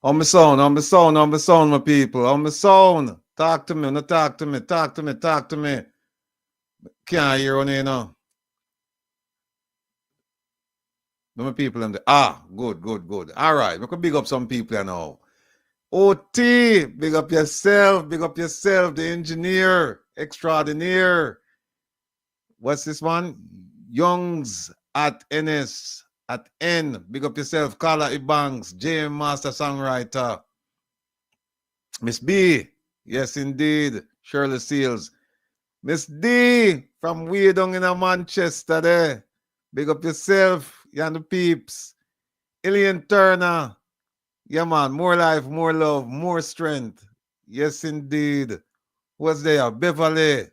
On my sound, on my sound, on my sound, my people. On my sound. Talk to me, no talk to me, talk to me, talk to me. Can't hear on you now. No, my people in there. Ah, good, good, good. All right. We can big up some people now. OT, big up yourself, the engineer, extraordinaire. What's this one? Youngs at NS at N. Big up yourself. Carla Ibanks, JM Master Songwriter. Miss B, yes indeed. Shirley Seals. Miss D from way down in Manchester there. Big up yourself, you and the peeps. Ilian Turner. Yeah, man. More life, more love, more strength. Yes, indeed. What's there? Beverly.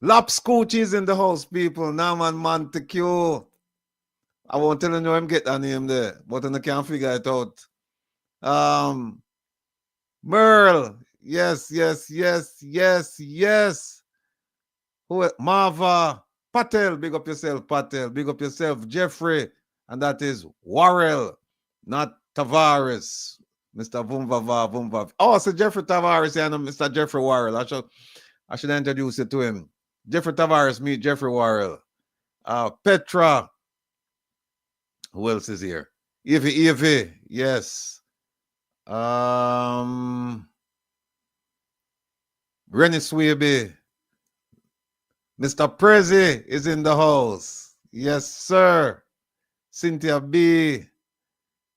Lap Scoochies in the house, people. Naman Montague. I won't tell you him get that name there, but I can't figure it out. Merle. Yes, yes, yes, yes, yes. Who? Marva. Patel. Big up yourself, Patel. Big up yourself, Jeffrey. And that is Warrell, not Tavares. Mr. Vumvava, Vumvav. Oh, so Jeffrey Tavares and Mr. Jeffrey Warrell. I should introduce you to him. Jeffrey Tavares, meet Jeffrey Warrell. Petra. Who else is here? Evie, yes. Rennie Swaby. Mr. Prezi is in the house. Yes, sir. Cynthia B.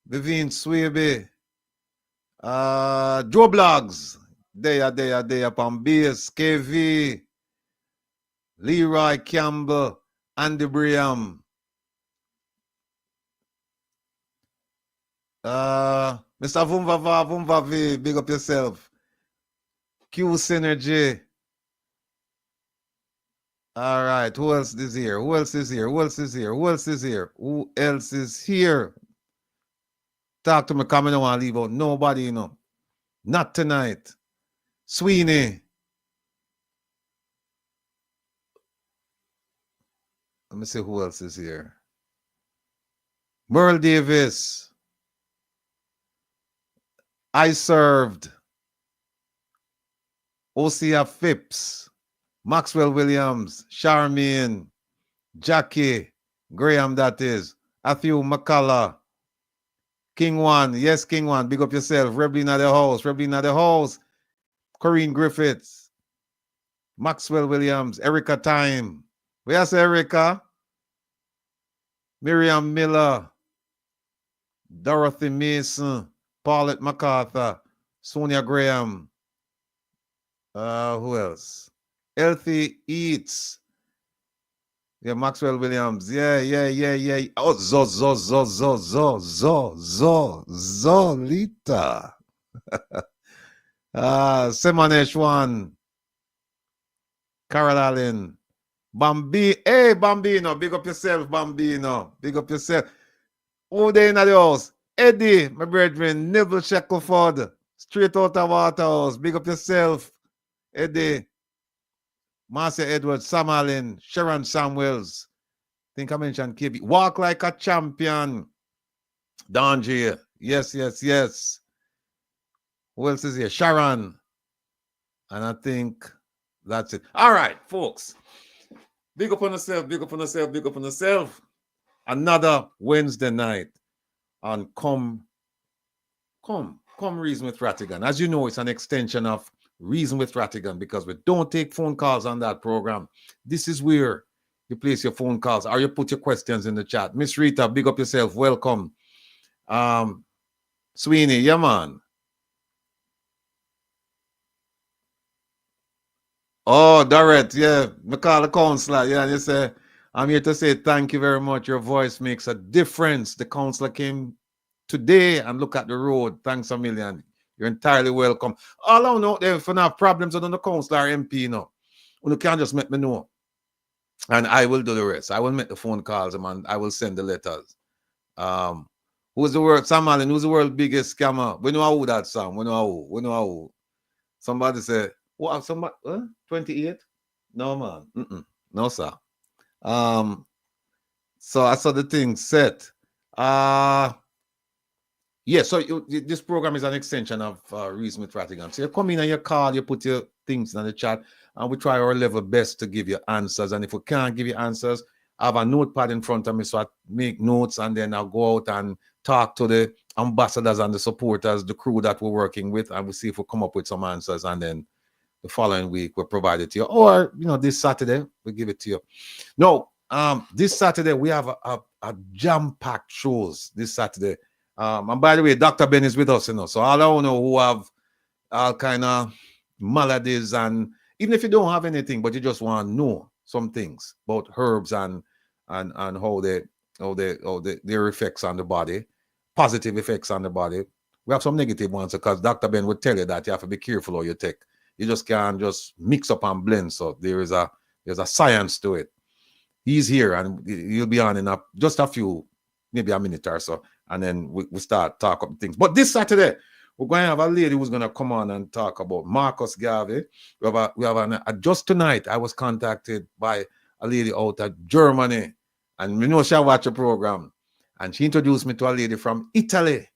Vivian Swaby. Joe Blogs. They are upon base. KV. Leroy Campbell. Andy Briam. Mr. Vumvavi, big up yourself. Q Synergy. All right, who else is here? Who else is here? Who else is here? Who else is here? Who else is here? Talk to me, come in, I want to leave out nobody, you know. Not tonight. Sweeney. Let me see who else is here. Merle Davis. I served. OCF Phipps. Maxwell Williams. Charmaine. Jackie. Graham, that is. Matthew McCullough. King One. Yes, King One. Big up yourself. Reblin at the house. Reblin at the house. Corinne Griffiths. Maxwell Williams. Erica Time. Where's Erica? Miriam Miller. Dorothy Mason. Paulette MacArthur. Sonia Graham. Who else? Healthy Eats. Yeah, Maxwell Williams. Yeah. Oh, Zolita. Semanesh One. Carol Allen. Hey, Bambino. Big up yourself, Bambino. Big up yourself. Who there in the house? Eddie, my brethren. Neville Shackleford. Straight out of Waterhouse. Big up yourself, Eddie. Marcia Edwards, Sam Allen, Sharon Samuels. Think I mentioned KB. Walk like a champion. Donji. Yes. Who else is here? Sharon. And I think that's it. All right, folks. Big up on yourself, big up on yourself, big up on yourself. Another Wednesday night on Come Reason with Rattigan. As you know, it's an extension of Reason with Rattigan because we don't take phone calls on that program. This is where you place your phone calls or you put your questions in the chat. Miss Rita, big up yourself. Welcome. Sweeney, yeah, man. Oh, Dorrit, yeah. Me call the counselor. Yeah, and you say, I'm here to say thank you very much. Your voice makes a difference. The counselor came today and look at the road. Thanks a million. You're entirely welcome. All I know, if you have problems with the counselor or MP, you can't just make me know. And I will do the rest. I will make the phone calls and I will send the letters. Who's the world? Sam Allen, who's the world's biggest scammer? We know who that Sam. We know who. Somebody said, what? Somebody? 28? No, man. No, sir. So I saw the thing set. Yeah, so this program is an extension of Reason with Rattigan. So you come in and you call, you put your things in the chat, and we try our level best to give you answers. And if we can't give you answers, I have a notepad in front of me, so I make notes, and then I'll go out and talk to the ambassadors and the supporters, the crew that we're working with, and we see if we come up with some answers. And then the following week we'll provide it to you, or this Saturday we'll give it to you. No, this Saturday we have a jam-packed shows this Saturday. And by the way, Dr. Ben is with us, so all I know who have all kind of maladies, and even if you don't have anything, but you just want to know some things about herbs and how their effects on the body, positive effects on the body. We have some negative ones, because Dr. Ben would tell you that you have to be careful how you take. You just can't just mix up and blend. So there's a science to it. He's here, and he'll be on in just a few, maybe a minute or so, and then we start talking things. But this Saturday, we're going to have a lady who's going to come on and talk about Marcus Garvey. We have just tonight, I was contacted by a lady out of Germany, and she watched a program, and she introduced me to a lady from Italy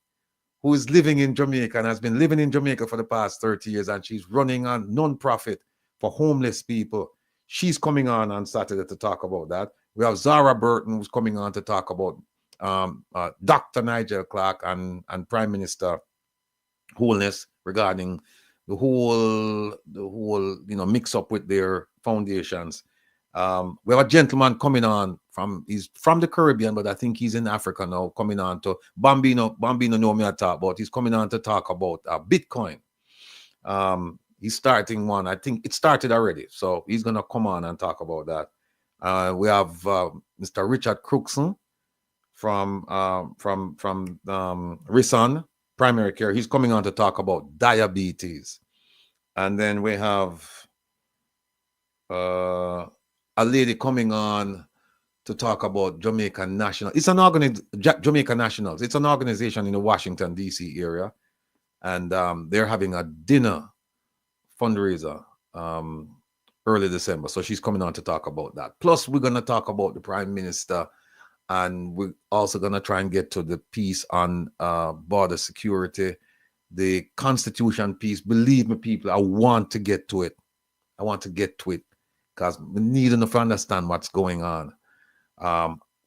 who is living in Jamaica and has been living in Jamaica for the past 30 years, and she's running a non-profit for homeless people. She's coming on Saturday to talk about that. We have Zara Burton, who's coming on to talk about Dr. Nigel Clark and Prime Minister Holness regarding the whole mix up with their foundations. We have a gentleman coming on he's from the Caribbean, but I think he's in Africa now, coming on to Bambino know me I talk about. He's coming on to talk about Bitcoin. He's starting one. I think it started already. So he's going to come on and talk about that. We have Mr. Richard Crookson from Rison Primary Care. He's coming on to talk about diabetes. And then we have a lady coming on to talk about Jamaica National. It's an Jamaica Nationals. It's an organization in the Washington, D.C. area. And they're having a dinner fundraiser early December. So she's coming on to talk about that. Plus, we're going to talk about the Prime Minister, and we're also going to try and get to the piece on border security, the Constitution piece. Believe me, people, I want to get to it. I want to get to it because we need enough to understand what's going on.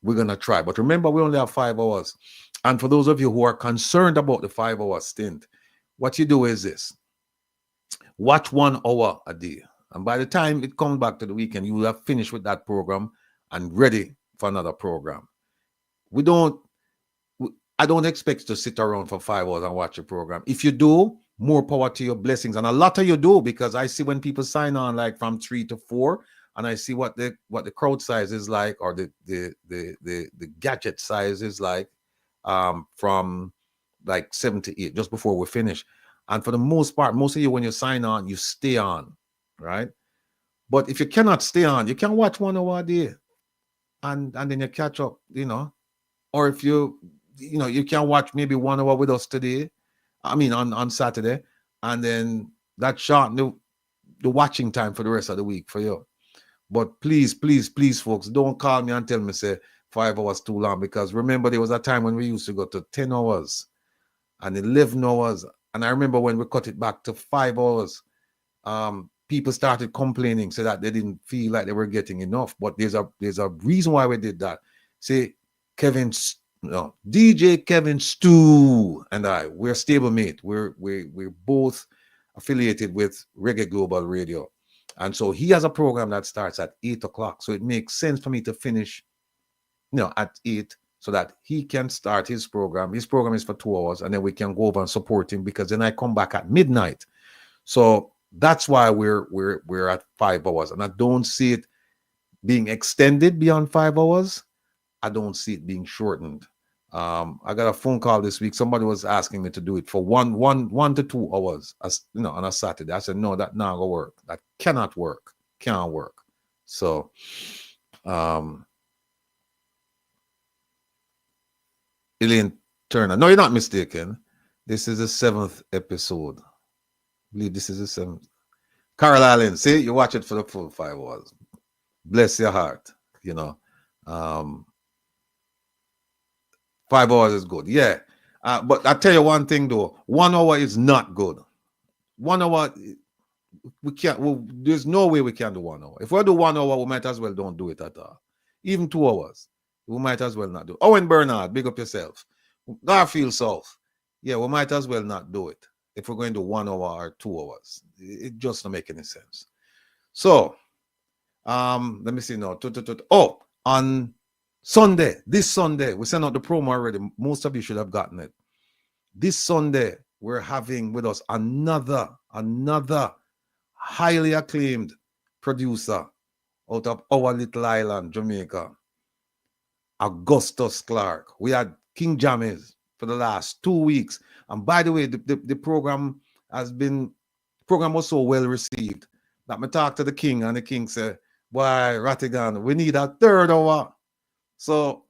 We're going to try. But remember, we only have 5 hours. And for those of you who are concerned about the 5-hour stint, what you do is this. Watch 1 hour a day. And by the time it comes back to the weekend, you will have finished with that program and ready for another program. I don't expect to sit around for 5 hours and watch a program. If you do, more power to your blessings. And a lot of you do, because I see when people sign on like from 3 to 4, and I see what the crowd size is like, or the gadget size is like, from like 7 to 8, just before we finish. And for the most part, most of you, when you sign on, you stay on, right? But if you cannot stay on, you can watch 1 hour a day, and then you catch up, or if you can watch maybe 1 hour with us today, on Saturday, and then that shorten the watching time for the rest of the week for you. But please, please, please, folks, don't call me and tell me say 5 hours too long, because remember there was a time when we used to go to 10 hours and 11 hours. And I remember when we cut it back to 5 hours, people started complaining, so that they didn't feel like they were getting enough. But there's a reason why we did that. See, DJ Kevin Stu and we're stablemate. We're both affiliated with Reggae Global Radio. And so he has a program that starts at 8 o'clock. So it makes sense for me to finish, at 8, so that he can start his program. His program is for 2 hours, and then we can go over and support him, because then I come back at midnight. So that's why we're at 5 hours. And I don't see it being extended beyond 5 hours. I don't see it being shortened. I got a phone call this week. Somebody was asking me to do it for 1 to 2 hours, on a Saturday. I said, no, that not gonna work. That cannot work. Can't work. So, Elaine Turner. No, you're not mistaken. This is the 7th episode. I believe this is the 7th. Carol Allen, see, you watch it for the full 5 hours. Bless your heart. 5 hours is good. Yeah. But I tell you one thing though, 1 hour is not good. 1 hour, we can't. There's no way we can do 1 hour. If we do 1 hour, we might as well don't do it at all. Even 2 hours, we might as well not do it. Owen Bernard, big up yourself. Garfield South, yeah, we might as well not do it if we're going to do 1 hour or 2 hours. It just don't make any sense. So, let me see now. Oh, on Sunday, this Sunday, we sent out the promo already. Most of you should have gotten it. This Sunday, we're having with us another highly acclaimed producer out of our little island, Jamaica, Augustus Clark. We had King Jammies for the last 2 weeks. And by the way, the program was so well received that I talked to the king, and the king said, boy, Rattigan, we need a 3rd hour. So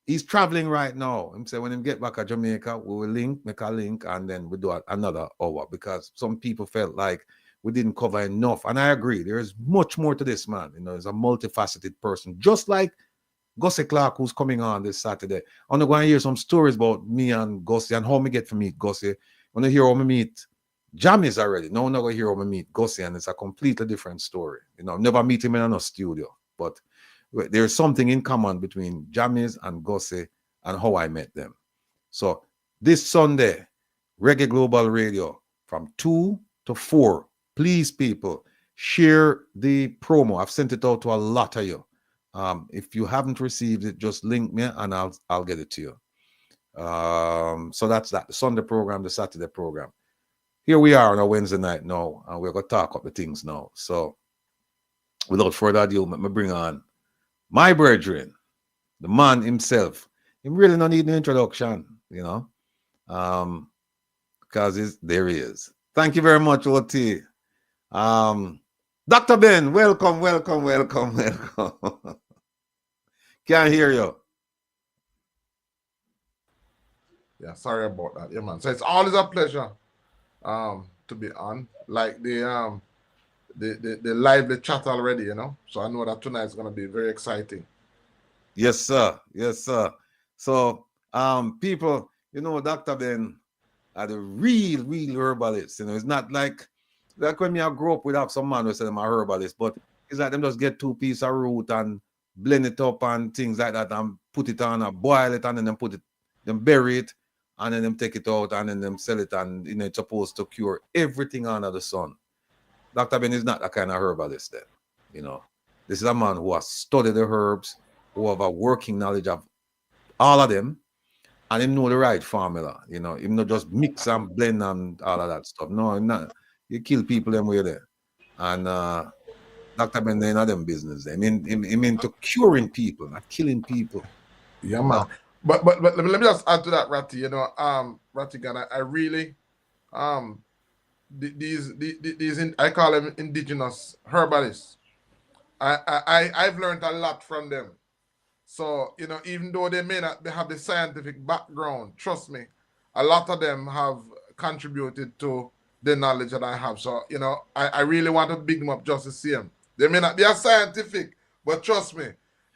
he's traveling right now. He said when he get back to Jamaica, we will make a link, and then we do another hour, because some people felt like we didn't cover enough. And I agree, there is much more to this man. You know, he's a multifaceted person, just like Gussie Clark, who's coming on this Saturday. I'm going to hear some stories about me and Gussie and how me get to meet Gussie. When I hear how me meet Jammies already. Now I'm not going to hear how me meet Gussie, and it's a completely different story. You know, I've never meet him in a studio, but there's something in common between Jammies and Gussie and how I met them. So this Sunday, Reggae Global Radio from 2 to 4. Please, people, share the promo. I've sent it out to a lot of you. If you haven't received it, just link me and I'll get it to you. So that's that. The Sunday program, the Saturday program. Here we are on a Wednesday night now, and we're going to talk up the things now. So without further ado, let me bring on my brethren, the man himself. He really don't need an introduction, you know, because there he is. Thank you very much, OT. Dr. Ben, welcome. Can't hear you. Yeah, sorry about that. Yeah, man. So it's always a pleasure to be on. Like the lively chat already, you know. So I know that tonight is gonna be very exciting. Yes, sir. Yes, sir. So people, you know, Dr. Ben are the real herbalists. You know, it's not like when I grew up, we'd have some man who said I'm a herbalist, but it's like them just get 2 pieces of root and blend it up and things like that and put it on and boil it, and then them bury it, and then them take it out and then them sell it, and you know it's supposed to cure everything under the sun. Dr. Ben is not that kind of herbalist then. You know, this is a man who has studied the herbs, who have a working knowledge of all of them, and him know the right formula. You know, him not just mix and blend and all of that stuff. No, him not. You kill people them way there. And Dr. Ben, they not them business. I mean, him into curing people, not killing people. Yeah, man. But let me just add to that, Ratty. You know, Rattigan, I really these I call them indigenous herbalists. I've learned a lot from them. So, you know, even though they may not have the scientific background, trust me, a lot of them have contributed to the knowledge that I have. So, you know, I really want to big them up just to see them. They may not be as scientific, but trust me,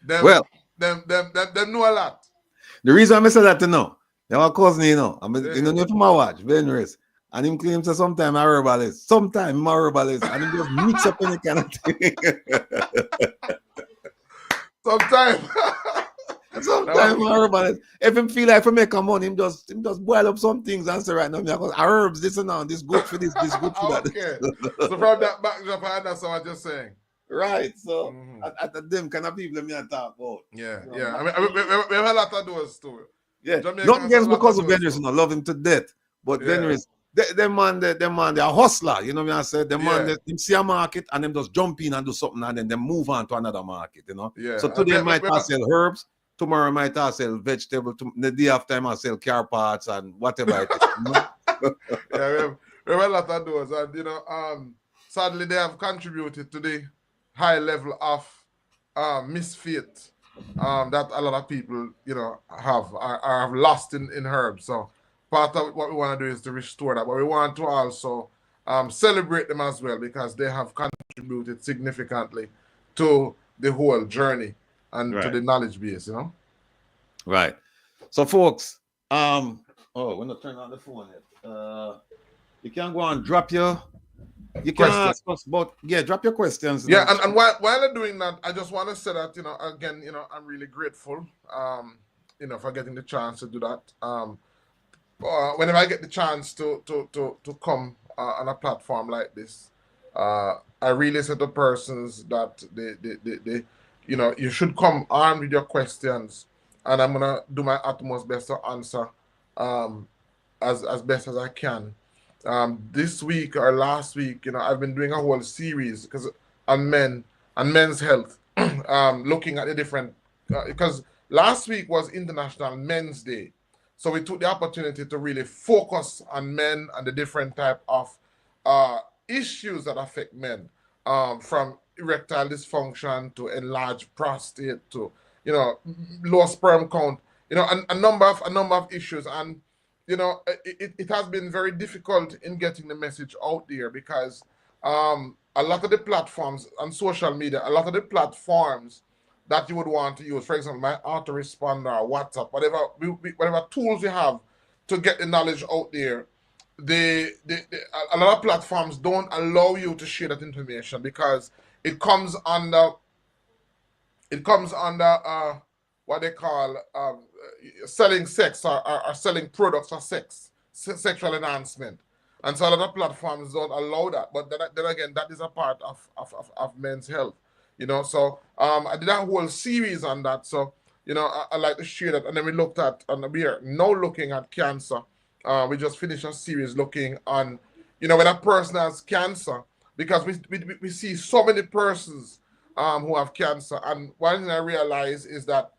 them know a lot. The reason I say that to know, they are cousin, you know. You know, from my watch, Ben Race. And him claims that sometimes I'm a herbalist. Sometimes I'm a herbalist. And him just mix up any kind of thing. Sometimes I'm a herbalist. If him feel like for make a money, him just boil up some things and say right now, because herbs, this and that, this good for this good for that. Okay. So from that backdrop, that's what I'm just saying. Right. So at them kind of people me talk about. Yeah, yeah. I mean, we have a lot of those too. Yeah. Not against because of Ben Race, you know, love him to death. But Ben Race, them man, they're a hustler. You know what I said? Them man, them see a market and them just jump in and do something and then they move on to another market, you know? Yeah. So today I might sell herbs, tomorrow I might sell vegetable, the day after I might sell car parts and whatever it is. You know? Yeah, we have a lot of those. And, you know, sadly, they have contributed to the high level of misfit that a lot of people, you know, have lost in herbs. So part of what we want to do is to restore that, but we want to also celebrate them as well because they have contributed significantly to the whole journey and to the knowledge base, you know. Right. So, folks, Oh, we're not turning on the phone yet. You can go and drop your. You can Question. ask us about. Yeah, drop your questions in Yeah, the chat. and while I'm doing that, I just want to say that, again, I'm really grateful, for getting the chance to do that. Whenever I get the chance to come on a platform like this, I really say to persons that they you should come armed with your questions, and I'm gonna do my utmost best to answer um, as best as I can. This week or last week, I've been doing a whole series because on men and men's health, looking at the different because last week was International Men's Day. So we took the opportunity to really focus on men and the different type of uh, issues that affect men, from erectile dysfunction to enlarged prostate to low sperm count, a number of issues. And it has been very difficult in getting the message out there because a lot of the platforms on social media, a lot of the platforms that you would want to use, for example, my autoresponder, WhatsApp, whatever tools you have to get the knowledge out there, a lot of platforms don't allow you to share that information because it comes under what they call selling sex or selling products for sexual enhancement. And so a lot of platforms don't allow that. But then again, that is a part of men's health. So I did a whole series on that. So, I like to share that. And then we looked at, and we are now looking at cancer. We just finished a series looking on, when a person has cancer, because we see so many persons who have cancer. And one thing I realize is that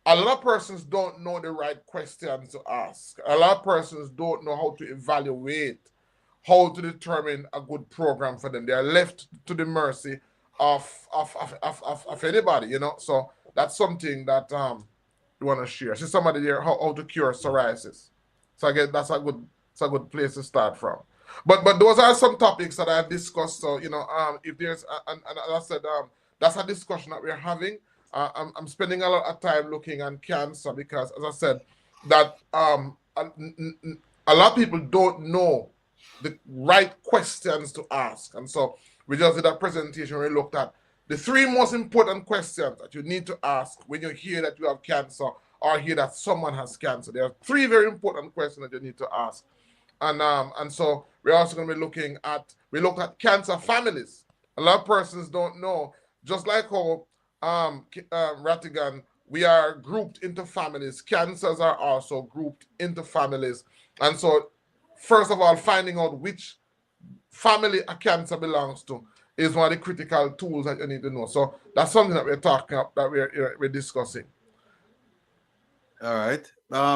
a lot of persons don't know the right questions to ask. A lot of persons don't know how to evaluate, how to determine a good program for them. They are left to the mercy of anybody, So that's something that you want to share. See somebody there how to cure psoriasis. So again, it's a good place to start from. But those are some topics that I've discussed. So if there's and as I said, that's a discussion that we're having. I'm spending a lot of time looking at cancer because, as I said, that a lot of people don't know the right questions to ask, and so we just did a presentation where we looked at the 3 most important questions that you need to ask when you hear that you have cancer or hear that someone has cancer. There are 3 very important questions that you need to ask. And so we're also going to be looking at cancer families. A lot of persons don't know, just like how Rattigan, we are grouped into families. Cancers are also grouped into families. And so, first of all, finding out which family a cancer belongs to is one of the critical tools that you need to know. So that's something that we're talking about, that we're discussing. All right.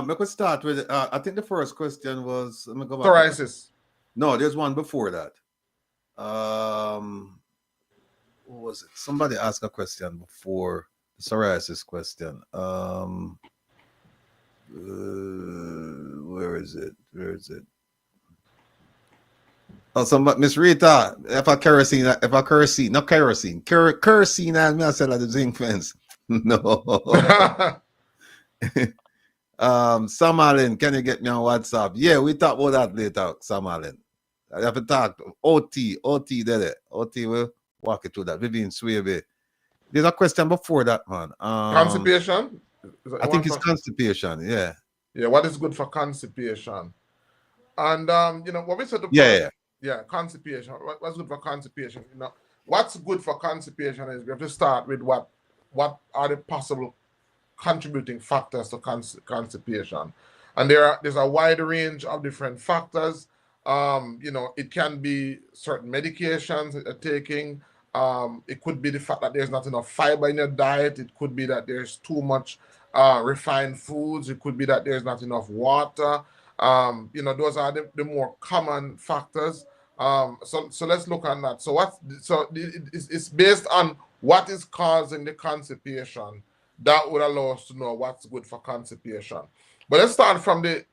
We could start with. I think the first question was. Let me go back. Psoriasis. No, there's one before that. What was it? Somebody asked a question before the psoriasis question. Where is it? Oh, somebody, Miss Rita, if I kerosene, and me I said at the zinc fence. No. Sam Allen, can you get me on WhatsApp? Yeah, we talk about that later, Sam Allen. I have to talk. OT did it. OT will walk it through that. Vivian Swaby. There's a question before that, man. Constipation? I think it's constipation, yeah. Yeah, what is good for constipation? And what we said to constipation. What's good for constipation? What's good for constipation is we have to start with what are the possible contributing factors to constipation. And there's a wide range of different factors. It can be certain medications that you're taking. It could be the fact that there's not enough fiber in your diet. It could be that there's too much refined foods. It could be that there's not enough water. Those are the more common factors. So let's look at that. So it's based on what is causing the constipation that would allow us to know what's good for constipation. But let's start from the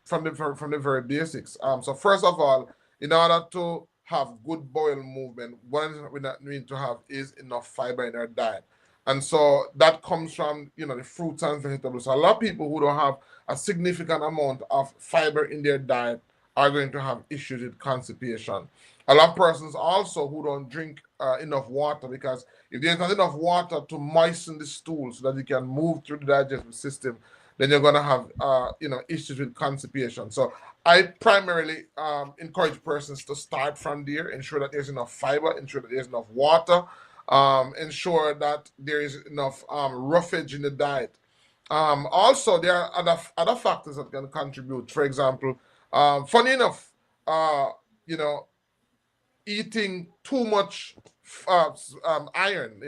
very basics. So first of all, in order to have good bowel movement, one thing we need to have is enough fiber in our diet. And so that comes from, you know, the fruits and vegetables. So a lot of people who don't have a significant amount of fiber in their diet are going to have issues with constipation. A lot of persons also who don't drink enough water, because if there's not enough water to moisten the stool so that it can move through the digestive system, then you're going to have, you know, issues with constipation. So I primarily encourage persons to start from there, ensure that there's enough fiber, ensure that there's enough water, ensure that there is enough roughage in the diet. Also, there are other factors that can contribute. For example, funny enough, you know, eating too much iron.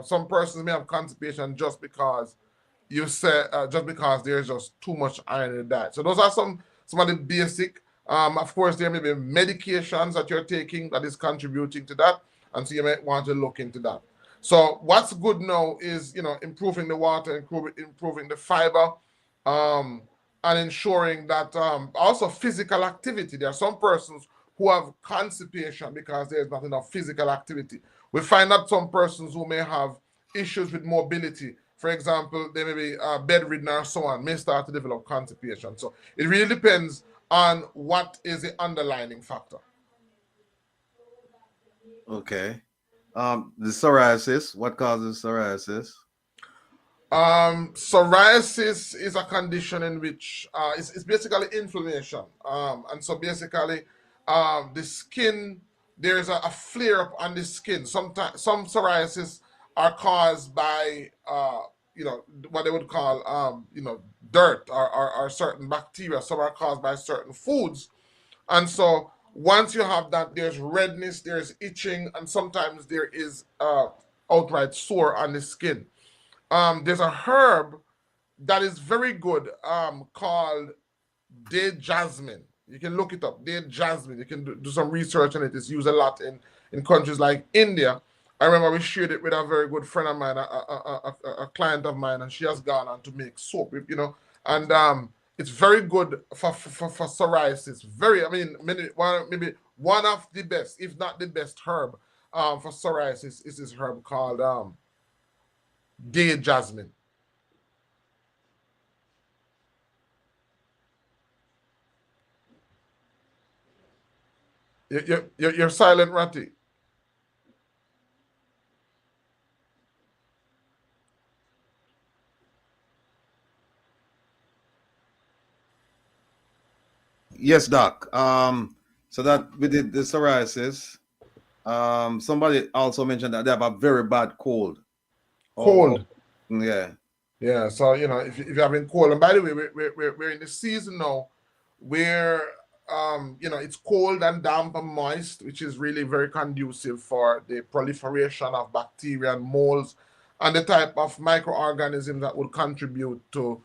Some persons may have constipation just because just because there's just too much iron in the diet. So those are some of the basic. Of course, there may be medications that you're taking that is contributing to that, and so you might want to look into that. So what's good now is, you know, improving the water, improving the fiber, and ensuring that also physical activity. There are some persons who have constipation because there's not enough physical activity. We find that some persons who may have issues with mobility, for example, they may be bedridden or so on, may start to develop constipation. So it really depends on what is the underlying factor. Okay. The psoriasis. What causes psoriasis? Psoriasis is a condition in which it's basically inflammation. And so basically, the skin, there's a flare up on the skin. Sometimes some psoriasis are caused by you know, what they would call you know, dirt or certain bacteria. Some are caused by certain foods. And so once you have that, there's redness, there's itching, and sometimes there is outright sore on the skin. There's a herb that is very good called day jasmine. You can look it up, day jasmine. You can do some research on it. It's used a lot in countries like India. I remember we shared it with a very good friend of mine, a client of mine, and she has gone on to make soap, you know. And it's very good for psoriasis. I mean, maybe one of the best, if not the best herb for psoriasis is this herb called day jasmine. You're silent, Ratty. Yes, doc. So that we did the psoriasis. Somebody also mentioned that they have a very bad cold. Cold. Yeah. Yeah, so you know, if you're having cold, and by the way, we're in the season now where you know, it's cold and damp and moist, which is really very conducive for the proliferation of bacteria and molds and the type of microorganisms that would contribute to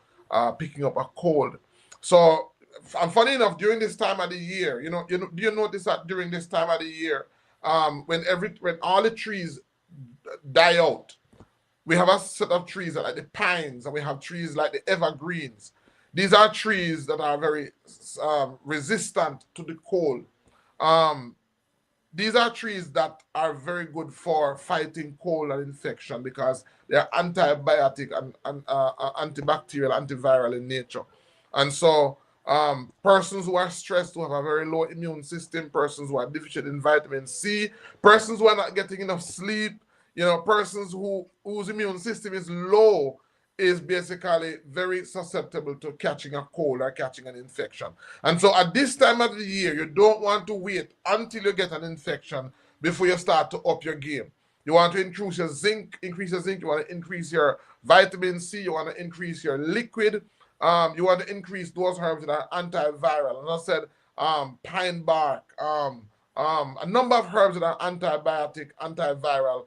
picking up a cold. So, and funny enough, during this time of the year, do you notice that during this time of the year, when all the trees die out, we have a set of trees like the pines, and we have trees like the evergreens. These are trees that are very resistant to the cold. Um, these are trees that are very good for fighting cold and infection because they're antibiotic and antibacterial, antiviral in nature. And so persons who are stressed, who have a very low immune system, persons who are deficient in vitamin C, persons who are not getting enough sleep, you know, persons whose immune system is low is basically very susceptible to catching a cold or catching an infection. And so at this time of the year, you don't want to wait until you get an infection before you start to up your game. You want to increase your zinc, you want to increase your vitamin C, you want to increase your liquid, you want to increase those herbs that are antiviral. And I said pine bark, a number of herbs that are antibiotic, antiviral.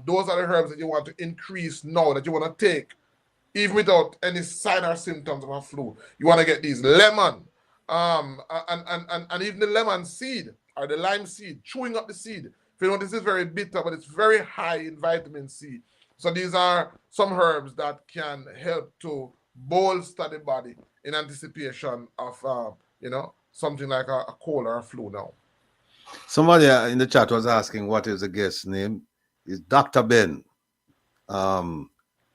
Those are the herbs that you want to increase now, that you want to take even without any sign or symptoms of a flu. You want to get these lemon, and even the lemon seed or the lime seed, chewing up the seed. If you know, this is very bitter, but it's very high in vitamin C. So these are some herbs that can help to bolster the body in anticipation of you know, something like a cold or a flu now. Somebody in the chat was asking what is the guest name. It's Dr. Ben. And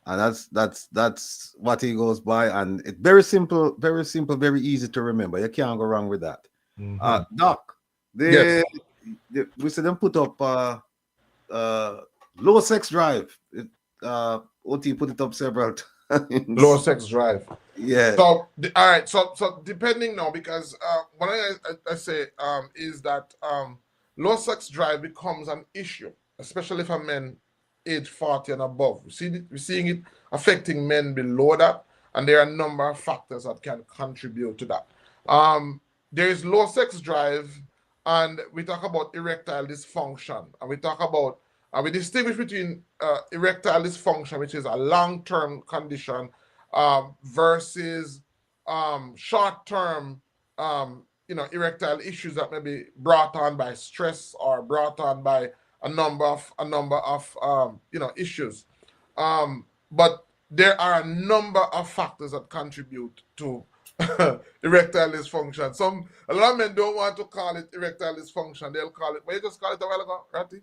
that's what he goes by, and it's very simple, very easy to remember. You can't go wrong with that. Doc, Yes. we see them put up uh low sex drive. OT put it up several Low times. sex drive. Yeah. So all right. So depending now, because what I say is that low sex drive becomes an issue, especially for men age 40 and above. We're seeing it affecting men below that, and there are a number of factors that can contribute to that. There is low sex drive, and we talk about erectile dysfunction, and we distinguish between erectile dysfunction, which is a long-term condition, versus short-term, erectile issues that may be brought on by stress or brought on by a number of issues. But there are a number of factors that contribute to erectile dysfunction. A lot of men don't want to call it erectile dysfunction. They'll call it. What you just call it a while ago, Ratty?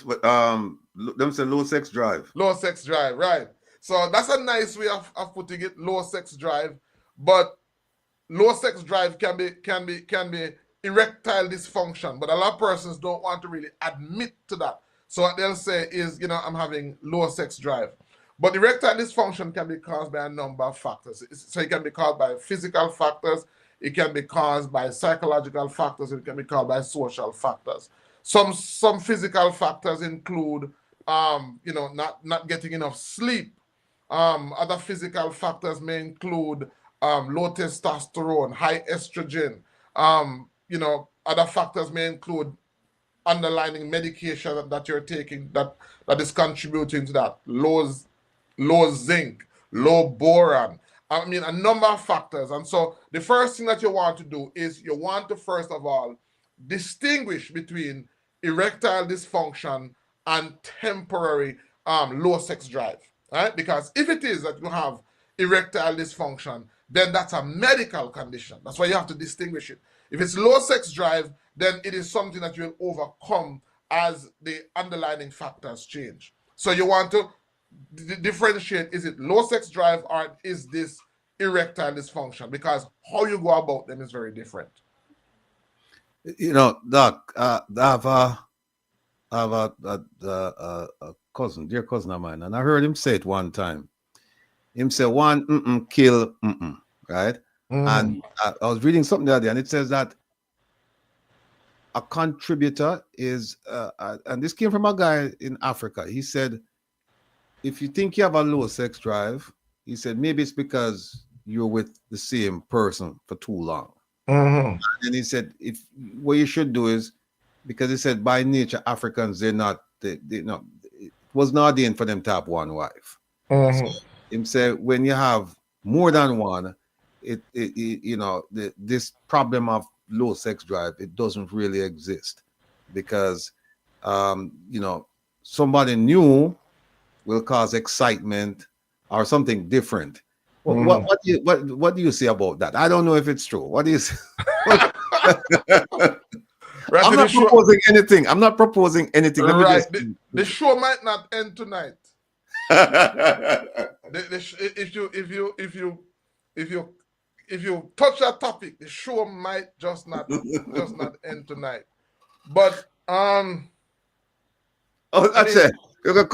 But them say low sex drive. Low sex drive, right? So that's a nice way of putting it. Low sex drive, but low sex drive can be erectile dysfunction. But a lot of persons don't want to really admit to that. So what they'll say is, I'm having low sex drive. But erectile dysfunction can be caused by a number of factors. So it can be caused by physical factors, it can be caused by psychological factors, it can be caused by social factors. Some physical factors include, not getting enough sleep. Other physical factors may include low testosterone, high estrogen. Other factors may include underlying medication that you're taking that is contributing to that. Low zinc, low boron. I mean, a number of factors. And so the first thing that you want to do is you want to, first of all, distinguish between erectile dysfunction and temporary low sex drive, right? Because if it is that you have erectile dysfunction, then that's a medical condition. That's why you have to distinguish it. If it's low sex drive, then it is something that you'll overcome as the underlying factors change. So you want to differentiate, is it low sex drive or is this erectile dysfunction? Because how you go about them is very different. Doc, I have a cousin, dear cousin of mine, and I heard him say it one time. Him say one kill right? And I was reading something the other day, and it says that a contributor is, and this came from a guy in Africa. He said, if you think you have a low sex drive, he said maybe it's because you're with the same person for too long. And he said, what you should do is, because he said by nature Africans they it was not ordained for them to have one wife. So him say when you have more than one, this problem of low sex drive, it doesn't really exist, because somebody new will cause excitement or something different. What do you say about that? I don't know if it's true. What do you say? I'm not proposing anything. Right. The show might not end tonight. If you touch that topic, the show might just not end tonight. But that's it. You got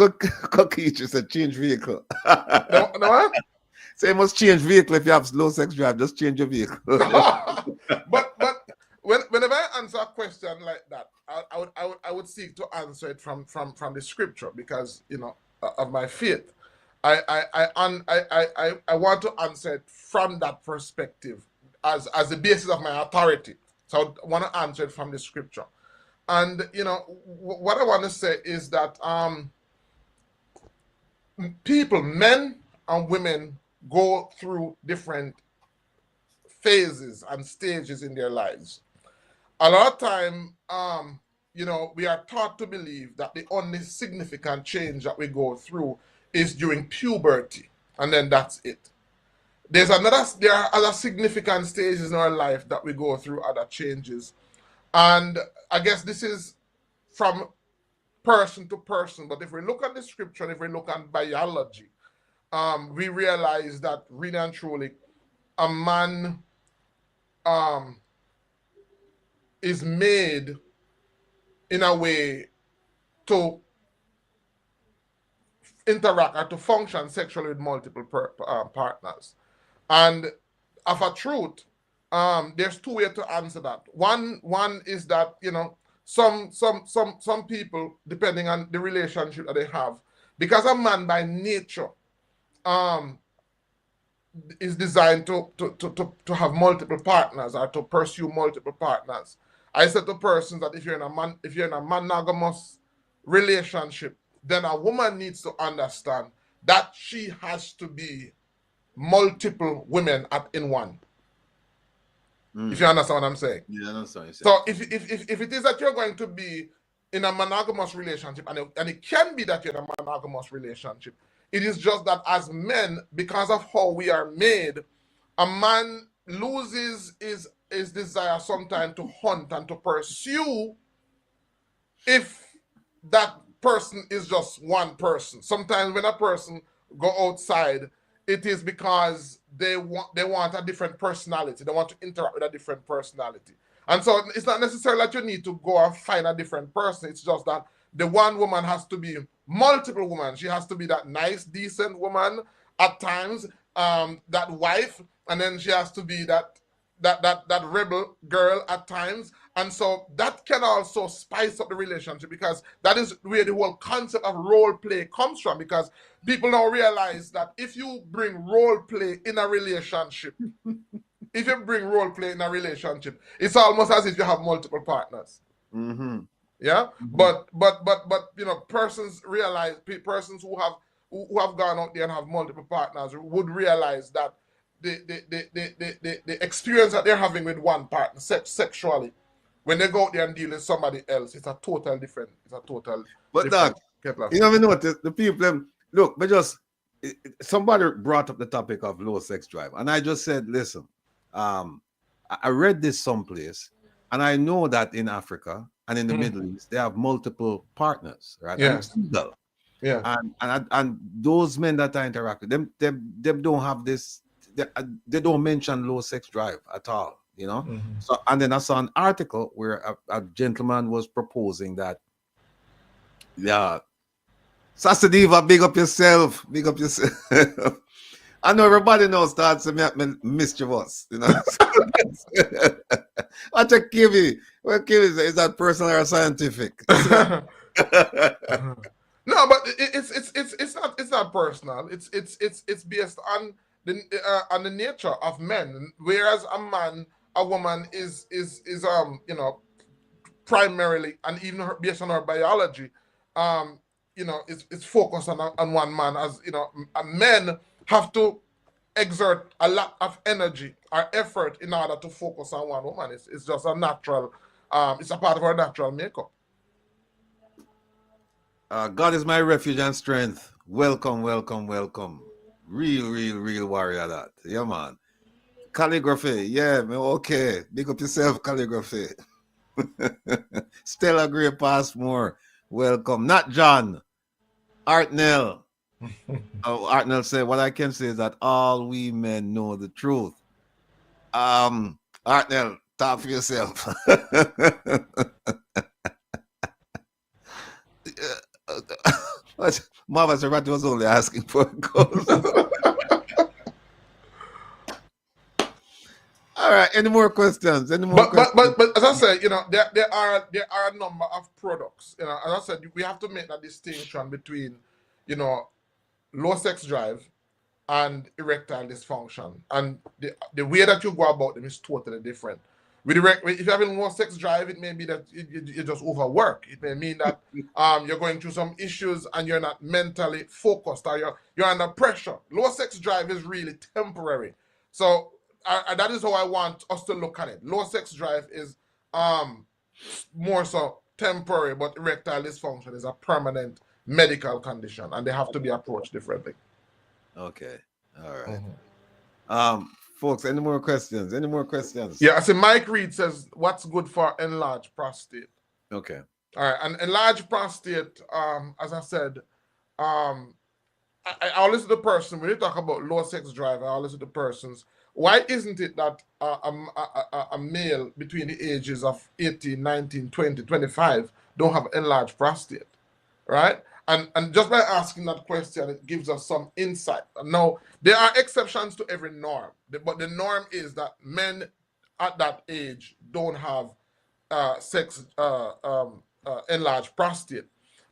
cookie just a change vehicle. No what? So you must change vehicle if you have low sex drive. Just change your vehicle. but whenever I answer a question like that, I would seek to answer it from the scripture, because of my faith. I want to answer it from that perspective as the basis of my authority. So I want to answer it from the scripture. And what I want to say is that people, men and women, go through different phases and stages in their lives. A lot of time, we are taught to believe that the only significant change that we go through is during puberty, and then that's it. There are other significant stages in our life that we go through other changes. And I guess this is from person to person. But if we look at the scripture, and if we look at biology, we realize that really and truly, a man is made in a way to interact or to function sexually with multiple partners. And of a truth, there's two ways to answer that. One is that, you know, some people, depending on the relationship that they have, because a man by nature is designed to have multiple partners or to pursue multiple partners. I said to persons that if you're in a monogamous relationship, then a woman needs to understand that she has to be multiple women in one. If you understand what I'm saying. Yeah, I understand what you're saying. So if it is that you're going to be in a monogamous relationship, and it can be that you're in a monogamous relationship, it is just that as men, because of how we are made, a man loses his desire sometimes to hunt and to pursue if that person is just one person. Sometimes when a person go outside, it is because they want a different personality. They want to interact with a different personality. And so it's not necessarily that you need to go and find a different person. It's just that the one woman has to be multiple women. She has to be that nice, decent woman at times, that wife, and then she has to be that rebel girl at times. And so that can also spice up the relationship, because that is where the whole concept of role play comes from, because people now realize that if you bring role play in a relationship, it's almost as if you have multiple partners. Mm-hmm. Yeah, but you know, persons who have gone out there and have multiple partners would realize that the experience that they're having with one partner sexually, when they go out there and deal with somebody else, it's a total different. But Doc, you know, notice the people. Look, but just somebody brought up the topic of low sex drive, and I just said, listen, I read this someplace, and I know that in Africa and in the Middle East, they have multiple partners, right? Yeah. And single. Yeah. And those men that I interact with, them don't have this. They don't mention low sex drive at all, you know. So, and then I saw an article where a gentleman was proposing that, yeah, Sasa Diva, big up yourself. I know everybody knows that to make me mischievous, you know. What a kiwi. What kiwi is that personal or scientific? No, but it's not personal. It's based on the nature of men. Whereas a woman is you know, primarily, and even based on her biology, you know, it's focused on one man. As you know, men have to exert a lot of energy or effort in order to focus on one woman. It's just a natural, it's a part of our natural makeup. God is my refuge and strength. Welcome. Real warrior that. Yeah, man. Calligraphy. Yeah, man, okay. Big up yourself, calligraphy. Stella Gray Passmore. Welcome. Not John. Artnell. Artnell said, what I can say is that all we men know the truth. Artnell, talk for yourself. Marva Servati was only asking for a goal. All right. Any more questions? But as I said, you know, there are a number of products. You know, as I said, we have to make that distinction between, you know, low sex drive and erectile dysfunction, and the way that you go about them is totally different. If you're having low sex drive, it may be that you just overwork. It may mean that you're going through some issues and you're not mentally focused, or you're under pressure. Low sex drive is really temporary. So that is how I want us to look at it. Low sex drive is more so temporary, but erectile dysfunction is a permanent medical condition, and they have to be approached differently. Okay. All right. Folks, any more questions? Yeah, I see Mike Reed says, what's good for enlarged prostate? Okay. All right, and enlarged prostate, as I said, I always to the person, when you talk about low sex drive, I always to the persons, why isn't it that a male between the ages of 18, 19, 20, 25 don't have enlarged prostate, right? And just by asking that question, it gives us some insight. Now, there are exceptions to every norm, but the norm is that men at that age don't have enlarged prostate.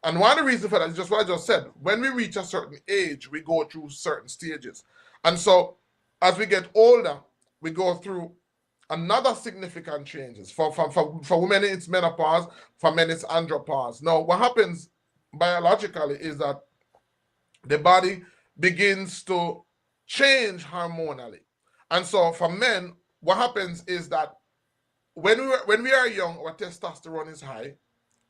And one of the reasons for that is just what I just said. When we reach a certain age, we go through certain stages. And so as we get older, we go through another significant changes. For women, it's menopause. For men, it's andropause. Now, what happens biologically is that the body begins to change hormonally. And so for men, what happens is that when we are young, our testosterone is high,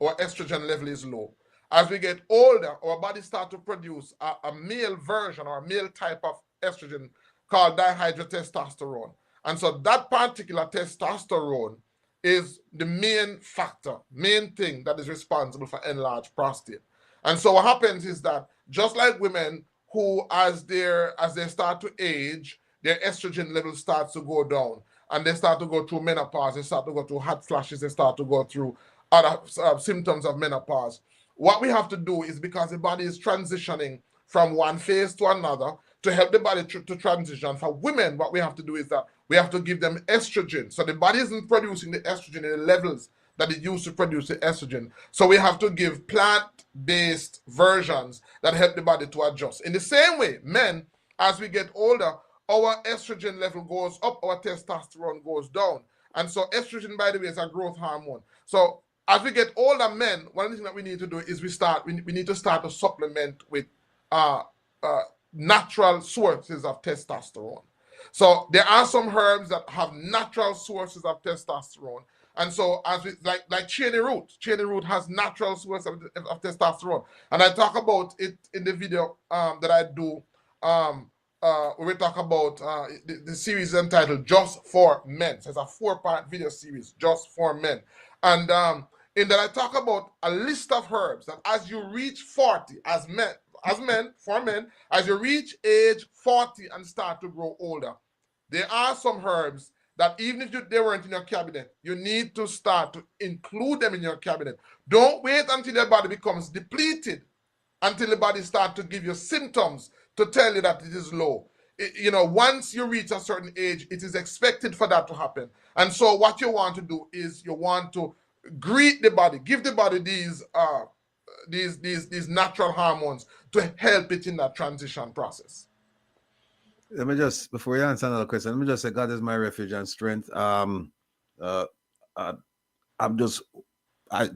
our estrogen level is low. As we get older, our body start to produce a male version or a male type of estrogen called dihydrotestosterone. And so that particular testosterone is the main factor, main thing that is responsible for enlarged prostate. And so what happens is that just like women who, as they start to age, their estrogen level starts to go down, and they start to go through menopause, they start to go through hot flashes, they start to go through other symptoms of menopause. What we have to do is, because the body is transitioning from one phase to another, to help the body to transition. For women, what we have to do is that we have to give them estrogen. So the body isn't producing the estrogen in the levels that it used to produce the estrogen. So we have to give plant-based versions that help the body to adjust. In the same way, men, as we get older, our estrogen level goes up, our testosterone goes down. And so estrogen, by the way, is a growth hormone. So as we get older men, one of the things that we need to do is we need to start to supplement with natural sources of testosterone. So there are some herbs that have natural sources of testosterone. And so as we like cheney root has natural source of testosterone. And I talk about it in the video that I do we talk about the series entitled Just for Men. So it's a 4-part video series, Just for Men. And in that I talk about a list of herbs that as you reach 40, as men, as you reach age 40 and start to grow older, there are some herbs that even if they weren't in your cabinet, you need to start to include them in your cabinet. Don't wait until your body becomes depleted, until the body starts to give you symptoms to tell you that it is low. Once you reach a certain age, it is expected for that to happen. And so what you want to do is you want to greet the body, give the body these natural hormones to help it in that transition process. Let me just, before you answer another question, let me just say, God is my refuge and strength. I'm just, I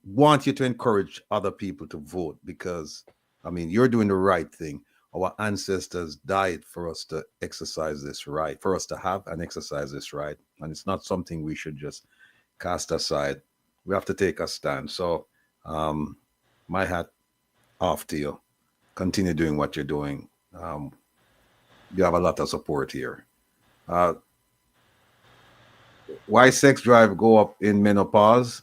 want you to encourage other people to vote, because, I mean, you're doing the right thing. Our ancestors died for us to exercise this right, for us to have and exercise this right. And it's not something we should just cast aside. We have to take a stand. So my hat off to you. Continue doing what you're doing. You have a lot of support here. Why sex drive go up in menopause?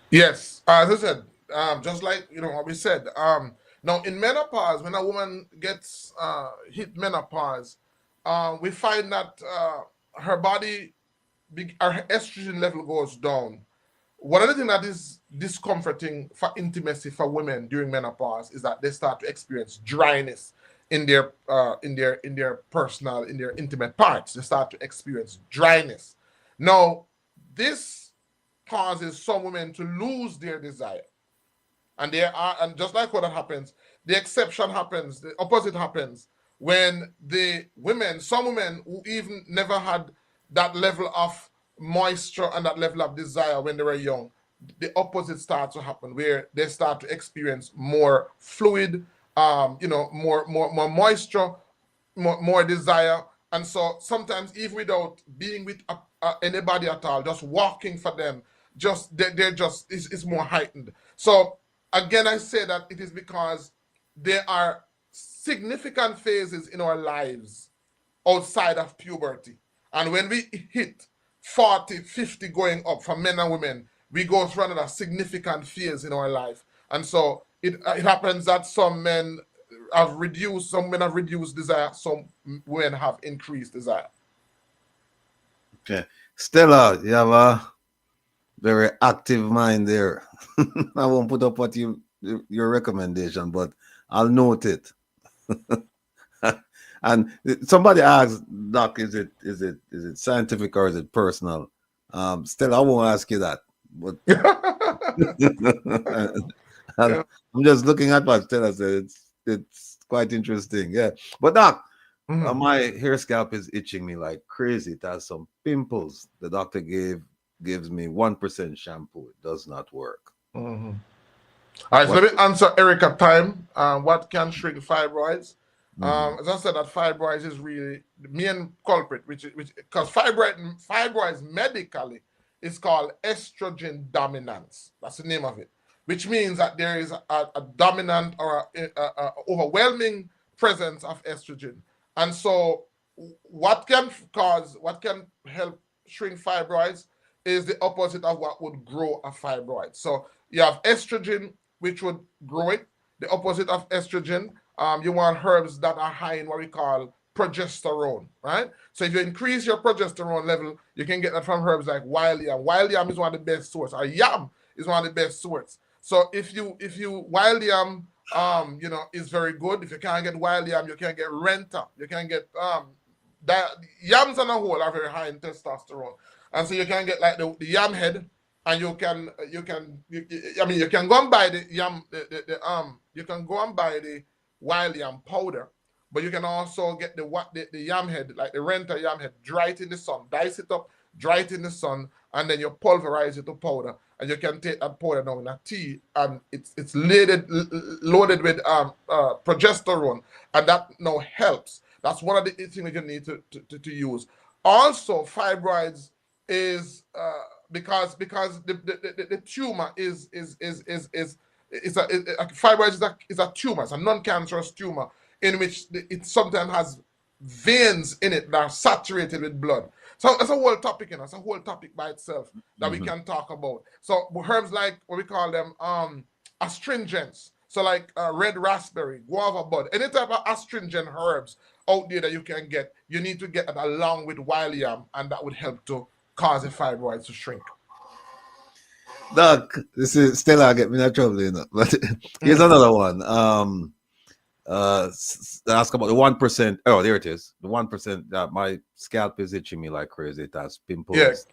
Yes, as I said, just like what we said. Now in menopause, when a woman gets hit menopause, we find that her body, her estrogen level goes down. One of the things that is discomforting for intimacy for women during menopause is that they start to experience dryness in their personal, in their intimate parts. They start to experience dryness. Now, this causes some women to lose their desire. And just like what happens, the exception happens, the opposite happens when some women who even never had that level of moisture and that level of desire when they were young, the opposite starts to happen, where they start to experience more fluid, more moisture, more desire. And so sometimes, even without being with anybody at all, just walking for them, it's more heightened. So again, I say that it is because there are significant phases in our lives outside of puberty. And when we hit 40, 50 going up for men and women, we go through another significant phase in our life. And so it happens that some men have reduced desire, some women have increased desire. Okay. Stella, you have a very active mind there. I won't put up your recommendation, but I'll note it. And somebody asked, Doc, is it scientific or is it personal? Stella, I won't ask you that, but Yeah. I'm just looking at what Stella said. It's quite interesting, yeah. But Doc, Mhm. my hair scalp is itching me like crazy. It has some pimples. The doctor gives me 1% shampoo. It does not work. Mhm. All right, so What? let me answer Erica time. What can shrink fibroids? Mhm. As I said, that fibroids is really the main culprit, which because fibroids medically is called estrogen dominance. That's the name of it, which means that there is a dominant or a overwhelming presence of estrogen. And so, what can help shrink fibroids is the opposite of what would grow a fibroid. So you have estrogen, which would grow it. The opposite of estrogen, you want herbs that are high in what we call progesterone, right? So if you increase your progesterone level, you can get that from herbs like wild yam. Wild yam is one of the best sources. Or yam is one of the best sources. So if you wild yam, is very good. If you can't get wild yam, you can get renta. You can get that yams on a whole are very high in testosterone, and so you can get like the yam head, and you can go and buy the yam you can go and buy the wild yam powder, but you can also get the yam head, like the renter yam head, dry it in the sun, dice it up, dry it in the sun, and then you pulverize it to powder, and you can take that powder now in a tea, and it's loaded with progesterone, and that now helps. That's one of the things that you need to use. Also, fibroids is because the tumor is a fibroid is a tumor. It's a non-cancerous tumor in which it sometimes has veins in it that are saturated with blood. So that's a whole topic, It's a whole topic by itself that we Mhm. can talk about. So herbs like what we call them astringents. So like red raspberry, guava bud, any type of astringent herbs out there that you can get, you need to get that along with wild yam, and that would help to cause the fibroids to shrink. Doc, this is Stella get me in trouble, But here's Mm. another one. Ask about the 1%. Oh, there it is. The 1% that my scalp is itching me like crazy. It has Yeah, pimples.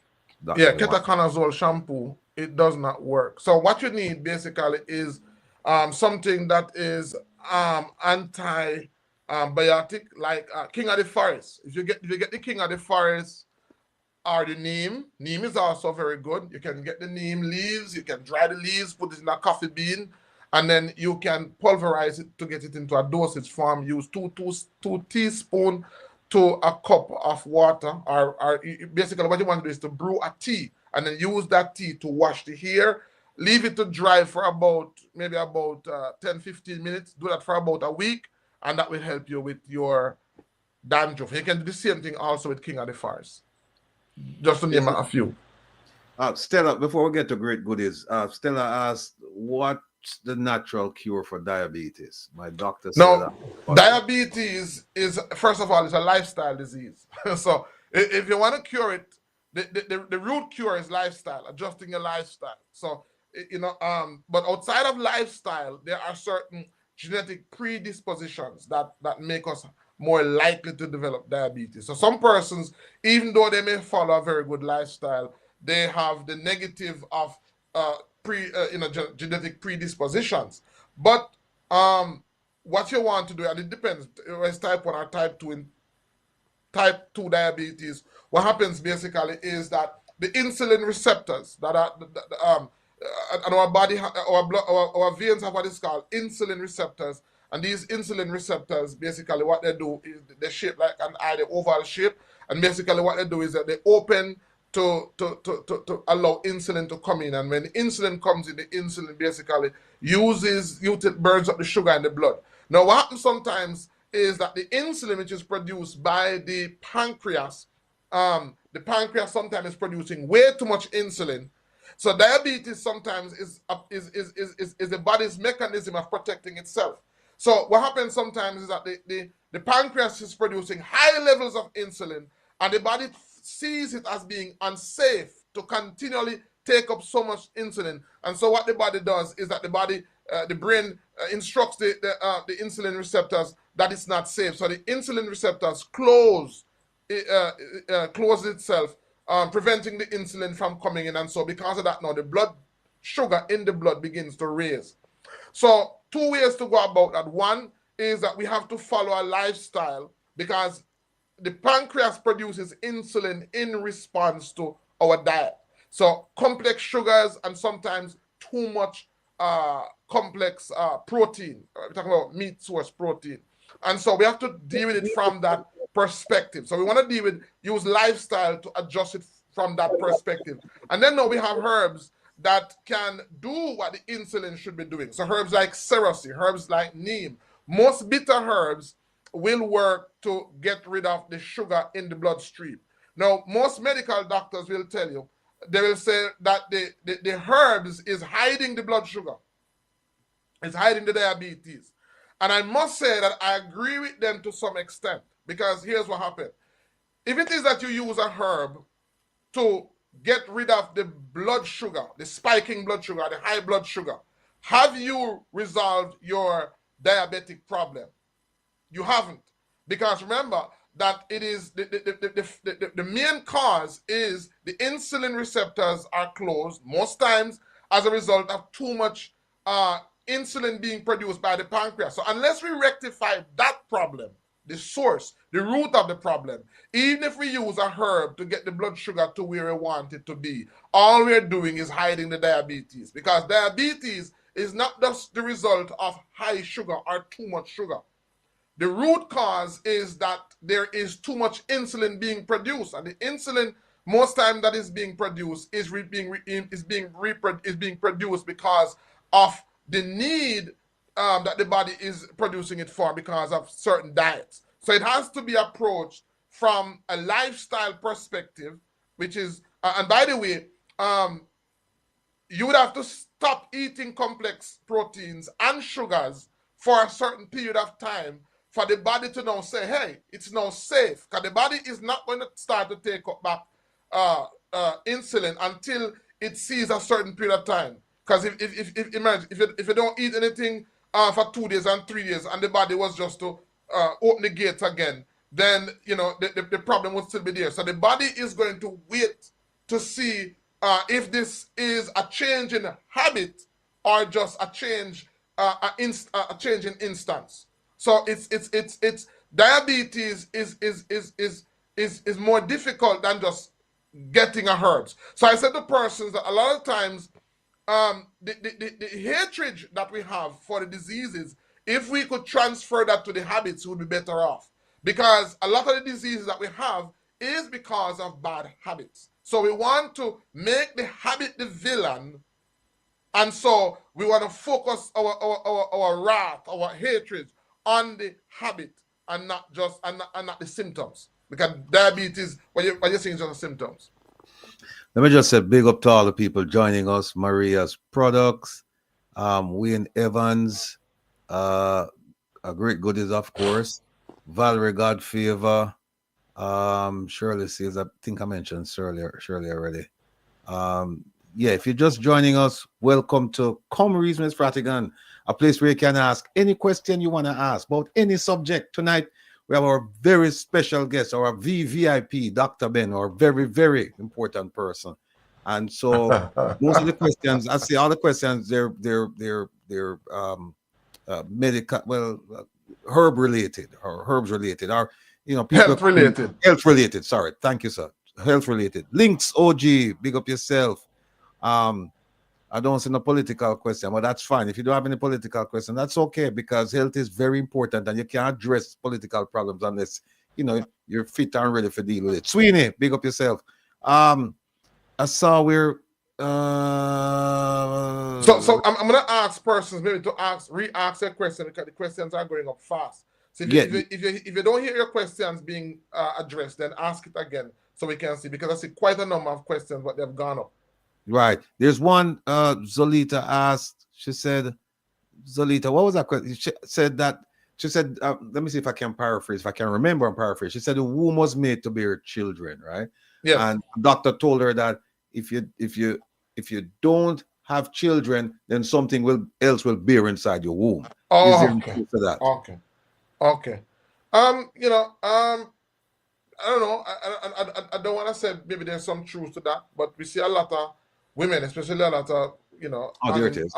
Doctor, yeah, the one. ketoconazole shampoo, it does not work. So what you need basically is something that is antibiotic, like King of the Forest. If you get the King of the Forest or the neem is also very good. You can get the neem leaves, you can dry the leaves, put it in a coffee bean, and then you can pulverize it to get it into a dosage form. Use two teaspoons to a cup of water, or basically what you want to do is to brew a tea, and then use that tea to wash the hair. Leave it to dry for maybe about 10-15 minutes. Do that for about a week, and that will help you with your dandruff. You can do the same thing also with King of the Forest, just to name Is a few. Stella, before we get to great goodies, Stella asked, what's the natural cure for diabetes? My doctor said, Now, but diabetes is, first of all, it's a lifestyle disease. So if you want to cure it, the root cure is lifestyle, adjusting your lifestyle. So but outside of lifestyle, there are certain genetic predispositions that make us more likely to develop diabetes. So some persons, even though they may follow a very good lifestyle, they have the negative of genetic predispositions. But what you want to do, and it depends, whether it's type 1 or type 2. In type 2 diabetes, what happens basically is that the insulin receptors that are and our body, our veins have what is called insulin receptors, and these insulin receptors basically what they do is they shape like an eye, the oval shape, and basically what they do is that they open to allow insulin to come in, and when insulin comes in, the insulin basically burns up the sugar in the blood. Now what happens sometimes is that the insulin which is produced by the pancreas sometimes is producing way too much insulin, So diabetes sometimes is the body's mechanism of protecting itself. So what happens sometimes is that the pancreas is producing high levels of insulin, and the body sees it as being unsafe to continually take up so much insulin. And so what the body does is that the brain instructs the insulin receptors that it's not safe. So the insulin receptors close itself, preventing the insulin from coming in. And so because of that, now the blood sugar in the blood begins to raise. So 2 ways to go about that. One is that we have to follow a lifestyle, because the pancreas produces insulin in response to our diet. So complex sugars and sometimes too much complex protein. We're talking about meat source protein. And so we have to deal with it from that perspective. So we want to use lifestyle to adjust it from that perspective. And then now we have herbs that can do what the insulin should be doing. So herbs like cerasee, herbs like neem, most bitter herbs will work to get rid of the sugar in the bloodstream. Now, most medical doctors will tell you, they will say that the herbs is hiding the blood sugar. It's hiding the diabetes. And I must say that I agree with them to some extent, because here's what happened. If it is that you use a herb to get rid of the blood sugar, the spiking blood sugar, the high blood sugar, have you resolved your diabetic problem? You haven't. Because remember that it is the main cause is the insulin receptors are closed most times as a result of too much insulin being produced by the pancreas. So unless we rectify that problem, the source, the root of the problem, even if we use a herb to get the blood sugar to where we want it to be, all we're doing is hiding the diabetes, because diabetes is not just the result of high sugar or too much sugar. The root cause is that there is too much insulin being produced, and the insulin most time that is being produced is being produced because of the need that the body is producing it for, because of certain diets. So it has to be approached from a lifestyle perspective, which is, and by the way, you would have to stop eating complex proteins and sugars for a certain period of time for the body to now say, hey, it's now safe, because the body is not going to start to take up back insulin until it sees a certain period of time. Because imagine if you don't eat anything for 2 days and 3 days, and the body was just to open the gates again, then the problem would still be there. So the body is going to wait to see if this is a change in habit or just a change in instance. So it's diabetes is more difficult than just getting a herbs. So I said to persons that a lot of times the hatred that we have for the diseases, if we could transfer that to the habits, we would be better off. Because a lot of the diseases that we have is because of bad habits. So we want to make the habit the villain, and so we want to focus our wrath, our hatred on the habit, and not just and not the symptoms. Because diabetes, what you're seeing is just the symptoms. Let me just say big up to all the people joining us. Maria's Products, Wayne Evans, a great goodies, of course. Valerie Godfavor, Shirley says, I think I mentioned Shirley already. Yeah, if you're just joining us, welcome to Come Reason with Rattigan, a place where you can ask any question you want to ask about any subject. Tonight, we have our very special guest, our VVIP, Dr. Ben, our very, very important person. And so most of the questions, I see all the questions, they're medical, well, herb related or herbs related, or people health related. Sorry, thank you, sir. Health related. Links, OG, big up yourself. I don't see no political question, but that's fine. If you don't have any political question, that's okay, because health is very important, and you can't address political problems unless you're fit and ready for deal with it. Sweeney, big up yourself. I saw where so I'm gonna ask persons maybe to re-ask a question, because the questions are going up fast. So if you don't hear your questions being addressed, then ask it again so we can see, because I see quite a number of questions, but they've gone up. Right. There's one Zolita asked, she said, Zolita, what was that question? She said that, she said, let me see if I can paraphrase, if I can remember and paraphrase. She said the womb was made to bear children, right? Yes. And doctor told her that if you don't have children, then something will else will bear inside your womb. Is there Oh, any okay. truth to that? Okay. Okay. You know, I don't know. I don't want to say maybe there's some truth to that, but we see a lot of women, especially a lot of, you know, Oh, there it is.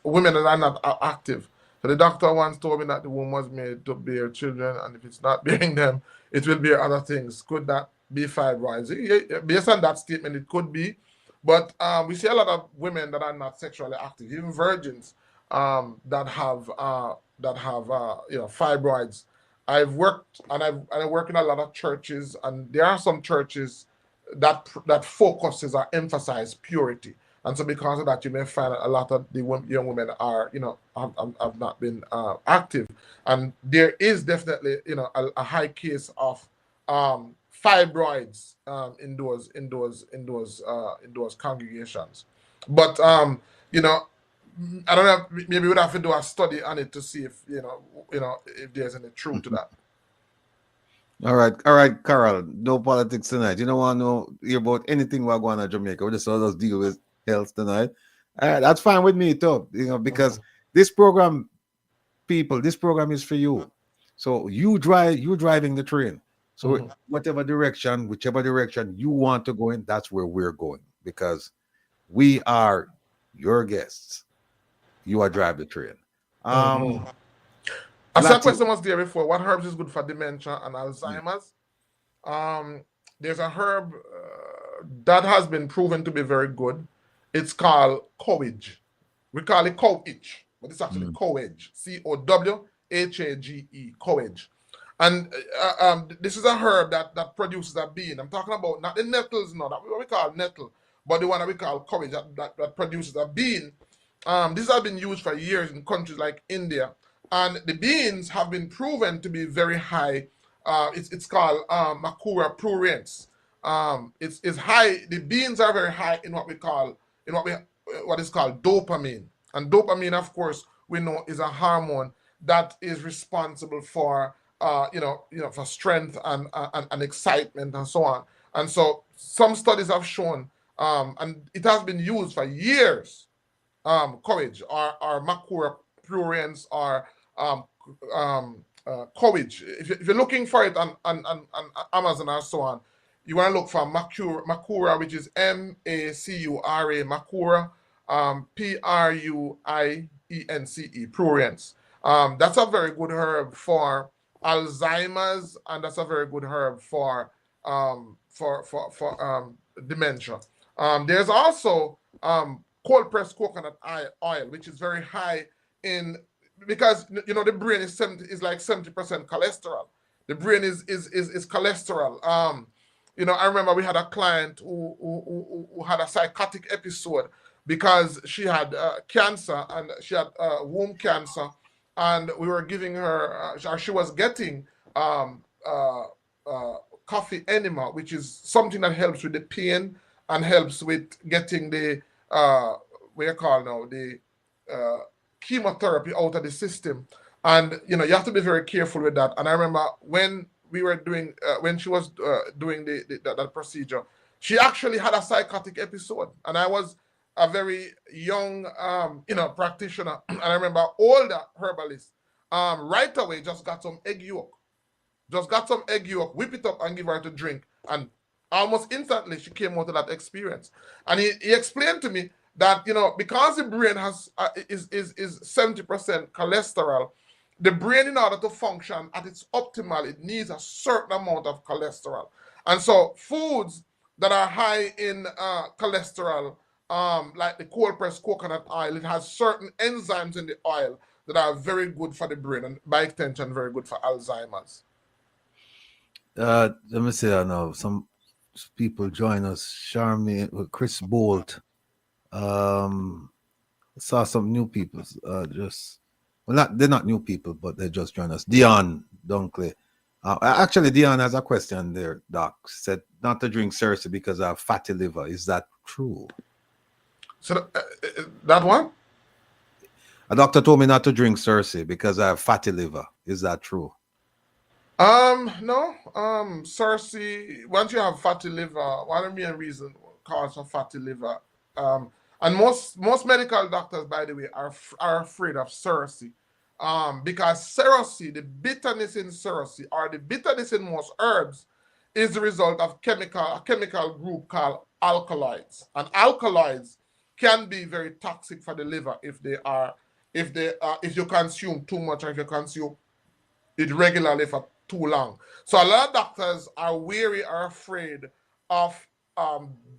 women that are not active. So the doctor once told me that the womb was made to bear children, and if it's not bearing them, it will bear other things. Could that be fibroids? Based on that statement, it could be. But we see a lot of women that are not sexually active, even virgins, that have you know, fibroids. I've worked and I work in a lot of churches, and there are some churches that focuses or emphasize purity. And so because of that, you may find a lot of the young women are, you know, have not been active. And there is definitely, you know, a high case of fibroids in those congregations. But you know, I don't know. Maybe we'd have to do a study on it to see if if there's any truth to that. All right, Carol. No politics tonight. You don't want to know hear about anything we're going on Jamaica. We just all just deal with health tonight. All right, that's fine with me too. You know, because this program, people, this program is for you. So you're driving the train. So whichever direction you want to go in, that's where we're going because we are your guests. You are drive the train. Mm-hmm. I saw a Lati, question was there before. What herbs is good for dementia and Alzheimer's? Um, there's a herb that has been proven to be very good. It's called cowage. We call it cowage, but it's actually cowage. Cowhage. Cowage. And this is a herb that produces a bean. I'm talking about not the nettles, no, that what we call nettle, but the one that we call cowage that produces a bean. These have been used for years in countries like India, and the beans have been proven to be very high. It's called Makura pruriens. It's high. The beans are very high in what is called dopamine, and dopamine, of course, we know is a hormone that is responsible for for strength and excitement and so on. And so some studies have shown, and it has been used for years, courage or Makura pruriens or courage. If you're looking for it on Amazon or so on, you want to look for Makura, which is Macura, Makura, Pruience, pruriens. That's a very good herb for Alzheimer's, and that's a very good herb for dementia. There's also cold pressed coconut oil, which is very high in, because the brain is like 70% cholesterol. The brain is cholesterol. I remember we had a client who had a psychotic episode because she had cancer, and she had womb cancer, and we were giving her, she was getting coffee enema, which is something that helps with the pain and helps with getting the what you call now the chemotherapy out of the system. And you have to be very careful with that. And I remember when we were doing when she was doing that procedure, she actually had a psychotic episode, and I was a very young practitioner. And I remember older herbalist right away just got some egg yolk, whip it up and give her to drink, and almost instantly she came out of that experience. And he explained to me that because the brain is 70% cholesterol, the brain, in order to function at its optimal, it needs a certain amount of cholesterol. And so foods that are high in cholesterol, like the cold pressed coconut oil, it has certain enzymes in the oil that are very good for the brain, and by extension very good for Alzheimer's. let me say that now. Some people join us. Charmaine, Chris Bolt. Saw some new people. They're not new people, but they just joined us. Dion Dunkley. Actually, Dion has a question there, Doc. Said not to drink seriously because I have fatty liver. Is that true? So that one? A doctor told me not to drink Cersei because I have fatty liver. Is that true? No. Cersei, once you have fatty liver, one of the main reason cause for fatty liver, and most medical doctors, by the way, are afraid of Cersei. Because Cersei, the bitterness in Cersei, or the bitterness in most herbs, is the result of a chemical group called alkaloids. And alkaloids can be very toxic for the liver if you consume too much, or if you consume it regularly for too long. So a lot of doctors are wary or afraid of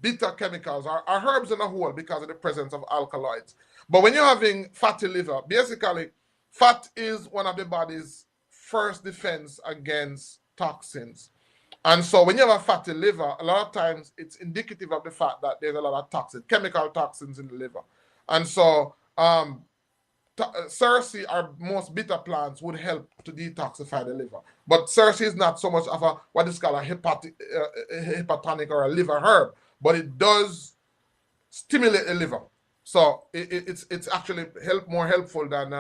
bitter chemicals or herbs in a whole because of the presence of alkaloids. But when you're having fatty liver, basically, fat is one of the body's first defense against toxins. And so when you have a fatty liver, a lot of times it's indicative of the fact that there's a lot of toxins, chemical toxins in the liver. And so Cersei or most bitter plants would help to detoxify the liver. But Cersei is not so much of a what is called a hepatonic or a liver herb, but it does stimulate the liver. So it's actually more helpful than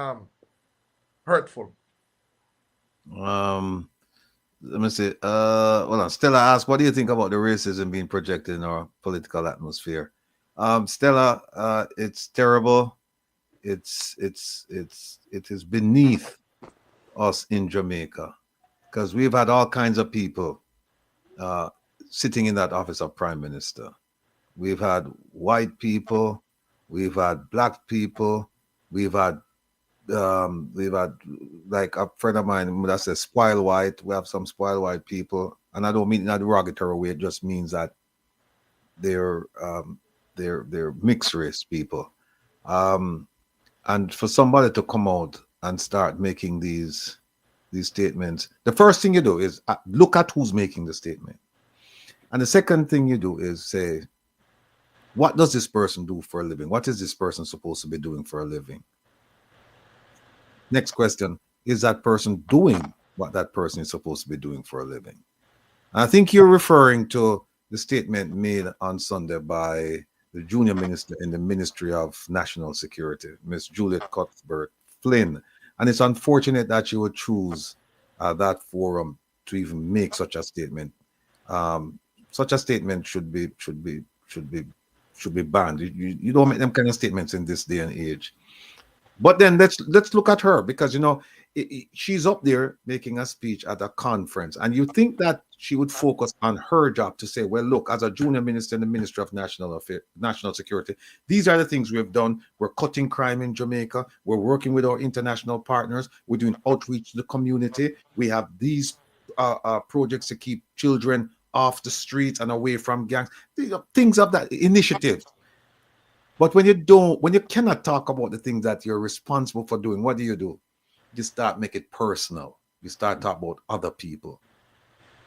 hurtful. Let me see. Hold on. Stella asked, what do you think about the racism being projected in our political atmosphere? Stella, it's terrible. It is beneath us in Jamaica, because we've had all kinds of people sitting in that office of prime minister. We've had white people, we've had black people, we've had like a friend of mine that says spoiled white. We have some spoiled white people, and I don't mean in a derogatory way. It just means that they're mixed race people. And for somebody to come out and start making these statements, the first thing you do is look at who's making the statement. And the second thing you do is say, what does this person do for a living? What is this person supposed to be doing for a living? Next question, is that person doing what that person is supposed to be doing for a living? And I think you're referring to the statement made on Sunday by the junior minister in the Ministry of National Security, Miss Juliet Cuthbert Flynn. And it's unfortunate that you would choose that forum to even make such a statement. Such a statement should be banned. You don't make them kind of statements in this day and age. But then let's look at her, because she's up there making a speech at a conference, and you think that she would focus on her job to say, well, look, as a junior minister in the Ministry of National Security, these are the things we've done. We're cutting crime in Jamaica. We're working with our international partners. We're doing outreach to the community. We have these projects to keep children off the streets and away from gangs. Things of that, initiatives. But when you cannot talk about the things that you're responsible for doing, what do? You start make it personal. You start talking about other people.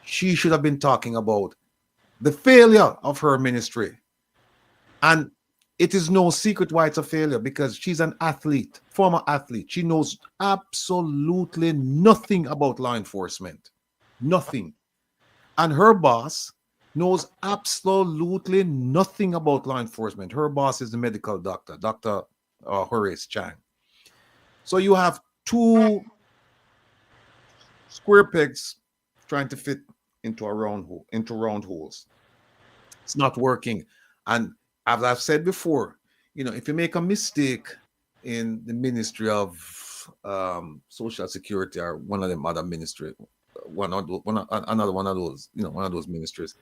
She should have been talking about the failure of her ministry. And it is no secret why it's a failure, because she's an athlete, former athlete. She knows absolutely nothing about law enforcement. Nothing. And her boss knows absolutely nothing about law enforcement. Her boss is the medical doctor, Dr. Horace Chang. So you have two square pegs trying to fit into round holes. It's not working. And as I've said before, if you make a mistake in the Ministry of Social Security or one of them other ministry, another one of those ministries,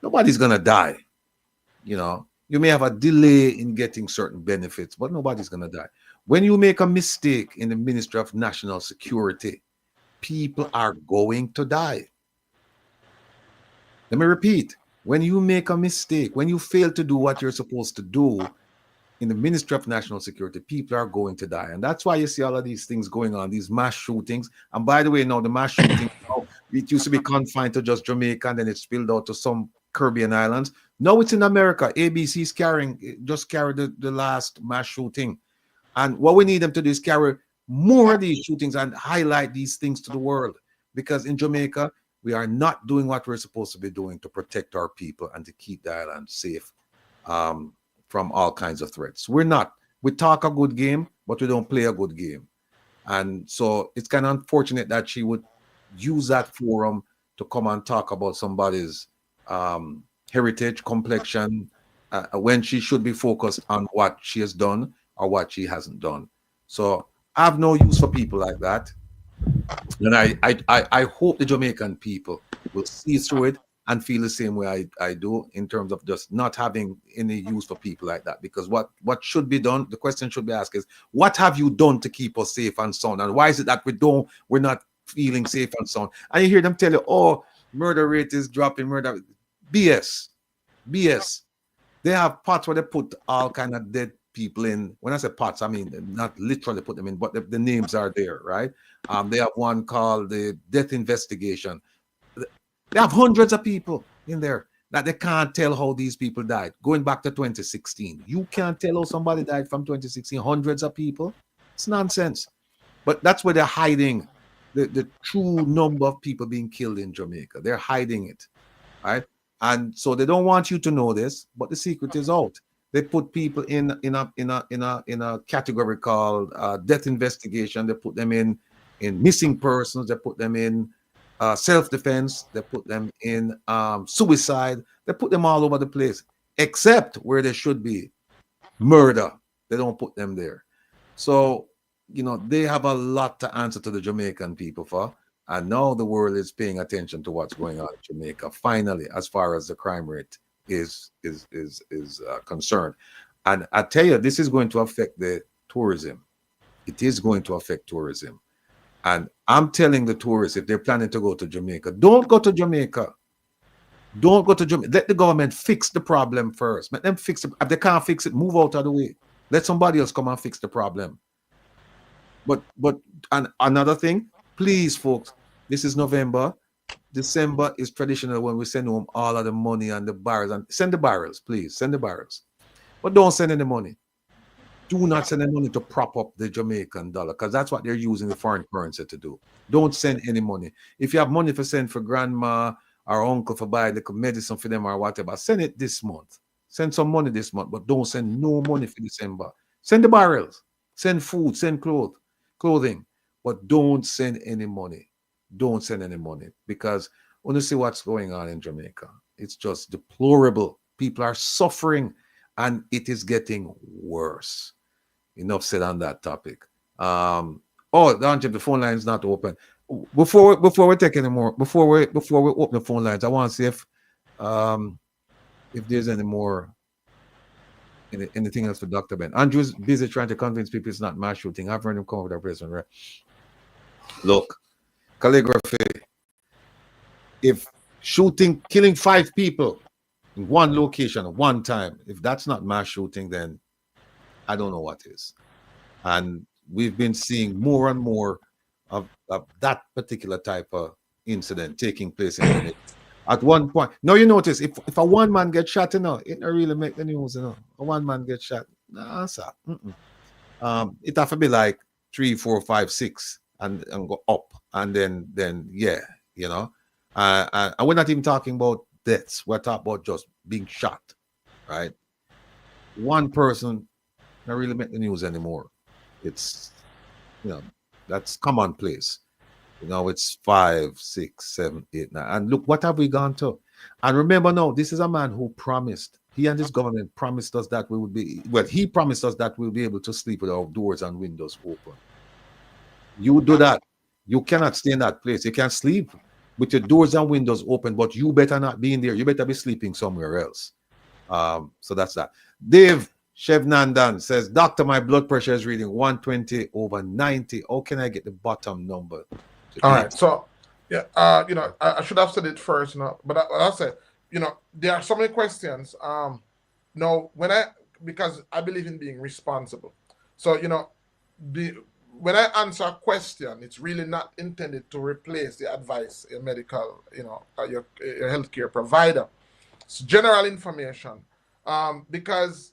nobody's gonna die. You may have a delay in getting certain benefits, but nobody's gonna die. When you make a mistake in the Ministry of National Security, people are going to die. Let me repeat. When you make a mistake, when you fail to do what you're supposed to do in the Ministry of National Security, people are going to die. And that's why you see all of these things going on, these mass shootings. And by the way, now the mass shooting, it used to be confined to just Jamaica, and then it spilled out to some Caribbean islands. Now it's in America. ABC's just carried the last mass shooting. And what we need them to do is carry more of these shootings and highlight these things to the world. Because in Jamaica, we are not doing what we're supposed to be doing to protect our people and to keep the island safe from all kinds of threats. We're not. We talk a good game, but we don't play a good game. And so it's kind of unfortunate that she would use that forum to come and talk about somebody's heritage, complexion, when she should be focused on what she has done or what she hasn't done. So I have no use for people like that. And I hope the Jamaican people will see through it and feel the same way I do in terms of just not having any use for people like that. Because what should be done, the question should be asked is, what have you done to keep us safe and sound? And why is it that we're not feeling safe and sound? And you hear them tell you, oh, murder rate is dropping, murder. BS. BS. They have pots where they put all kind of dead people in. When I say pots, I mean not literally put them in, but the names are there, right? They have one called the death investigation. They have hundreds of people in there that they can't tell how these people died. Going back to 2016, you can't tell how somebody died from 2016. Hundreds of people. It's nonsense. But that's where they're hiding the true number of people being killed in Jamaica. They're hiding it, right? And so they don't want you to know this, but the secret is out. They put people in a category called death investigation. They put them in missing persons. They put them in self-defense. They put them in suicide. They put them all over the place, except where they should be, murder. They don't put them there. So, they have a lot to answer to the Jamaican people for. And now the world is paying attention to what's going on in Jamaica, finally, as far as the crime rate is concerned. And I tell you, this is going to affect the tourism. It is going to affect tourism. And I'm telling the tourists, if they're planning to go to Jamaica, don't go to Jamaica. Don't go to Jamaica. Let the government fix the problem first. Let them fix it. If they can't fix it, move out of the way. Let somebody else come and fix the problem. But and another thing, please, folks, this is November. December is traditional when we send home all of the money and the barrels. And send the barrels, please. Send the barrels. But don't send any money. Do not send any money to prop up the Jamaican dollar, because that's what they're using the foreign currency to do. Don't send any money. If you have money for send for grandma or uncle for buy the medicine for them or whatever, send it this month. Send some money this month, but don't send no money for December. Send the barrels. Send food. Send clothing. But don't send any money. Don't send any money, because when you see what's going on in Jamaica, it's just deplorable. People are suffering, and it is getting worse. Enough said on that topic. The phone line is not open. Before we take any more, before we open the phone lines, I want to see if there's any more anything else for Dr. Ben. Andrew's busy trying to convince people it's not mass shooting. I've heard him come with a person, right? Look, calligraphy. If killing 5 people in one location at one time, if that's not mass shooting, then I don't know what is. And we've been seeing more and more of that particular type of incident taking place in Jamaica. At one point, now you notice if a one man gets shot, it don't really make the news, A one man gets shot, nah, sir. It have to be like 3, 4, 5, 6 and go up, and then yeah, and we're not even talking about deaths. We're talking about just being shot, right? One person don't really make the news anymore. It's that's commonplace. It's 5, 6, 7, 8, 9. And look, what have we gone to? And remember now, this is a man who promised, he and his government promised us that he promised us that we'll be able to sleep with our doors and windows open. You do that, you cannot stay in that place. You can't sleep with your doors and windows open, but you better not be in there. You better be sleeping somewhere else. So that's that. Dave Shevnandan says, Doctor, my blood pressure is reading 120/90. How can I get the bottom number? All right. So, yeah, I should have said it first, but I said, there are so many questions. No, because I believe in being responsible. So, when I answer a question, it's really not intended to replace the advice a medical, your healthcare provider. It's general information. Because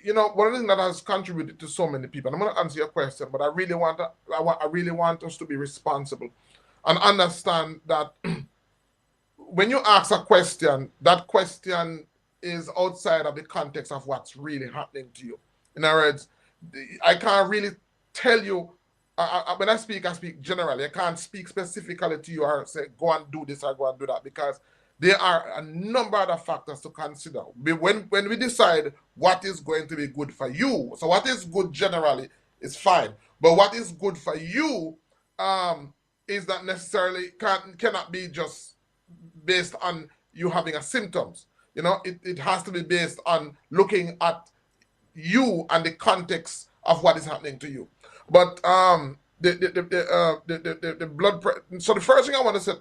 one of the things that has contributed to so many people, and I'm going to answer your question, but I really want us to be responsible and understand that when you ask a question, that question is outside of the context of what's really happening to you. In other words, I can't really tell you, when I speak generally. I can't speak specifically to you or say, go and do this or go and do that, because there are a number of other factors to consider. When we decide what is going to be good for you, so what is good generally is fine, but what is good for you is not necessarily, cannot be just based on you having a symptoms. It has to be based on looking at you and the context of what is happening to you. But the blood pressure. So the first thing I want to say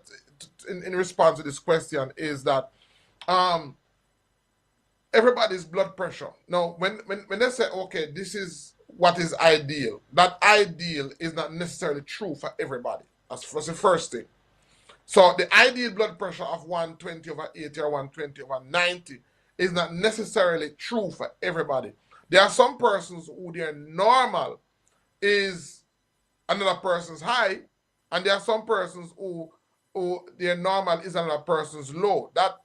in response to this question is that everybody's blood pressure. Now, when they say, okay, this is what is ideal, that ideal is not necessarily true for everybody. That's the first thing. So the ideal blood pressure of 120/80 or 120/90 is not necessarily true for everybody. There are some persons who their normal is another person's high, and there are some persons who their normal is another person's low. That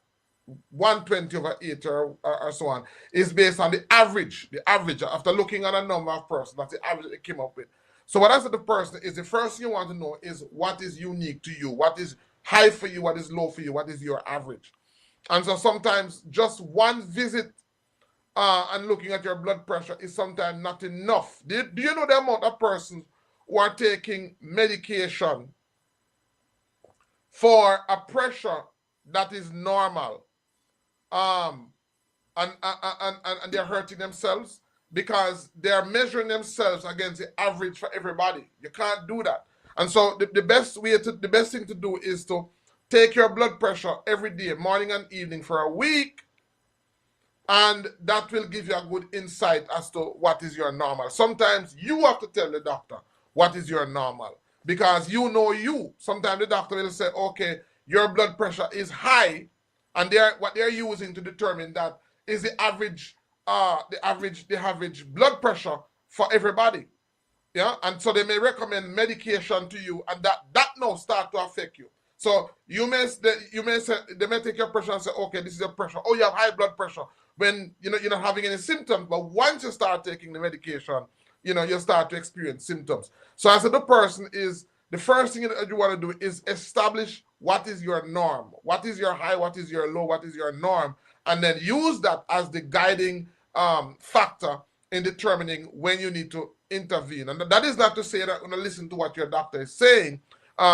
120/80 or so on is based on the average. The average, after looking at a number of persons, that's the average they came up with. So what I said to the person is, the first thing you want to know is what is unique to you, what is high for you, what is low for you, what is your average. And so sometimes just one visit and looking at your blood pressure is sometimes not enough. Do you know the amount of persons who are taking medication for a pressure that is normal, and they're hurting themselves because they're measuring themselves against the average for everybody? You can't do that. And so the best thing to do is to take your blood pressure every day, morning and evening, for a week, and that will give you a good insight as to what is your normal. Sometimes you have to tell the doctor what is your normal, because you know you. Sometimes the doctor will say, okay, your blood pressure is high, and what they're using to determine that is the average blood pressure for everybody. Yeah, and so they may recommend medication to you, and that now start to affect you. So they may take your pressure and say, okay, this is your pressure. Oh, you have high blood pressure, when you're not having any symptoms. But once you start taking the medication, you start to experience symptoms. So I said, the person is, the first thing that you want to do is establish what is your norm, what is your high, what is your low, what is your norm, and then use that as the guiding factor in determining when you need to intervene. And that is not to say that you're going to listen to what your doctor is saying,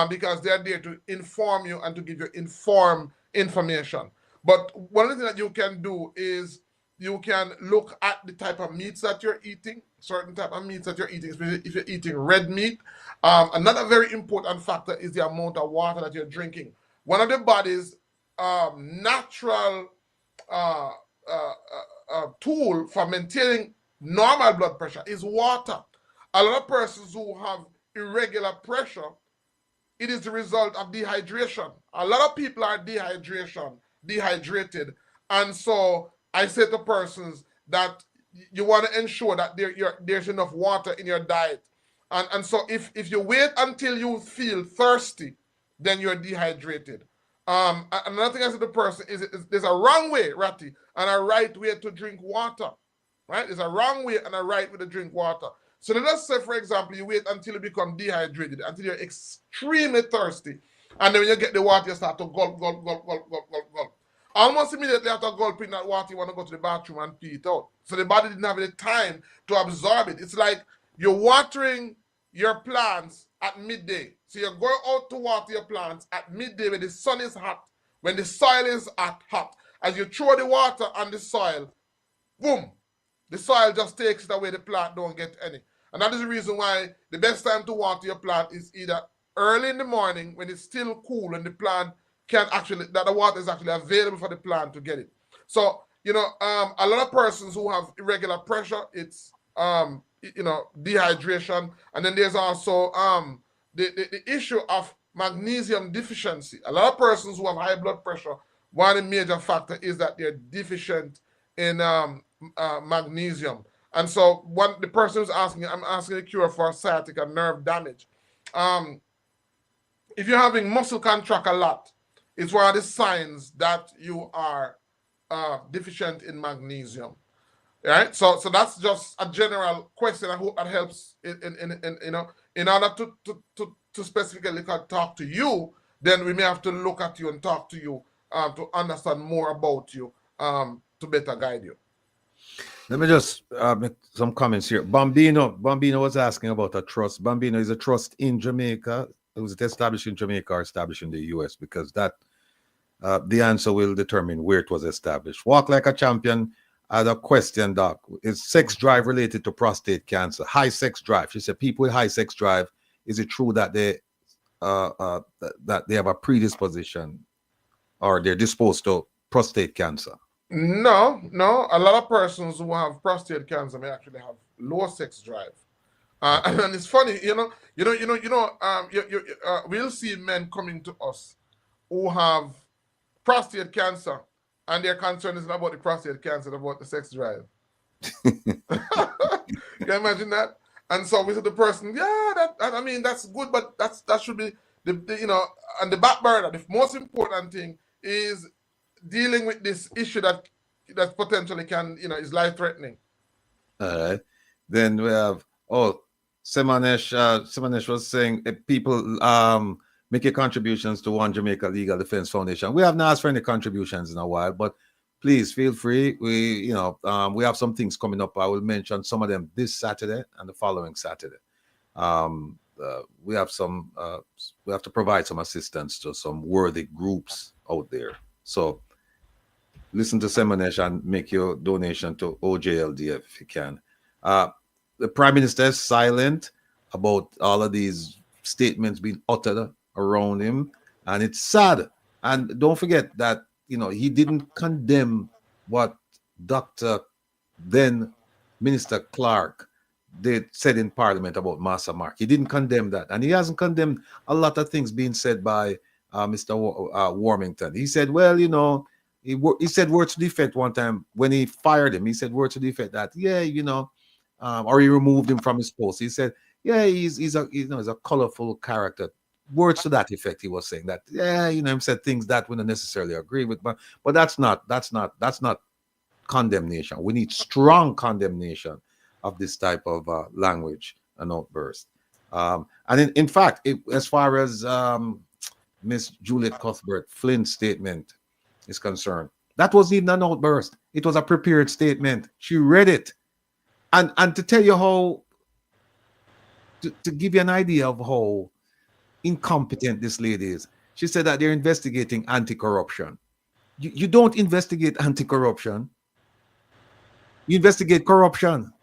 because they're there to inform you and to give you informed information. But one of the things that you can do is you can look at the type of meats that you're eating, certain type of meats that you're eating, especially if you're eating red meat. Another very important factor is the amount of water that you're drinking. One of the body's natural tool for maintaining normal blood pressure is water. A lot of persons who have irregular pressure, it is the result of dehydration. A lot of people are dehydrated. And so I say to persons that you want to ensure that there's enough water in your diet. And so if you wait until you feel thirsty, then you're dehydrated. Another thing I say to the person is there's a wrong way, Ratty, and a right way to drink water. Right? There's a wrong way and a right way to drink water. So let's say, for example, you wait until you become dehydrated, until you're extremely thirsty, and then when you get the water, you start to gulp, gulp, gulp, gulp, gulp, gulp, gulp. Almost immediately after gulping that water, you want to go to the bathroom and pee it out. So the body didn't have any time to absorb it. It's like you're watering your plants at midday. So you're going out to water your plants at midday when the sun is hot, when the soil is hot. As you throw the water on the soil, boom, the soil just takes it away, the plant don't get any. And that is the reason why the best time to water your plant is either early in the morning when it's still cool and the plant that the water is actually available for the plant to get it. So, a lot of persons who have irregular pressure, it's, dehydration. And then there's also the issue of magnesium deficiency. A lot of persons who have high blood pressure, one of the major factor is that they're deficient in magnesium. And so the person who's asking, I'm asking the cure for sciatica nerve damage. If you're having muscle contract a lot, it's one of the signs that you are deficient in magnesium. Right, so that's just a general question. I hope that helps in you know, in order to specifically talk to you, then we may have to look at you and talk to you to understand more about you to better guide you. Let me just make some comments here. Bambino was asking about a trust. Bambino is a trust in Jamaica. Was it established in Jamaica or established in the US? Because that the answer will determine where it was established. Walk Like a Champion had a question, Doc. Is sex drive related to prostate cancer? High sex drive. She said people with high sex drive, is it true that they have a predisposition or they're disposed to prostate cancer? No. A lot of persons who have prostate cancer may actually have low sex drive. And it's funny, we'll see men coming to us who have prostate cancer, and their concern is not about the prostate cancer, it's about the sex drive. Can you imagine that? And so we said the person, I mean, that's good, but that should be the on the back burner. The most important thing is dealing with this issue that potentially can, is life threatening. All right. Then we have Semanesh was saying people make your contributions to One Jamaica Legal Defense Foundation. We have not asked for any contributions in a while, but please feel free. We have some things coming up. I will mention some of them this Saturday and the following Saturday. We have to provide some assistance to some worthy groups out there. So listen to Semanesh and make your donation to OJLDF if you can. The Prime Minister is silent about all of these statements being uttered around him, and it's sad. And don't forget that he didn't condemn what Dr. then Minister Clark said in Parliament about Massa Mark. He didn't condemn that, and he hasn't condemned a lot of things being said by Mr. Warmington. He said, well, he said words to the effect one time when he fired him. He said words to the effect that, or he removed him from his post. He said, he's a colorful character. Words to that effect. He was saying that, he said things that we don't necessarily agree with, but that's not condemnation. We need strong condemnation of this type of language and outburst. And in fact, as far as Miss Juliet Cuthbert Flynn's statement is concerned, that wasn't even an outburst. It was a prepared statement. She read it. And to tell you how, to give you an idea of how incompetent this lady is, she said that they're investigating anti-corruption. You don't investigate anti-corruption. You investigate corruption.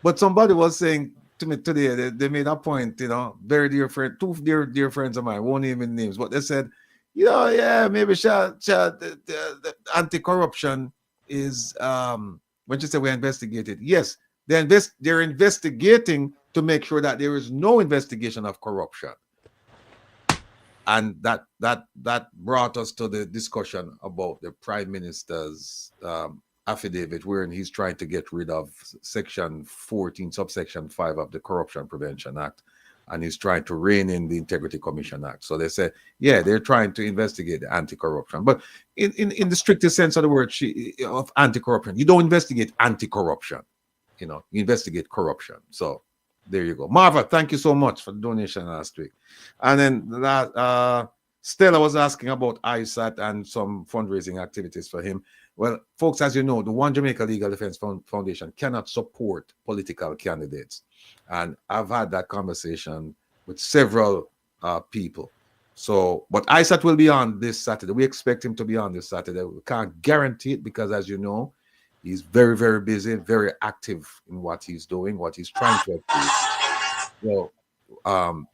But somebody was saying to me today, they made a point, very dear friend, two dear friends of mine, won't name names, but they said, maybe the anti-corruption is when she said we investigated. Yes, they're investigating to make sure that there is no investigation of corruption. And that brought us to the discussion about the Prime Minister's affidavit, wherein he's trying to get rid of Section 14, subsection 5 of the Corruption Prevention Act, and he's trying to rein in the Integrity Commission Act. So they say, they're trying to investigate the anti-corruption. But in the strictest sense of the word of anti-corruption, you don't investigate anti-corruption. You investigate corruption. So there you go. Marva, thank you so much for the donation last week. And then Stella was asking about ISAT and some fundraising activities for him. Well, folks, as you know, the One Jamaica Legal Defense Foundation cannot support political candidates. And I've had that conversation with several people. So, but ISAT will be on this Saturday. We expect him to be on this Saturday. We can't guarantee it because, as you know, he's very, very busy, very active in what he's doing, what he's trying to achieve.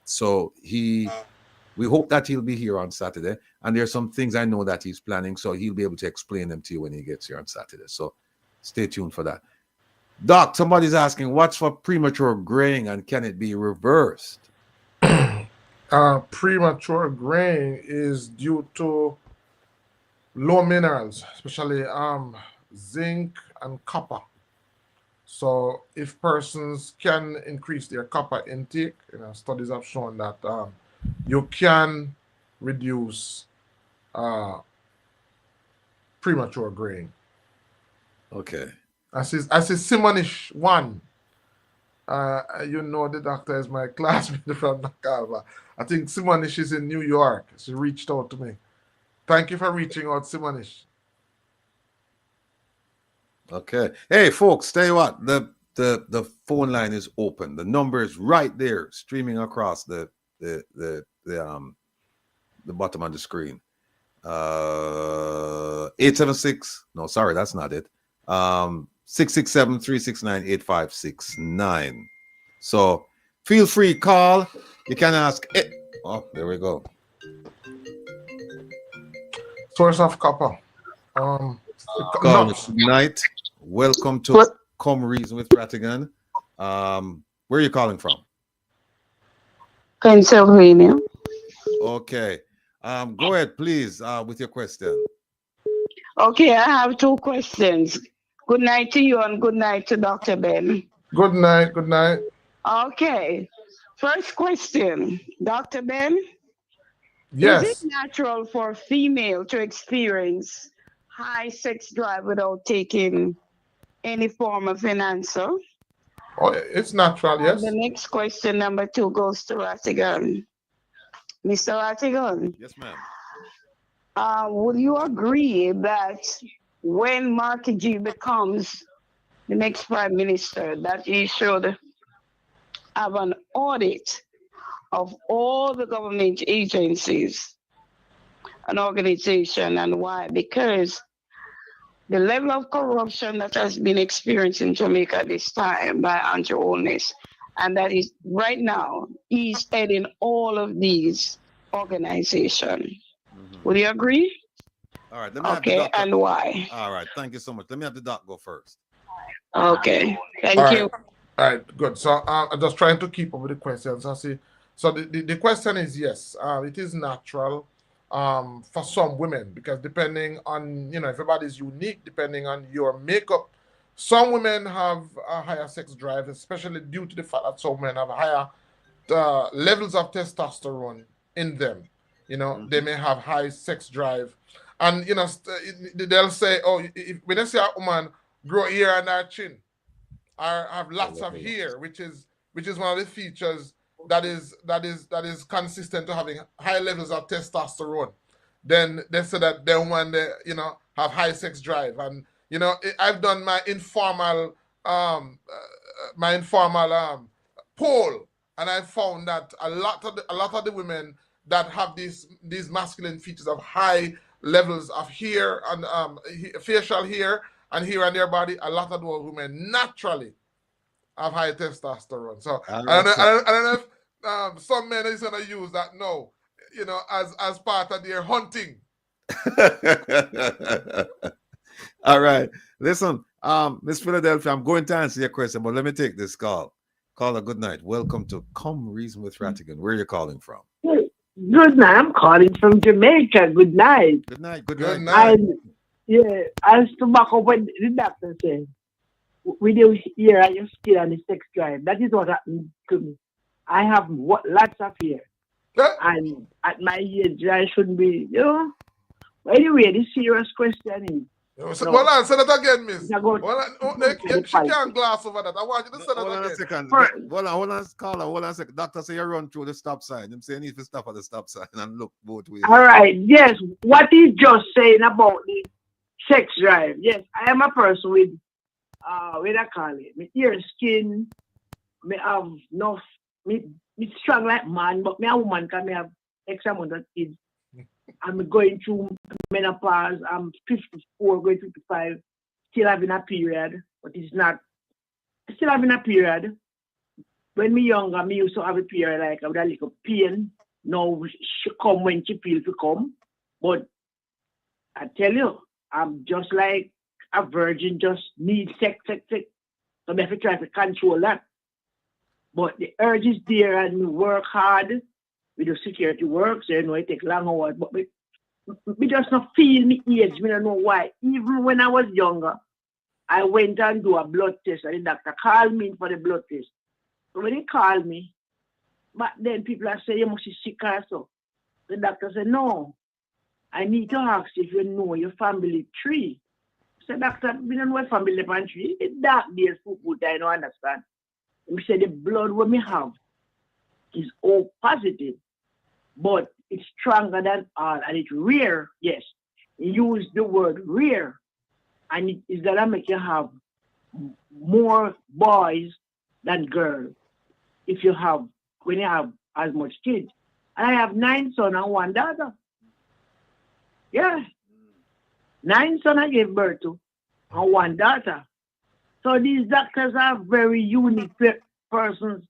So we hope that he'll be here on Saturday. And there's some things I know that he's planning, so he'll be able to explain them to you when he gets here on Saturday. So stay tuned for that. Doc, somebody's asking, what's for premature graying and can it be reversed? Premature graying is due to low minerals, especially zinc and copper. So if persons can increase their copper intake, studies have shown that you can reduce premature graying. Okay. I see Simonish 1. You know the doctor is my classmate from Nakalva. I think Simonish is in New York. She reached out to me. Thank you for reaching out, Simonish. Okay. Hey, folks, tell you what, the phone line is open. The number is right there, streaming across the bottom of the screen. 876. No, sorry, that's not it. 667-369-8569. So feel free, call. You can ask it. Oh, there we go. Source of copper. Call good night. Welcome to Come Reason with Rattigan. Where are you calling from? Pennsylvania. Okay. Go ahead, please, with your question. Okay, I have 2 questions. Good night to you and good night to Dr. Ben. Good night. Good night. Okay. First question, Dr. Ben. Yes. Is it natural for a female to experience high sex drive without taking any form of an answer? Oh, it's natural, yes. The next question, number 2, goes to Rattigan. Mr. Rattigan. Yes, ma'am. Would you agree that when Mark G becomes the next prime minister, that he should have an audit of all the government agencies and organization, and why? Because the level of corruption that has been experienced in Jamaica this time by Andrew Holness, and that is right now, he's heading all of these organizations. Would you agree? All right. Let me Okay, have the and why? All right. Thank you so much. Let me have the doc go first. Okay. Thank you. All right, good. So I'm just trying to keep up with the questions. I see. So the question is yes, it is natural for some women, because depending on, everybody's unique, depending on your makeup. Some women have a higher sex drive, especially due to the fact that some men have higher levels of testosterone in them. They may have high sex drive. And, they'll say, oh, when they see a woman grow hair on her chin, or have lots of hair, which is one of the features that is consistent to having high levels of testosterone, then they say that they want to, have high sex drive. And, I've done my informal poll, and I found that a lot of the women that have these masculine features of high levels of hair and facial hair and hair on their body, a lot of those women naturally have high testosterone. So I don't know if some men is gonna use that now, as part of their hunting. All right. Listen, Miss Philadelphia, I'm going to answer your question, but let me take this call. Caller, good night. Welcome to Come Reason with Rattigan. Where are you calling from? Good night. I'm calling from Jamaica. Good night. Good night. Good Good night. night. As to back up what the doctor said, with your hair and your skin and the sex drive, that is what happened to me. I have lots of hair. And at my age, I shouldn't be, Anyway, the serious question is. Well, answer that again, miss. She can't gloss over that. I want you to say that again. Hold on a second. Hold on, caller. Hold on a second. Doctor say you run through the stop sign. I'm saying you need to stop at the stop sign and look both ways. All right. Yes. What he's just saying about the sex drive. Yes, I am a person with, what I call it, my ear skin, me have enough, me strong like man, but me a woman can me have X amount of kids. I'm going through menopause. I'm 54, going 55, still having a period, but it's not, still having a period. When me younger, me used to have a period like I would have a little pain. Now she come when she feels to come. But I tell you, I'm just like a virgin, just need sex. So I have to try to control that. But the urge is there and we work hard. We do security work, so it takes long hours. But we just not feel me age. We don't know why. Even when I was younger, I went and do a blood test, and the doctor called me for the blood test. So when he called me, but then people are saying you must be sick or so. The doctor said, no, I need to ask if you know your family tree. So doctor, we don't know what family pan tree. It's dark days food, I don't understand. We say the blood what me have is O positive, but it's stronger than all and it's rare, yes. Use the word rare, and it is gonna make you have more boys than girls if you have when you have as much kids. And I have 9 sons and 1 daughter. Yeah. 9 sons I gave birth to and 1 daughter. So these doctors are very unique persons,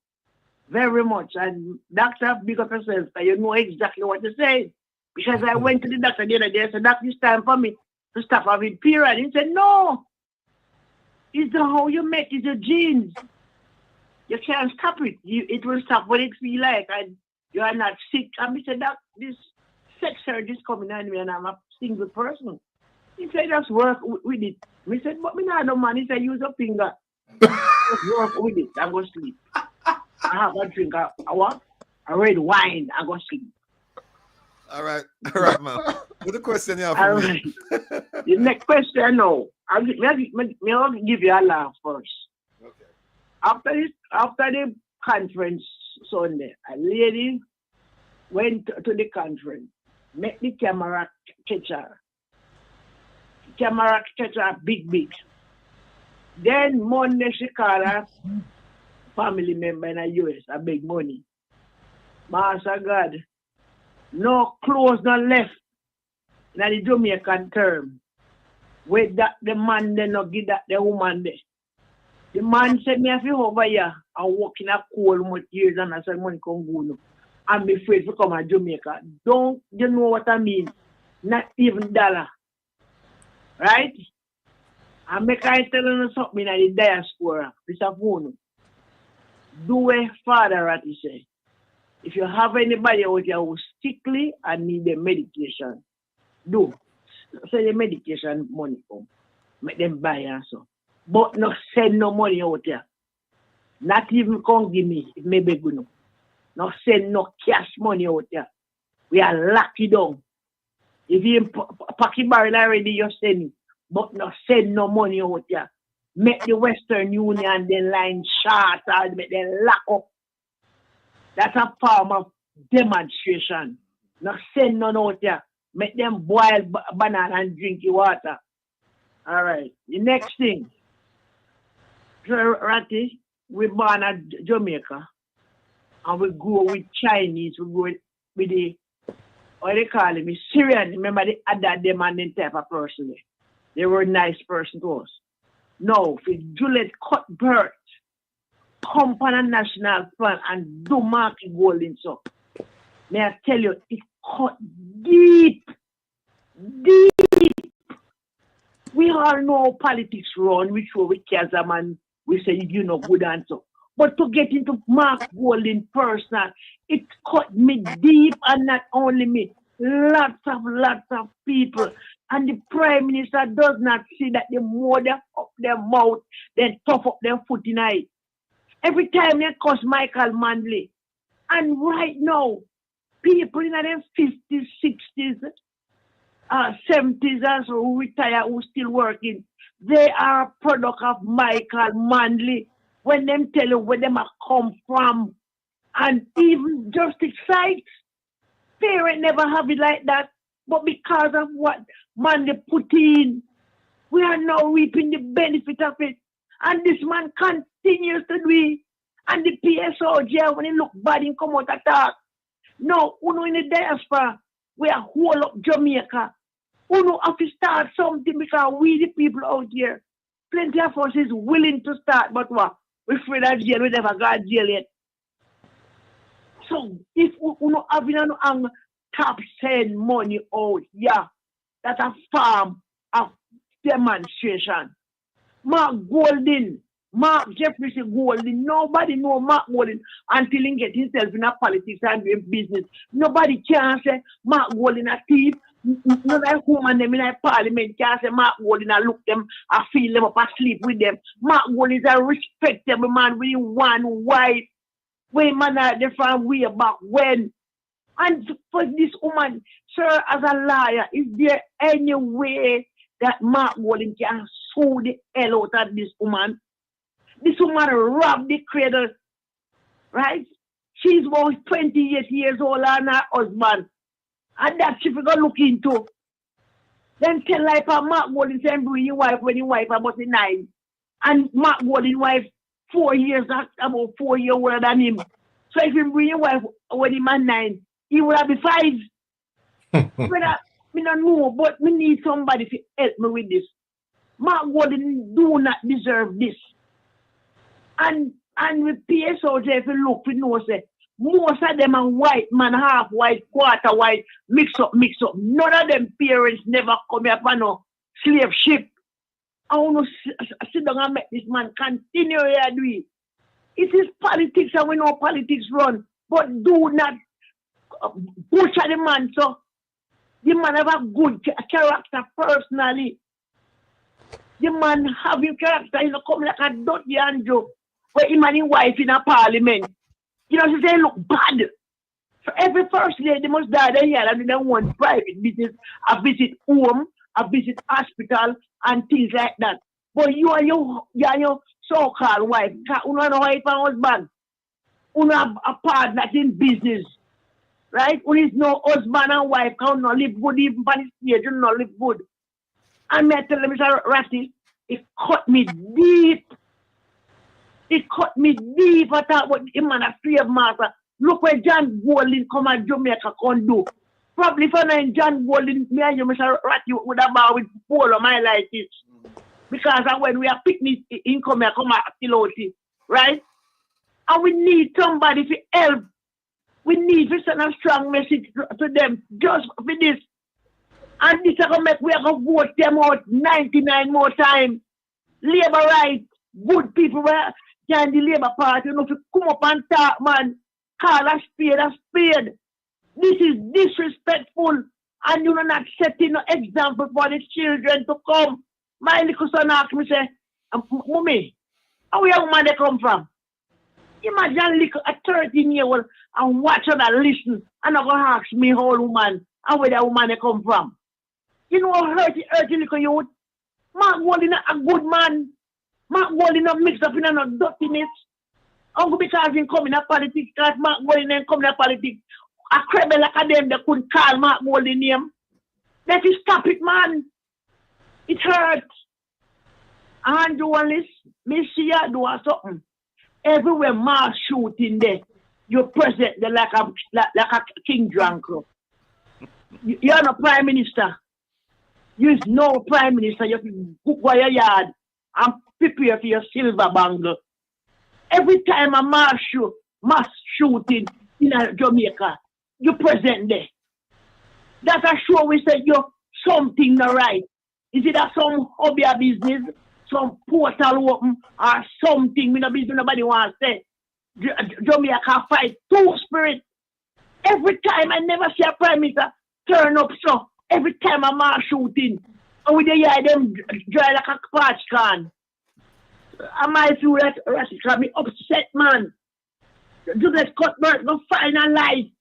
very much. And doctor, big up yourself, you know exactly what to say. Because I went to the doctor the other day and said, "Doc, it's time for me to stop having period." He said, "No. It's the how you make it, your genes. You can't stop it. It will stop when it feel like, and you are not sick." And I said, "Doc, this sex surgery is coming on me and I'm a single person." He said, "Just work with it." I said, "But me not no man." He said, "Use your finger. Just work with it. I go sleep. I have a drink a what? A red wine. I go sleep." All right, man. What's the question you have All for right. me? The next question now. I'll give you a laugh first. Okay. After the conference Sunday, a lady went to the conference, met the camera catcher. Camera catcher big. Then Monday she called her family member in the US, a big money. Master God, no clothes, no left. In the Jamaican term. Where that the man then not give that the woman there. The man said me if you over here and work in a cold much years and I said money come go no. I'm afraid to come to Jamaica. Don't you know what I mean? Not even dollar. Right? I make I tell you something in the diaspora. This a phone. Do a father Ratty say. If you have anybody out here who's sickly and need the medication, do. So the medication money come. Make them buy and so. But not send no money out there. Not even come give me, it may be good. Not send no cash money out there. We are lucky down. If you pack your barrel already, you send it. But not send no money out there. Make the Western Union then line short or make them lock up. That's a form of demonstration. Not send none out there. Make them boil banana and drink your water. All right. The next thing. Ratty, we born at Jamaica. And we go with Chinese. We go with the, what they call them, Syrian. Remember the other demanding type of person. They were a nice person to us. No, if Juliet Cuthbert come on a national plan and do market gold in so. May I tell you, it cut deep. We all know politics run, which we Kazam and we say you know good answer. But to get into Mark Golding person, it cut me deep, and not only me, lots of people. And the Prime Minister does not see that the more they up their mouth, then tough up their foot in it. Every time they cuss Michael Manley. And right now, people in their 50s, 60s, 70s who retire, who still working, they are a product of Michael Manley. When them tell you where them have come from. And even justice sites, parents never have it like that. But because of what Manley put in, we are now reaping the benefit of it. And this man continues to do it. And the PSO jail, when he look bad, he come out attack. No, uno in the diaspora, we are whole up Jamaica. Uno have to start something because we the people out here, plenty of us is willing to start, but what? We're afraid of jail, we never got jail yet. So if uno have an top send money out, yeah, that's a form of demonstration. Mark Golding, Mark Jefferson Golding, nobody know Mark Golding until he get himself in a politics and doing business. Nobody can say Mark Golding a thief. No like woman them in a parliament can say Mark Golding a look them, I feel them up, I sleep with them. Mark Golding is a respectable man with one wife. When man are the from way back when. And for this woman, sir, as a lawyer, is there any way that Mark Walden can sue the hell out of this woman? This woman robbed the cradle, right? She's about 28 years old and her husband. And that she forgot look into. Then tell like Mark Walden say bring your wife when your wife about 9. And Mark Walden's wife 4 years, about 4 years older than him. So if you bring your wife when he man 9, he would have been 5. But I don't know, but we need somebody to help me with this. Mark Walden do not deserve this. And with PSO, if you look, we know, say, most of them are white man, half white, quarter white, mix up. None of them parents never come here for no slave ship. I want to sit down and make this man continue here do it. It is politics and we know politics run, but do not butcher the man. So the man have a good character personally. The man have your character, you know, come like a dirty Andrew, where him and his wife in a parliament. You know, she say look bad. So every first lady must die there here and they want private business, a visit home, a visit hospital, and things like that. But you and your so-called wife, you don't know wife and husband. You have a partner in business. Right? You is no husband and wife, you not live good, even on the stage, you not live good. And I tell them, Mr. Ratty, it cut me deep. It cut me deep. I thought what him and a slave master. Look where John Golding come and Jamaica can do. Probably for now, John Golding, me and you, Mr. Ratty, would have been with Paul of my like this. Because when we are picnic income, I come at Piloti, right? And we need somebody to help. We need to send a strong message to them just for this. And this is going to make we are going to vote them out 99 more times. Labor rights, good people where join the Labor Party, you know, to come up and talk, man. Call a spade a spade. This is disrespectful. And you're not setting no example for the children to come. My little son asked me, say, Mommy, how young man they come from? Imagine little a 13-year-old and watch her and listen and not gonna ask me how woman and where that woman they come from. You know how hurt little youth? Mark Walden a good man. Mark Walden not mixed up in no dirtiness. Only because he come in a politics, because Mark Walden ain't come in a politics. A crabble like a them they couldn't call Mark Walden name. Let us stop it, man. It hurts. And do all this, me see you do something. Everywhere mass shooting there, you present there like a king drunk. You're not prime minister. You're no prime minister. You can cook by your yard and prepare for your silver bangle. Every time a mass shooting in Jamaica, you present there. That's a show we say you're something not right. Is it a some hobby business, some portal open, or something? Me no business nobody wants to say. Jamaica fight two spirit. Every time I never see a prime minister turn up so. Every time a mass shooting, and we hear them dry like a patch can. I might feel that Rattigan be upset, man. Douglas Cuthbert go finalize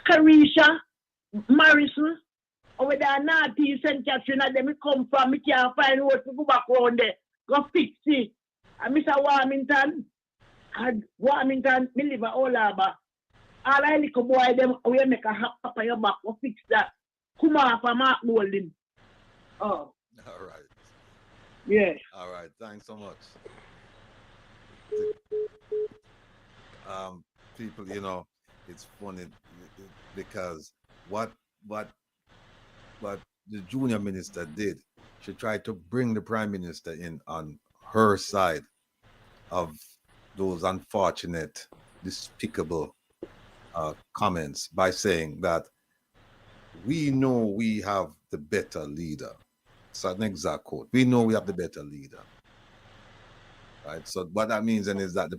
Carisha, Morrison, or with the Naughty St. Catherine, and them come from, me can't find out to go back around there. Go fix it. And Mr. Warmington, me live at Olaba. All I little boy, them, we make a hop up on your back, go fix that. Come on for Mark Golding. Oh. All right. Yes. All right. Thanks so much. People, you know, it's funny because what the junior minister did, she tried to bring the prime minister in on her side of those unfortunate, despicable comments by saying that we know we have the better leader. It's an exact quote. We know we have the better leader. Right? So what that means then is that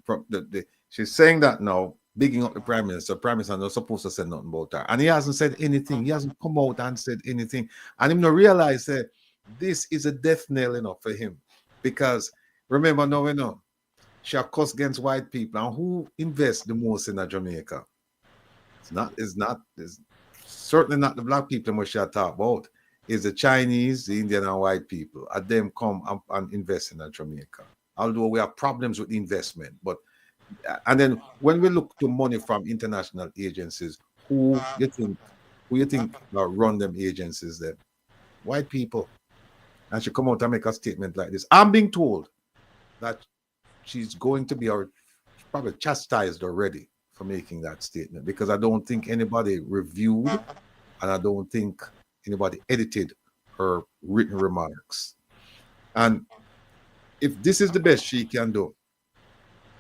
she's saying that now, bigging up the prime minister. Prime minister not supposed to say nothing about her. And he hasn't said anything. He hasn't come out and said anything. And him not realize that this is a death nail enough for him. Because remember now, you know, she cussed against white people. And who invests the most in Jamaica? It's certainly not the black people we should talk about. It's the Chinese, the Indian, and white people. And them come and invest in Jamaica. Although we have problems with investment, but and then when we look to money from international agencies, who you think run them agencies? Then white people. And she come out and make a statement like this. I'm being told that she's going to be probably chastised already for making that statement, because I don't think anybody reviewed and I don't think anybody edited her written remarks. And if this is the best she can do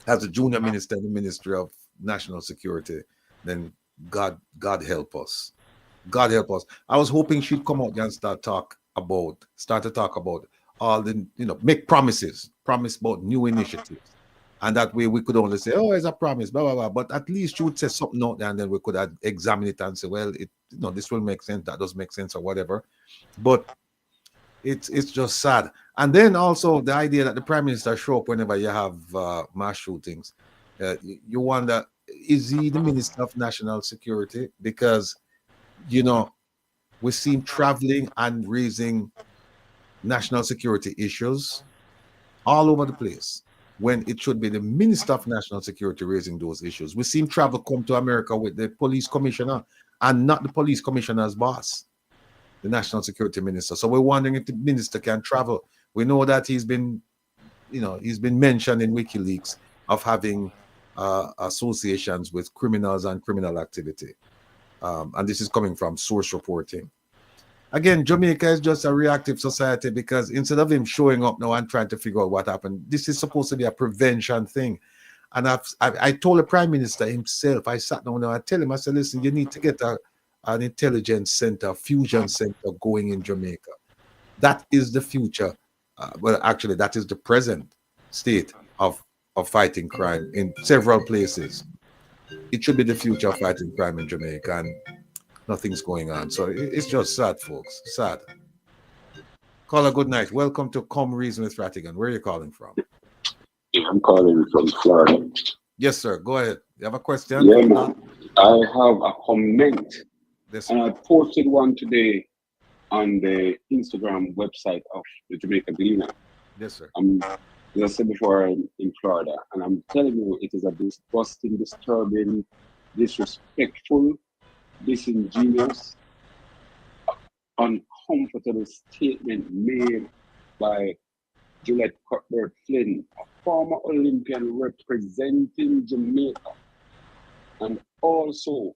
as a junior minister in the Ministry of National Security, then God help us. God help us. I was hoping she'd come out and start to talk about all the, make promise about new initiatives. And that way we could only say, oh, it's a promise, blah, blah, blah. But at least she would say something out there and then we could examine it and say, well, this will make sense, that doesn't make sense or whatever. But it's just sad. And then also the idea that the Prime Minister show up whenever you have mass shootings. You wonder, is he the Minister of National Security? Because, we see him traveling and raising national security issues all over the place, when it should be the Minister of National Security raising those issues. We see him come to America with the police commissioner and not the police commissioner's boss, the National Security Minister. So we're wondering if the minister can travel. We know that he's been mentioned in WikiLeaks of having associations with criminals and criminal activity. And this is coming from source reporting. Again, Jamaica is just a reactive society, because instead of him showing up now and trying to figure out what happened, this is supposed to be a prevention thing. And I told the Prime Minister himself, I sat down and I tell him, I said, listen, you need to get an intelligence center, fusion center going in Jamaica. That is the future. Well, actually, that is the present state of fighting crime in several places. It should be the future of fighting crime in Jamaica, and nothing's going on. So it's just sad, folks. Sad. Caller, good night. Welcome to Come Reason with Rattigan. Where are you calling from? I'm calling from Florida. Yes, sir. Go ahead. You have a question? Yeah, man. I have a comment. Yes, and I posted one today on the Instagram website of the Jamaica Gleaner. Yes, sir. As I said before, I'm in Florida, and I'm telling you, it is a disgusting, disturbing, disrespectful, disingenuous, uncomfortable statement made by Juliet Cuthbert Flynn, a former Olympian representing Jamaica, and also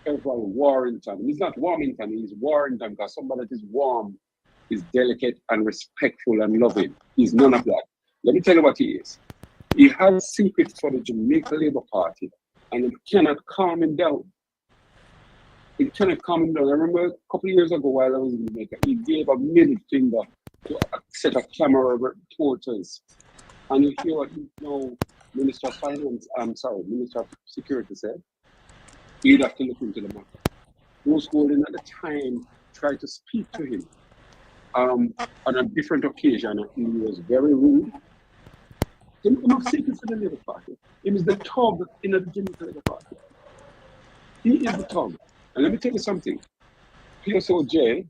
Everett Warrington. He's not Warmington, he's Warrington, because somebody that is warm is delicate and respectful and loving. He's none of that. Let me tell you what he is. He has secrets for the Jamaica Labour Party, and it cannot calm him down. It cannot calm him down. I remember a couple of years ago while I was in Jamaica, he gave a middle finger to a set of camera reporters. And you hear what Minister of Minister of Security said? He'd have to look into the matter. Those holding at the time tried to speak to him on a different occasion, and he was very rude. He not secret for the Labour Party. He is the tug in the Jamaica Labour Party. He is the tug. And let me tell you something. PSOJ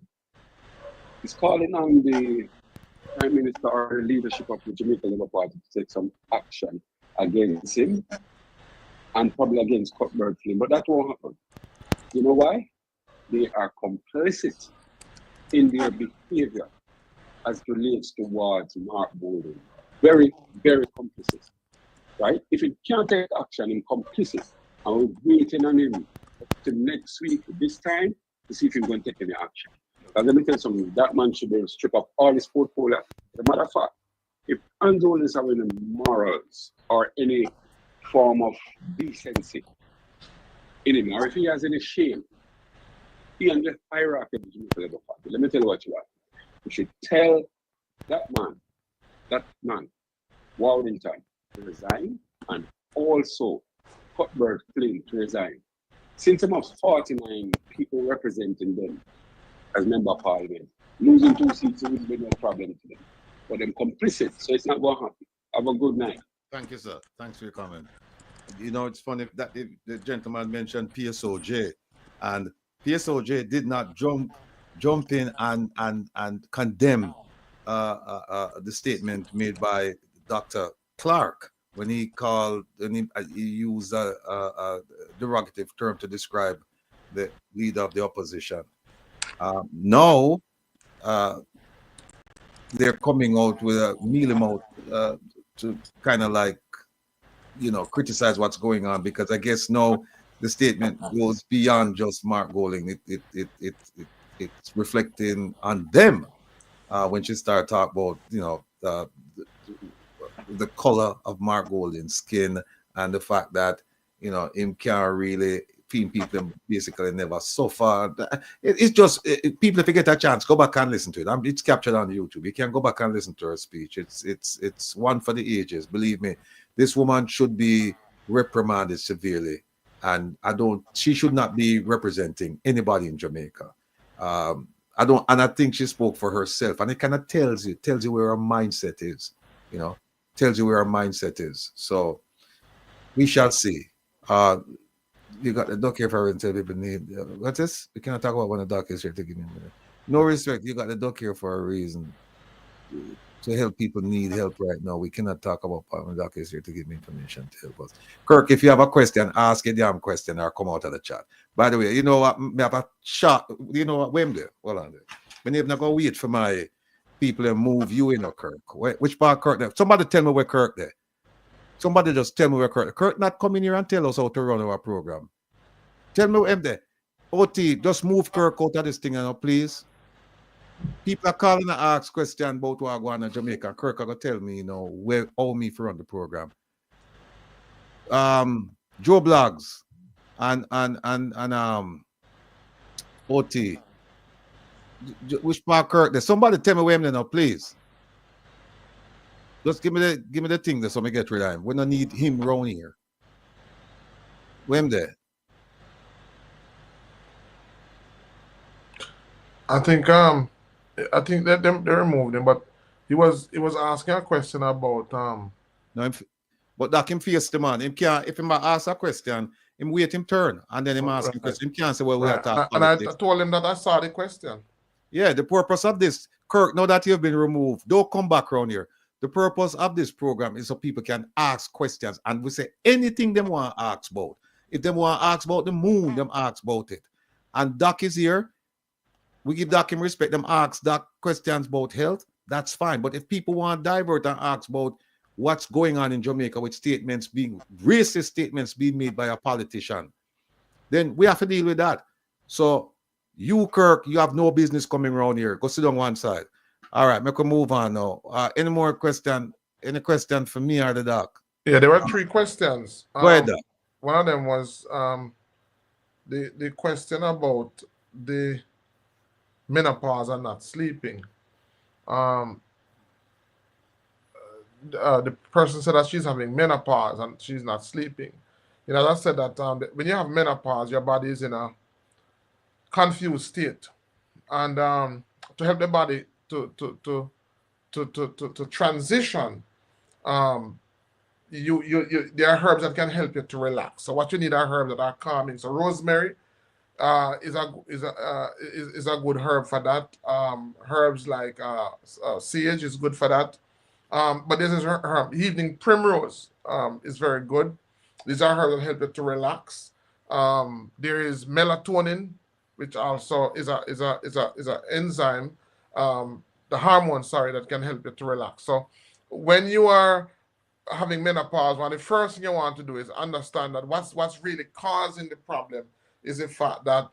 is calling on the Prime Minister or the leadership of the Jamaica Labour Party to take some action against him and probably against Cuthbert Flynn. But that won't happen. You know why? They are complicit in their behavior as relates towards Mark Bowden. Very, very complicit. Right? If he can't take action, he's complicit. And we're waiting on him to next week, this time, to see if he's going to take any action. Because let me tell you something, that man should be able to strip up all his portfolio. As a matter of fact, if Andrew is having any morals or any form of decency in him, or if he has any shame, he and the hierarchy of the Jamaica Labour Party, let me tell you what you are. You should tell that man, Warrington, to resign, and also Cuthbert Flynn to resign. Since I'm of 49 people representing them as member of parliament, losing 2 seats will be no problem to them. But they're complicit, so it's not going to happen. Have a good night. Thank you, sir. Thanks for your comment. You know, it's funny that the gentleman mentioned PSOJ, and PSOJ did not jump in and condemn the statement made by Dr. Clark when he he used a derogative term to describe the leader of the opposition. Now they're coming out with a mealy mouth to kind of like, you know, criticize what's going on, because I guess now the statement goes beyond just Mark Golding. It's reflecting on them when she started talking about, you know, the color of Mark Golding's skin, and the fact that, you know, him can't really people basically never suffer. It's just people, if you get a chance, go back and listen to it. It's captured on YouTube. You can go back and listen to her speech. It's one for the ages. Believe me, this woman should be reprimanded severely, and she should not be representing anybody in Jamaica. I think she spoke for herself, and it kind of tells you where her mindset is. You know, tells you where her mindset is. So we shall see. You got the doc here for until people need. What's this? We cannot talk about when the doc is here to give me a minute. No respect. You got the doc here for a reason. To help people need help right now. We cannot talk about when the doc is here to give me information to help us. Kirk, if you have a question, ask a damn question or come out of the chat. By the way, you know what? Me have a shot. You know what? Wait there. Hold on there. Me never gonna wait for my people and move you in, or Kirk. Which part Kirk there? Somebody tell me where Kirk there. Somebody just tell me where Kirk. Kirk not coming here and tell us how to run our program. Tell me where there. OT, just move Kirk out of this thing now, please. People are calling and ask questions about what going on in Jamaica. Kirk are gonna tell me, you know, how me for run the program. Joe Blogs and OT. Which part Kirk there? Somebody tell me where I'm there now, please. Just give me the thing there so me get rid of him. We don't need him around here. Where am there? I think that they removed him, but he was asking a question about No, but that him face the man. Him can't, if him ask a question, him wait him turn and then him ask him question. Him can't say, well, we are talking. And I told him that I saw the question. Yeah, the purpose of this, Kirk, now that you've been removed, don't come back around here. The purpose of this program is so people can ask questions, and we say anything they want to ask about. If they want to ask about the moon, them ask about it. And Doc is here. We give Doc him respect. Them ask Doc questions about health. That's fine. But if people want to divert and ask about what's going on in Jamaica with racist statements being made by a politician, then we have to deal with that. So you, Kirk, you have no business coming around here. Go sit on one side. All right, make a move on now. Any more question? Any question for me or the doc? Yeah, there were 3 questions. Go ahead, Doc. One of them was the question about the menopause and not sleeping. The person said that she's having menopause and she's not sleeping. You know, that said that when you have menopause, your body is in a confused state, and to help the body to transition, there are herbs that can help you to relax. So what you need are herbs that are calming. So rosemary is a good herb for that. Herbs like sage is good for that. But this is herb. Evening primrose is very good. These are herbs that help you to relax. There is melatonin, which also is a enzyme, the hormone, that can help you to relax. So when you are having menopause, one of the first thing you want to do is understand that what's really causing the problem is the fact that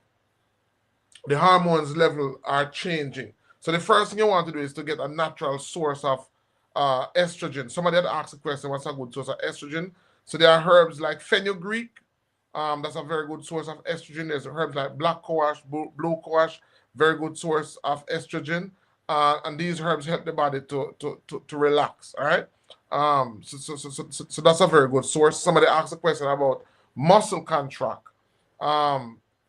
the hormones level are changing. So the first thing you want to do is to get a natural source of estrogen. Somebody had asked a question, what's a good source of estrogen? So there are herbs like fenugreek. That's a very good source of estrogen. There's herbs like black cohosh, blue cohosh, very good source of estrogen. And these herbs help the body to relax. All right. So that's a very good source. Somebody asked a question about muscle contract.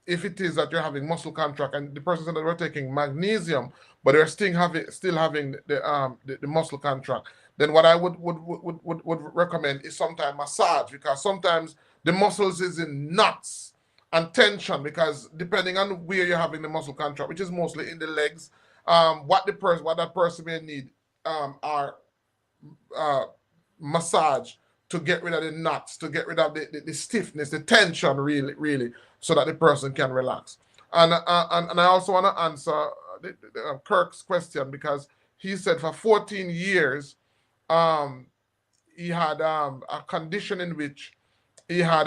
If it is that you're having muscle contract, and the person said that we're taking magnesium, but they're still having the muscle contract, then what I would recommend is sometimes massage, because sometimes the muscles is in knots and tension, because depending on where you're having the muscle contract, which is mostly in the legs, what that person may need are massage to get rid of the knots, to get rid of the stiffness, the tension, really, so that the person can relax. And I also want to answer Kirk's question, because he said for 14 years he had a condition in which he had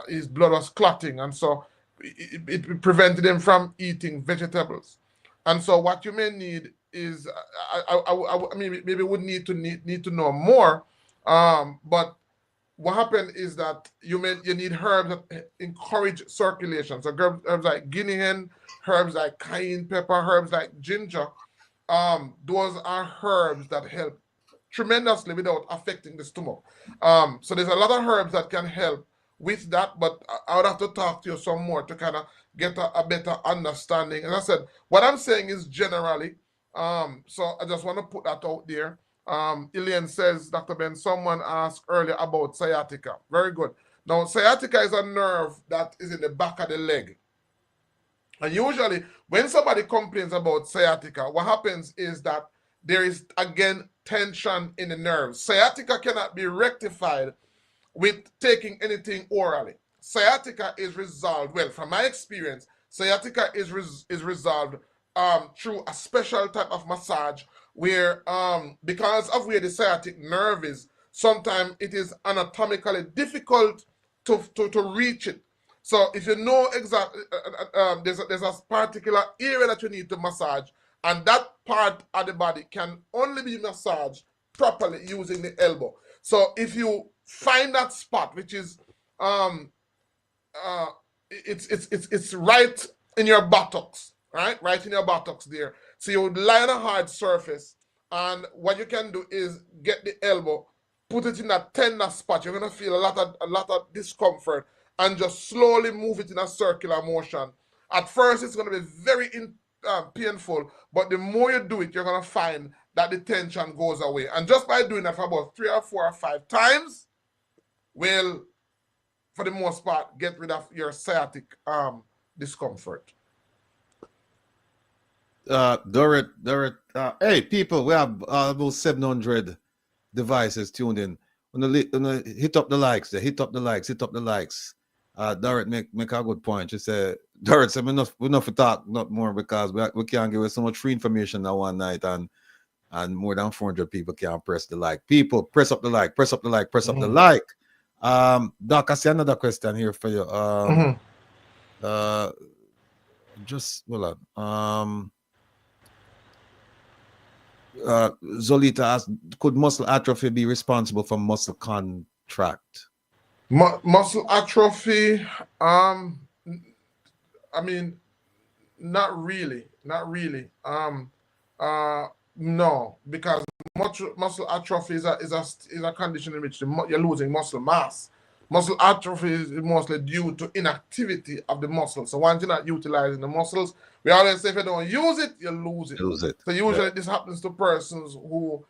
his blood was clotting, and so it prevented him from eating vegetables. And so what you may need is, I mean, maybe would need to know more, but what happened is that you need herbs that encourage circulation. So herbs like guinea hen, herbs like cayenne pepper, herbs like ginger. Those are herbs that help tremendously without affecting the stomach. So there's a lot of herbs that can help with that, but I would have to talk to you some more to kind of get a better understanding. As I said, what I'm saying is generally, so I just want to put that out there. Elaine says, Dr. Ben, someone asked earlier about sciatica. Very good. Now, sciatica is a nerve that is in the back of the leg. And usually, when somebody complains about sciatica, what happens is that there is, again, tension in the nerves. Sciatica cannot be rectified with taking anything orally. Sciatica is resolved, well, from my experience, sciatica is resolved through a special type of massage where, because of where the sciatic nerve is, sometimes it is anatomically difficult to reach it. So if you know exactly, there's a particular area that you need to massage, and that part of the body can only be massaged properly using the elbow. So if you find that spot, which is it's right in your buttocks, right in your buttocks there. So you would lie on a hard surface, and what you can do is get the elbow, put it in that tender spot. You're gonna feel a lot of discomfort, and just slowly move it in a circular motion. At first, it's gonna be very painful, but the more you do it, you're gonna find that the tension goes away. And just by doing that for about 3 or 4 or 5 times, will, for the most part, get rid of your sciatic discomfort. Dorrit, hey people, we have about 700 devices tuned in. Hit up the likes, hit up the likes. Dorrit make a good point. She said, Dorrit said, we enough to talk, not more, because we can't give us so much free information that one night, and more than 400 people can't press the like. People, press up the like, press up the like. Doc, I see another question here for you. Just hold on. Zolita asked, could muscle atrophy be responsible for muscle contract? Muscle atrophy, I mean, not really. No, because muscle atrophy is a condition in which you're losing muscle mass. Muscle atrophy is mostly due to inactivity of the muscle. So once you're not utilizing the muscles, we always say if you don't use it, you lose it. So usually this happens to persons who,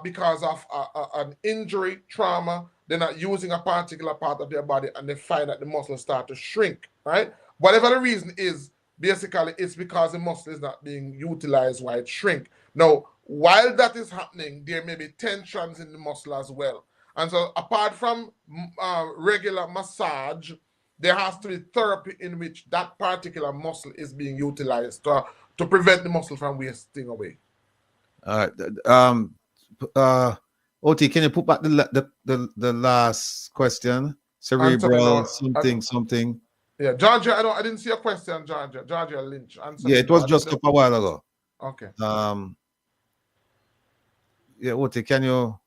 because of an injury, trauma, they're not using a particular part of their body, and they find that the muscles start to shrink, right? Whatever the reason is, basically it's because the muscle is not being utilized while it shrink. Now, while that is happening, there may be tensions in the muscle as well. And so apart from regular massage, there has to be therapy in which that particular muscle is being utilized to prevent the muscle from wasting away. All right. OT, can you put back the last question? Cerebral something. Yeah, Georgia, I didn't see a question, Georgia Lynch. Yeah, it was just up a while ago. Okay. Yeah, OT, can you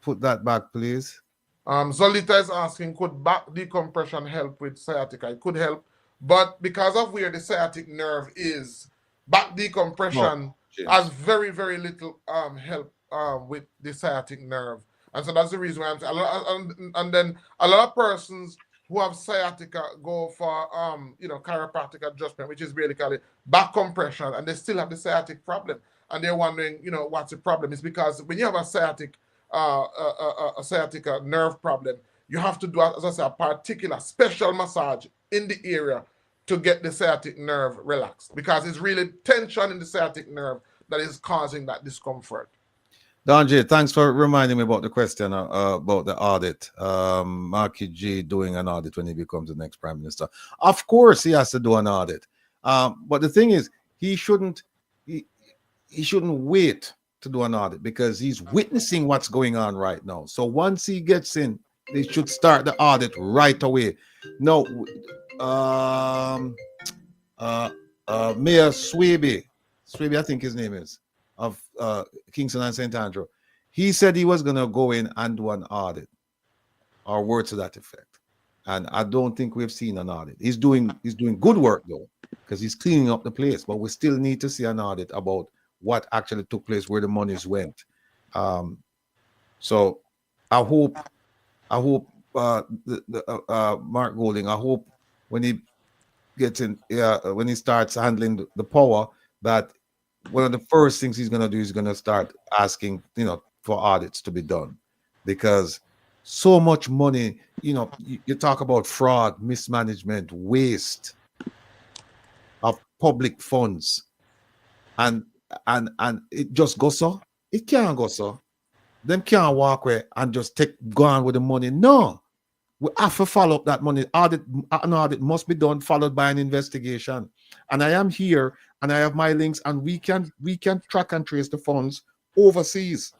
put that back, please? Zolita is asking, could back decompression help with sciatica? It could help, but because of where the sciatic nerve is, back decompression has very, very little help with the sciatic nerve. And so that's the reason why I'm saying, and then a lot of persons who have sciatica go for chiropractic adjustment, which is basically back compression, and they still have the sciatic problem, and they're wondering, what's the problem? It's because when you have a sciatic nerve problem, you have to do, as I said, a particular special massage in the area to get the sciatic nerve relaxed, because it's really tension in the sciatic nerve that is causing that discomfort. Don J, thanks for reminding me about the question about the audit. Marky G doing an audit when he becomes the next prime minister. Of course, he has to do an audit. But the thing is, he shouldn't wait to do an audit, because he's witnessing what's going on right now. So once he gets in, they should start the audit right away. No, Mayor Swaby, I think his name is, of Kingston and St. Andrew, he said he was going to go in and do an audit, or words to that effect. And I don't think we've seen an audit. He's doing good work, though, because he's cleaning up the place. But we still need to see an audit about what actually took place, where the monies went. So I hope Mark Golding, I hope when he gets in, when he starts handling the power, that one of the first things he's going to do is going to start asking, for audits to be done, because so much money, you talk about fraud, mismanagement, waste of public funds, and it just goes so. It can't go so. Them can't walk away and just go on with the money. No, we have to follow up that money. An audit must be done, followed by an investigation. And I am here, and I have my links, and we can track and trace the funds overseas.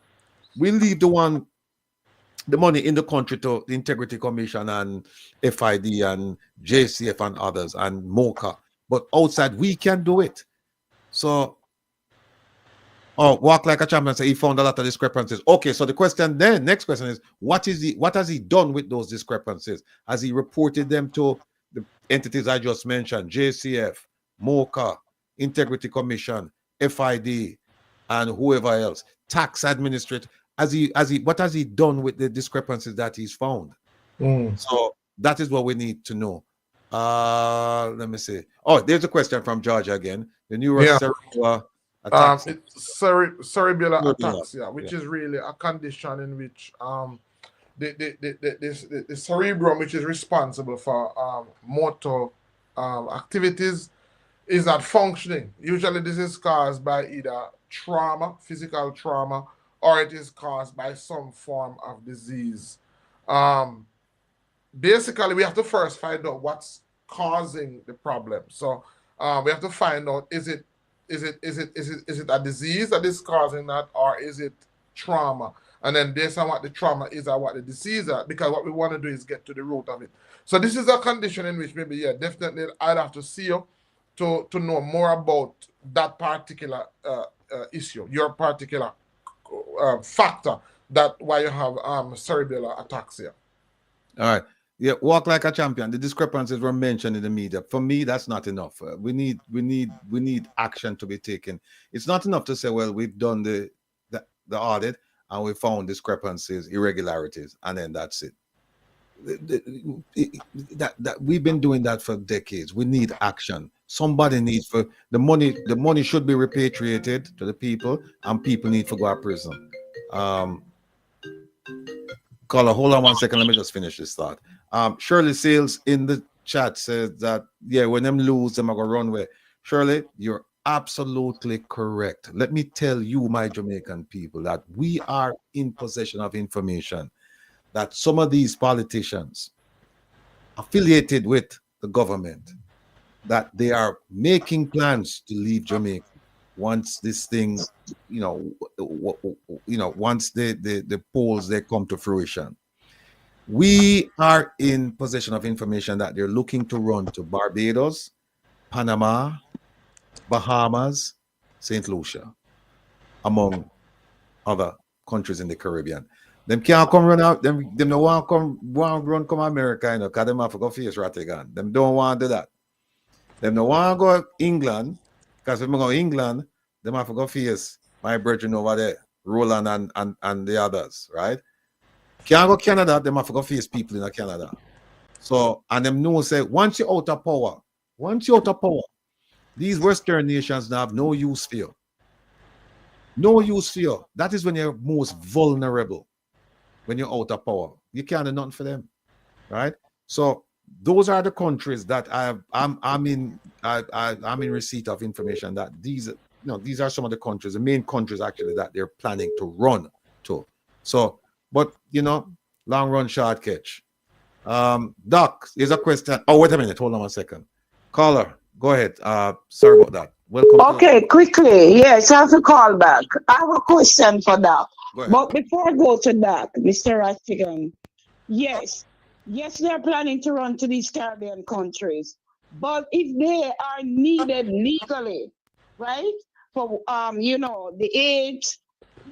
We leave the money in the country to the Integrity Commission and FID and JCF and others and MOCA. But outside, we can do it. So, walk like a champion. Say he found a lot of discrepancies. Okay, so the next question is, what has he done with those discrepancies? Has he reported them to the entities I just mentioned, JCF, MOCA, Integrity Commission, FID, and whoever else, tax administrator? What has he done with the discrepancies that he's found? So that is what we need to know. Let me see. Oh, there's a question from Georgia again. The neurocerebral cerebellar ataxia, which is really a condition in which the cerebrum, which is responsible for motor activities, is not functioning. Usually this is caused by either trauma, physical trauma, or it is caused by some form of disease. Basically, we have to first find out what's causing the problem. So we have to find out, is it a disease that is causing that, or is it trauma? And then based on what the trauma is or what the disease is, because what we want to do is get to the root of it. So this is a condition in which maybe, definitely I'd have to see you to know more about that particular issue, your particular factor that why you have cerebellar ataxia. All right. Yeah, walk like a champion. The discrepancies were mentioned in the media. For me, that's not enough. We need action to be taken. It's not enough to say, well, we've done the audit and we found discrepancies, irregularities, and then that's it. That we've been doing that for decades. We need action. Somebody needs for the money. The money should be repatriated to the people, and people need to go to prison. Caller, hold on 1 second. Let me just finish this thought. Shirley Sales in the chat says that, when them lose, them are going to run away. Shirley, you're absolutely correct. Let me tell you, my Jamaican people, that we are in possession of information that some of these politicians affiliated with the government, that they are making plans to leave Jamaica once this thing, once the polls they come to fruition. We are in possession of information that they're looking to run to Barbados, Panama, Bahamas, St. Lucia, among other countries in the Caribbean. Them can't come run out. Them don't want to run come America, because them have to go face Rattigan. Them don't want to do that. Them don't want to go England, because if they go England, them have to go face my brethren over there, Roland and the others, right? Can't go Canada, them have to go face people in Canada. So, and them know say, once you're out of power, these Western nations now have no use for you. No use for you. That is when you're most vulnerable. When you're out of power. You can't do nothing for them. Right? So those are the countries that I'm in receipt of information that these are some of the countries, the main countries actually that they're planning to run to. So, but long run, short catch. Doc, here's a question. Oh, wait a minute. Hold on 1 second. Caller, go ahead. Sorry about that. Welcome. Okay, quickly. Yes, I have to call back. I have a question for Doc. But before I go to Doc, Mr. Rattigan, yes, they're planning to run to these Caribbean countries. But if they are needed legally, right? For the age,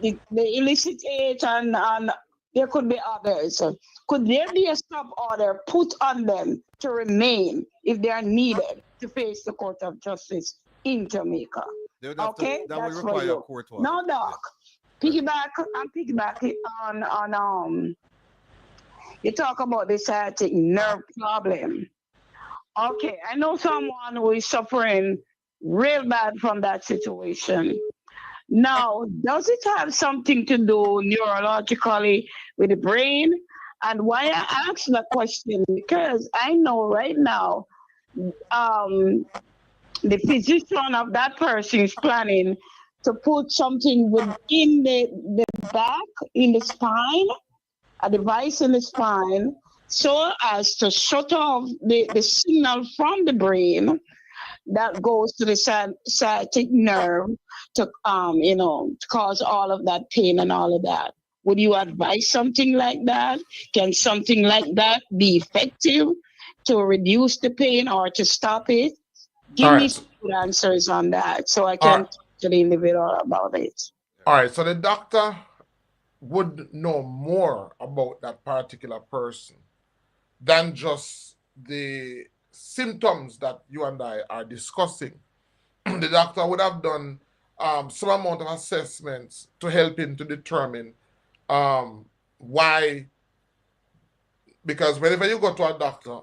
the illicit age, and there could be others. Could there be a stop order put on them to remain if they are needed to face the Court of Justice in Jamaica? Okay, that will that's for require a you. court order. Now, Doc, I'm piggybacking on you talk about the sciatic nerve problem. Okay, I know someone who is suffering real bad from that situation. Now, does it have something to do neurologically with the brain? And why I ask that question, because I know right now, the physician of that person is planning to put something within the back, in the spine, a device in the spine, so as to shut off the signal from the brain that goes to the sciatic nerve to cause all of that pain and all of that. Would you advise something like that? Can something like that be effective to reduce the pain or to stop it? Give me some good answers on that so I can talk to the individual about it. All right, so the doctor would know more about that particular person than just the symptoms that you and I are discussing. The doctor would have done some amount of assessments to help him to determine why. Because whenever you go to a doctor,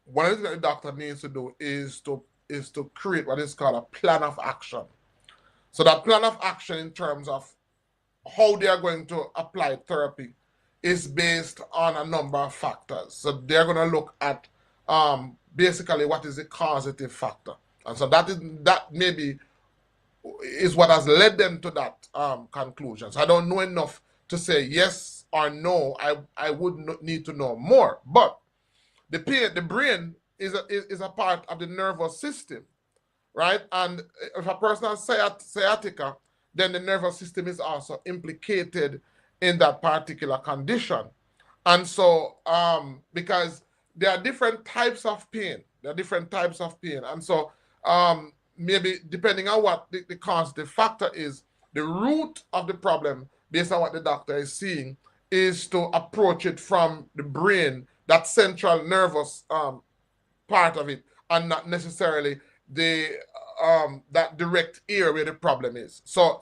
one of the things that the doctor needs to do is to create what is called a plan of action. So that plan of action in terms of how they are going to apply therapy is based on a number of factors. So they're going to look at basically what is the causative factor. And so that maybe is what has led them to that conclusion. So I don't know enough to say yes or no. I would need to know more. But the brain is a part of the nervous system, right? And if a person has sciatica, then the nervous system is also implicated in that particular condition. And so, because there are different types of pain, and so maybe depending on what the causative factor is, the root of the problem, based on what the doctor is seeing, is to approach it from the brain, that central nervous part of it, and not necessarily the that direct area where the problem is. So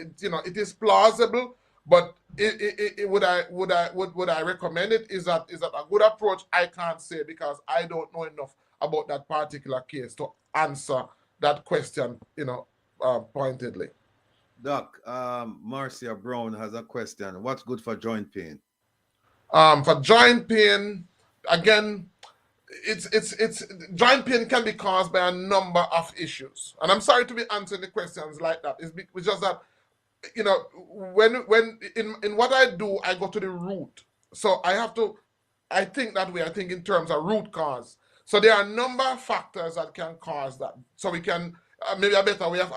it is plausible, but would I recommend it? Is that a good approach? I can't say, because I don't know enough about that particular case to answer that question, pointedly. Doc, Marcia Brown has a question. What's good for joint pain? For joint pain, again, it's joint pain can be caused by a number of issues, and I'm sorry to be answering the questions like that. It's just that when in what I do, I go to the root. So I think that way. I think in terms of root cause. So there are a number of factors that can cause that. So we can maybe a better way of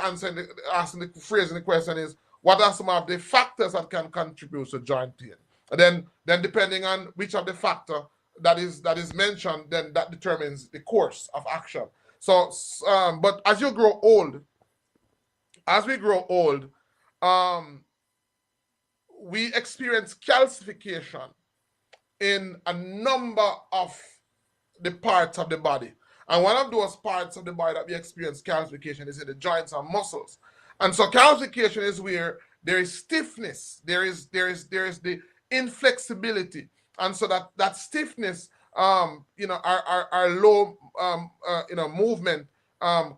phrasing the question is, what are some of the factors that can contribute to joint pain? And then depending on which of the factor that is mentioned, then that determines the course of action. So, but as we grow old, we experience calcification in a number of the parts of the body. And one of those parts of the body that we experience calcification is in the joints and muscles. And so calcification is where there is stiffness, there is the inflexibility. And so that stiffness our low movement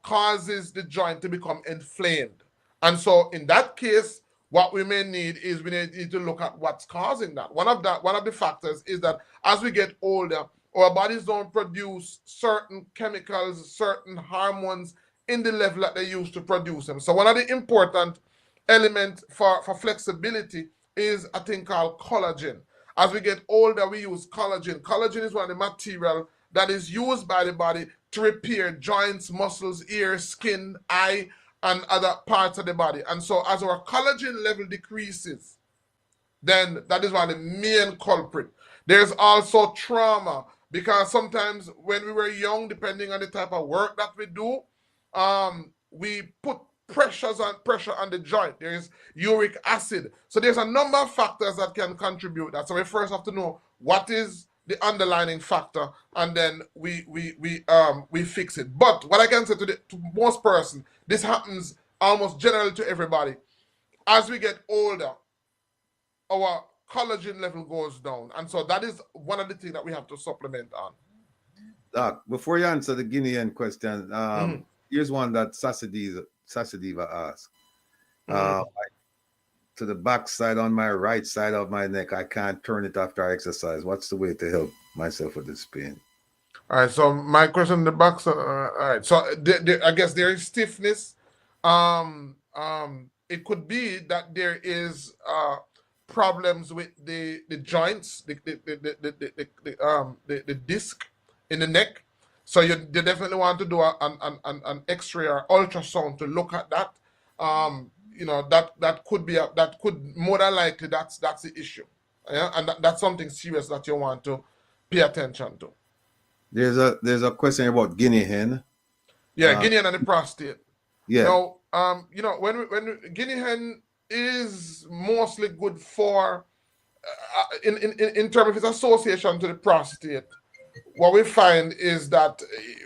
causes the joint to become inflamed. And so in that case, what we may need is we need to look at what's causing that. One of the factors is that as we get older, our bodies don't produce certain chemicals, certain hormones in the level that they used to produce them. So one of the important elements for flexibility is a thing called collagen. As we get older, we use collagen. Collagen is one of the material that is used by the body to repair joints, muscles, ears, skin, eye, and other parts of the body. And so as our collagen level decreases, then that is one of the main culprit. There's also trauma, because sometimes when we were young, depending on the type of work that we do, we put pressure on the joint. There is uric acid. So there's a number of factors that can contribute that. So we first have to know what is the underlying factor, and then we fix it. But what I can say to most person, this happens almost generally to everybody. As we get older, our collagen level goes down, and so that is one of the things that we have to supplement on. Doc, before you answer the Guinean question, here's one that Sasidiva asked. To the back side on my right side of my neck, I can't turn it after I exercise. What's the way to help myself with this pain? All right, so my question, the back side, all right, so I guess there is stiffness. It could be that there is problems with the joints, the disc in the neck. So you definitely want to do an X-ray or ultrasound to look at that. That could more than likely that's the issue. Yeah, and that's something serious that you want to pay attention to. There's a question about guinea hen. Yeah, guinea hen and the prostate. Yeah. Now, when guinea hen is mostly good for in terms of its association to the prostate. What we find is that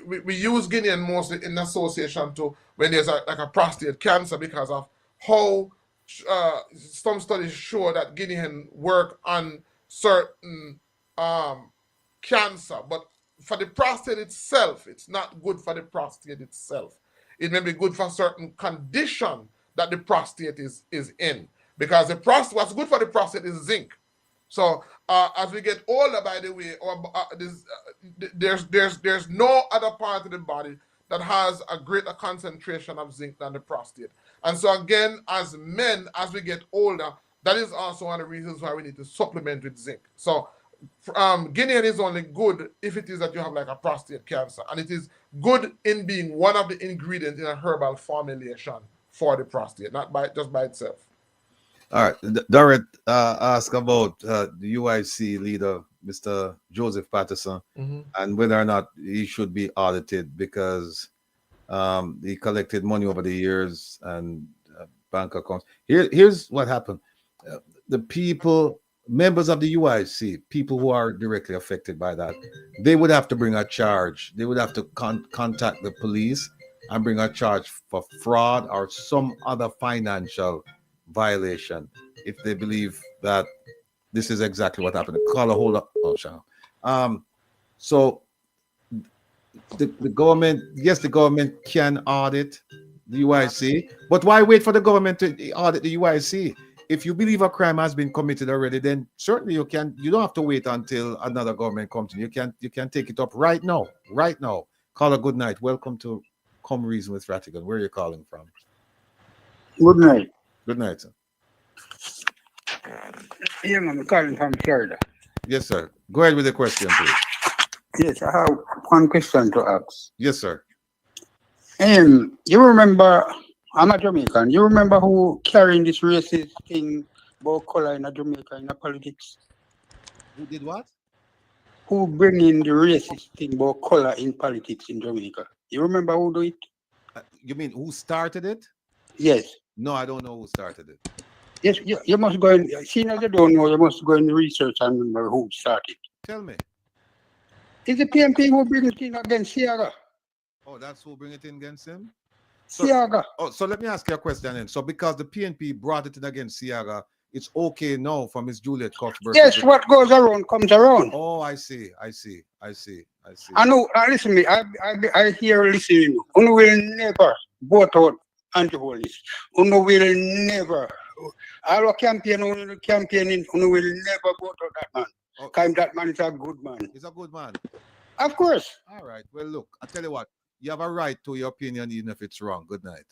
we use guinea hen mostly in association to when there's a prostate cancer, because of how some studies show that guinea hen work on certain cancer, but for the prostate itself, it's not good for the prostate itself. It may be good for certain condition that the prostate is in, because what's good for the prostate is zinc. So as we get older, by the way, there's no other part of the body that has a greater concentration of zinc than the prostate. And so again, as men, as we get older, that is also one of the reasons why we need to supplement with zinc. So guinea hen is only good if it is that you have like a prostate cancer, and it is good in being one of the ingredients in a herbal formulation for the prostate, not just by itself. All right. Dorrit asked about the UIC leader, Mr. Joseph Patterson, and whether or not he should be audited because he collected money over the years and bank accounts. Here's what happened. The people, members of the UIC, people who are directly affected by that, they would have to bring a charge. They would have to contact the police and bring a charge for fraud or some other financial violation if they believe that this is exactly what happened. Call a hold up. Oh, Sean. So the government, yes, the government can audit the UIC, but why wait for the government to audit the UIC? If you believe a crime has been committed already, then certainly you don't have to wait until another government comes in. You can take it up right now. Call a good night. Welcome to Come Reason with Rattigan. Where are you calling from? Good night. Good night, sir. Yeah, I'm calling from Florida. Yes, sir. Go ahead with the question, please. Yes, I have one question to ask. Yes, sir. You remember, I'm a Jamaican, you remember who carrying this racist thing about color in Jamaica in the politics? Who did what? Who bring in the racist thing about color in politics in Jamaica? You remember who do it? You mean who started it? Yes. No, I don't know who started it. Yes, you must go and, seeing as you don't know, you must go and research and remember who started. Tell me. It's the PNP who bring it in against Siaga. Oh, that's who bring it in against him? Siaga. So let me ask you a question then. So because the PNP brought it in against Siaga, it's okay now for Miss Juliet Cuthbert. Yes, what goes around comes around. Oh, I see. I know, listen me, I hear listening. Uno will never vote out anti-holies. Uno will never. Our campaigning, Uno will never vote out that man. Oh, Because that man is a good man. he's a good man. Of course. All right. Well, look, I tell you what, you have a right to your opinion, even if it's wrong. Good night.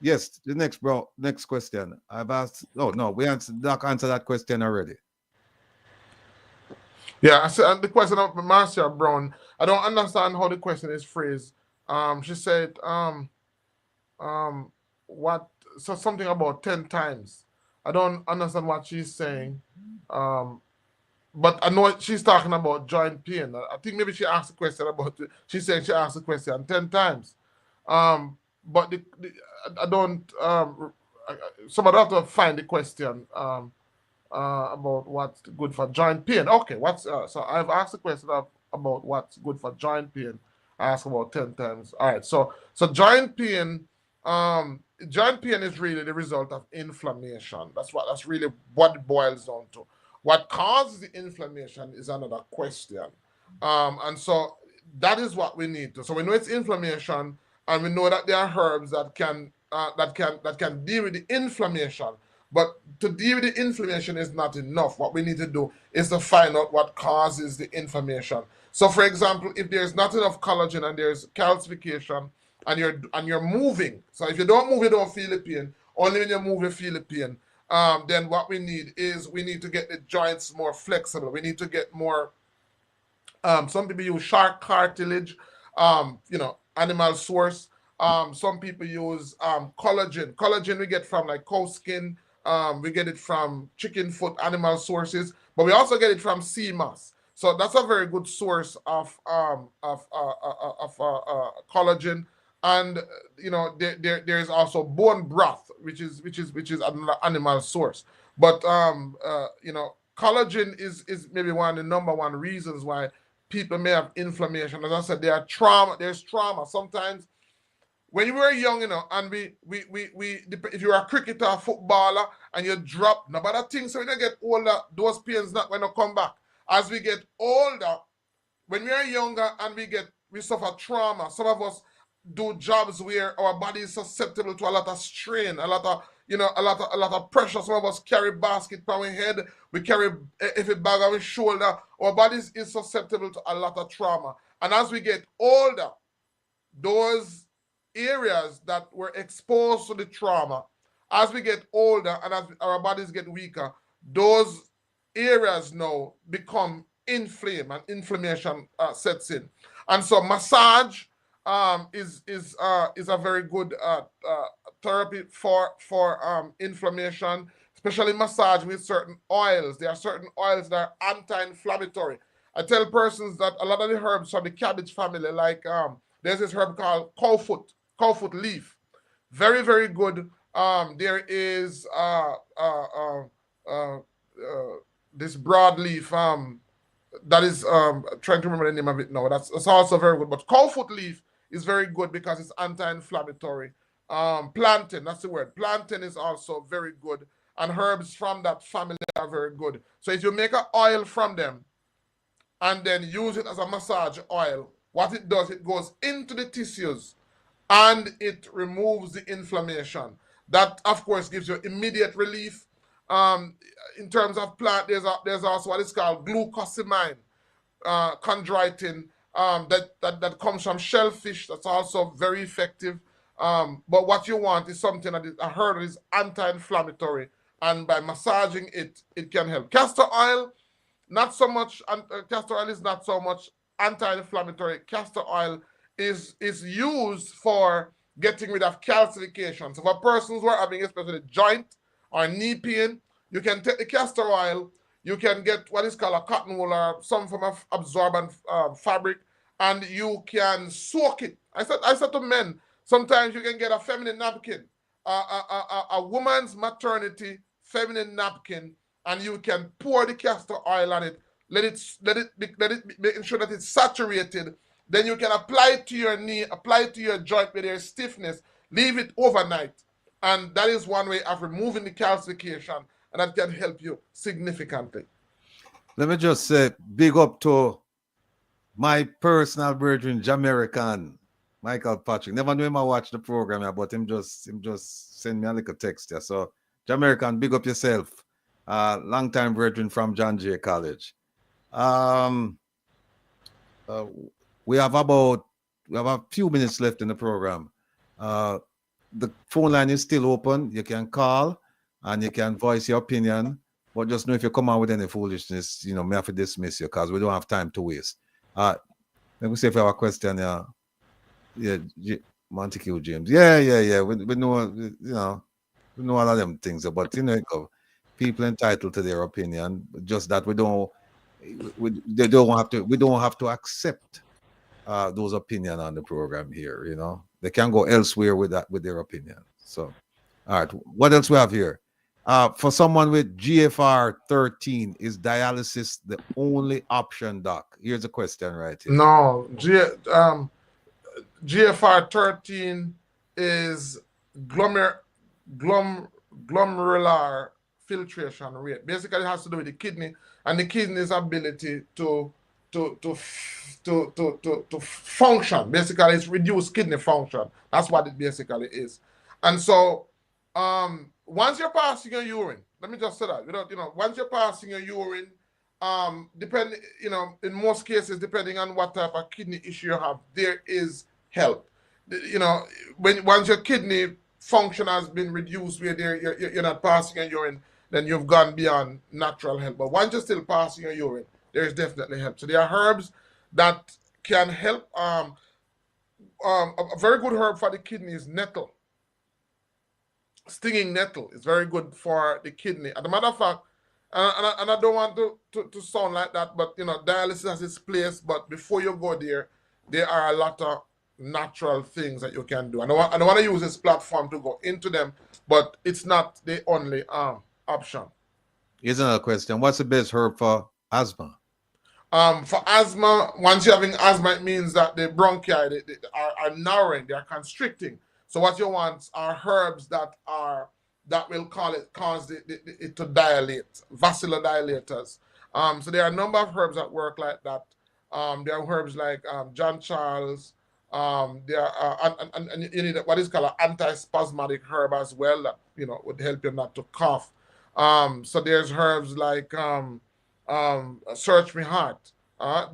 Yes, the next question. I've asked. Oh no, we answered that question already. Yeah, I said the question of Marcia Brown. I don't understand how the question is phrased. She said, what? So something about 10 times. I don't understand what she's saying. But I know she's talking about joint pain. I think maybe she asked a question about. She said she asked the question 10 times. But I don't. Somebody have to find the question. About what's good for joint pain. Okay, so I've asked the question about what's good for joint pain. I asked about 10 times. All right, so joint pain is really the result of inflammation. That's really what it boils down to. What causes the inflammation is another question. And so that is what we need to. So we know it's inflammation, and we know that there are herbs that can deal with the inflammation. But to deal with the inflammation is not enough. What we need to do is to find out what causes the inflammation. So, for example, if there's not enough collagen and there's calcification and you're moving, so if you don't move, you don't feel the pain. Only when you move, you feel the pain. Then what we need to get the joints more flexible. We need to get more. Some people use shark cartilage, animal source. Some people use collagen. Collagen we get from like cow skin. We get it from chicken foot, animal sources, but we also get it from sea moss. So that's a very good source of collagen. And there's also bone broth, which is an animal source. But collagen is maybe one of the number one reasons why people may have inflammation. As I said, there's trauma. Sometimes when you were young, and if you're a cricketer or footballer and you drop, nobody thinks so when you get older, those pains not going to come back. As we get older, when we are younger and we suffer trauma, some of us do jobs where our body is susceptible to a lot of strain, a lot of pressure. Some of us carry basket on our head, we carry a heavy bag on our shoulder. Our body is susceptible to a lot of trauma. And as we get older, those areas that were exposed to the trauma, as we get older and as our bodies get weaker, those areas now become inflamed and inflammation sets in. And so massage is a very good therapy for inflammation, especially massage with certain oils. There are certain oils that are anti-inflammatory. I tell persons that a lot of the herbs from the cabbage family, like there's this herb called cowfoot leaf, very, very good. There is this broadleaf that is trying to remember the name of it now. That's also very good. But cowfoot leaf is very good because it's anti-inflammatory. Plantain, that's the word. Plantain is also very good, and herbs from that family are very good. So if you make an oil from them and then use it as a massage oil, what it does, it goes into the tissues and it removes the inflammation. That, of course, gives you immediate relief. In terms of plant, there's also what is called glucosamine, chondroitin, that comes from shellfish. That's also very effective. But what you want is something that is a herb that is anti-inflammatory, and by massaging it, it can help. Castor oil, not so much. Castor oil is not so much anti-inflammatory. Castor oil is used for getting rid of calcification. So for persons who are having especially joint or knee pain, you can take the castor oil, you can get what is called a cotton wool or some form of absorbent fabric, and you can soak it. I said to men, sometimes you can get a feminine napkin, a woman's maternity feminine napkin, and you can pour the castor oil on it, let it make sure that it's saturated. Then you can apply it to your knee, apply it to your joint where there's stiffness, leave it overnight. And that is one way of removing the calcification, and that can help you significantly. Let me just say, big up to my personal brethren, Jamaican, Michael Patrick. Never knew him I watch the program, but him just send me a little text here. So, Jamaican, big up yourself. Long time brethren from John Jay College. We have a few minutes left in the program. The phone line is still open. You can call and you can voice your opinion. But just know if you come out with any foolishness, may have to dismiss you because we don't have time to waste. Let me see if we have a question. Yeah, Montague James. Yeah. We know, we know all of them things, but people entitled to their opinion. Just that we don't have to accept those opinion on the program here. They can go elsewhere with their opinion. So, all right, what else we have here? For someone with GFR 13, is dialysis the only option, doc? Here's a question right here. No, GFR 13 is glomerular filtration rate. Basically, it has to do with the kidney and the kidney's ability to function. Basically, it's reduced kidney function. That's what it basically is. And so, once you're passing your urine, let me just say that, once you're passing your urine, in most cases, depending on what type of kidney issue you have, there is help. Once your kidney function has been reduced, where you're not passing your urine, then you've gone beyond natural help. But once you're still passing your urine, there is definitely help. So there are herbs that can help. A very good herb for the kidney is nettle. Stinging nettle is very good for the kidney. As a matter of fact, and I don't want to sound like that, but dialysis has its place. But before you go there are a lot of natural things that you can do. I don't want to use this platform to go into them, but it's not the only option. Here's another question. What's the best herb for asthma? For asthma, once you're having asthma, it means that the bronchi they are narrowing, they are constricting. So what you want are herbs that will cause it to dilate, vasodillators. So there are a number of herbs that work like that. There are herbs like John Charles. There are and you need what is called an antispasmodic herb as well that would help you not to cough. So there's herbs like Search Me Heart.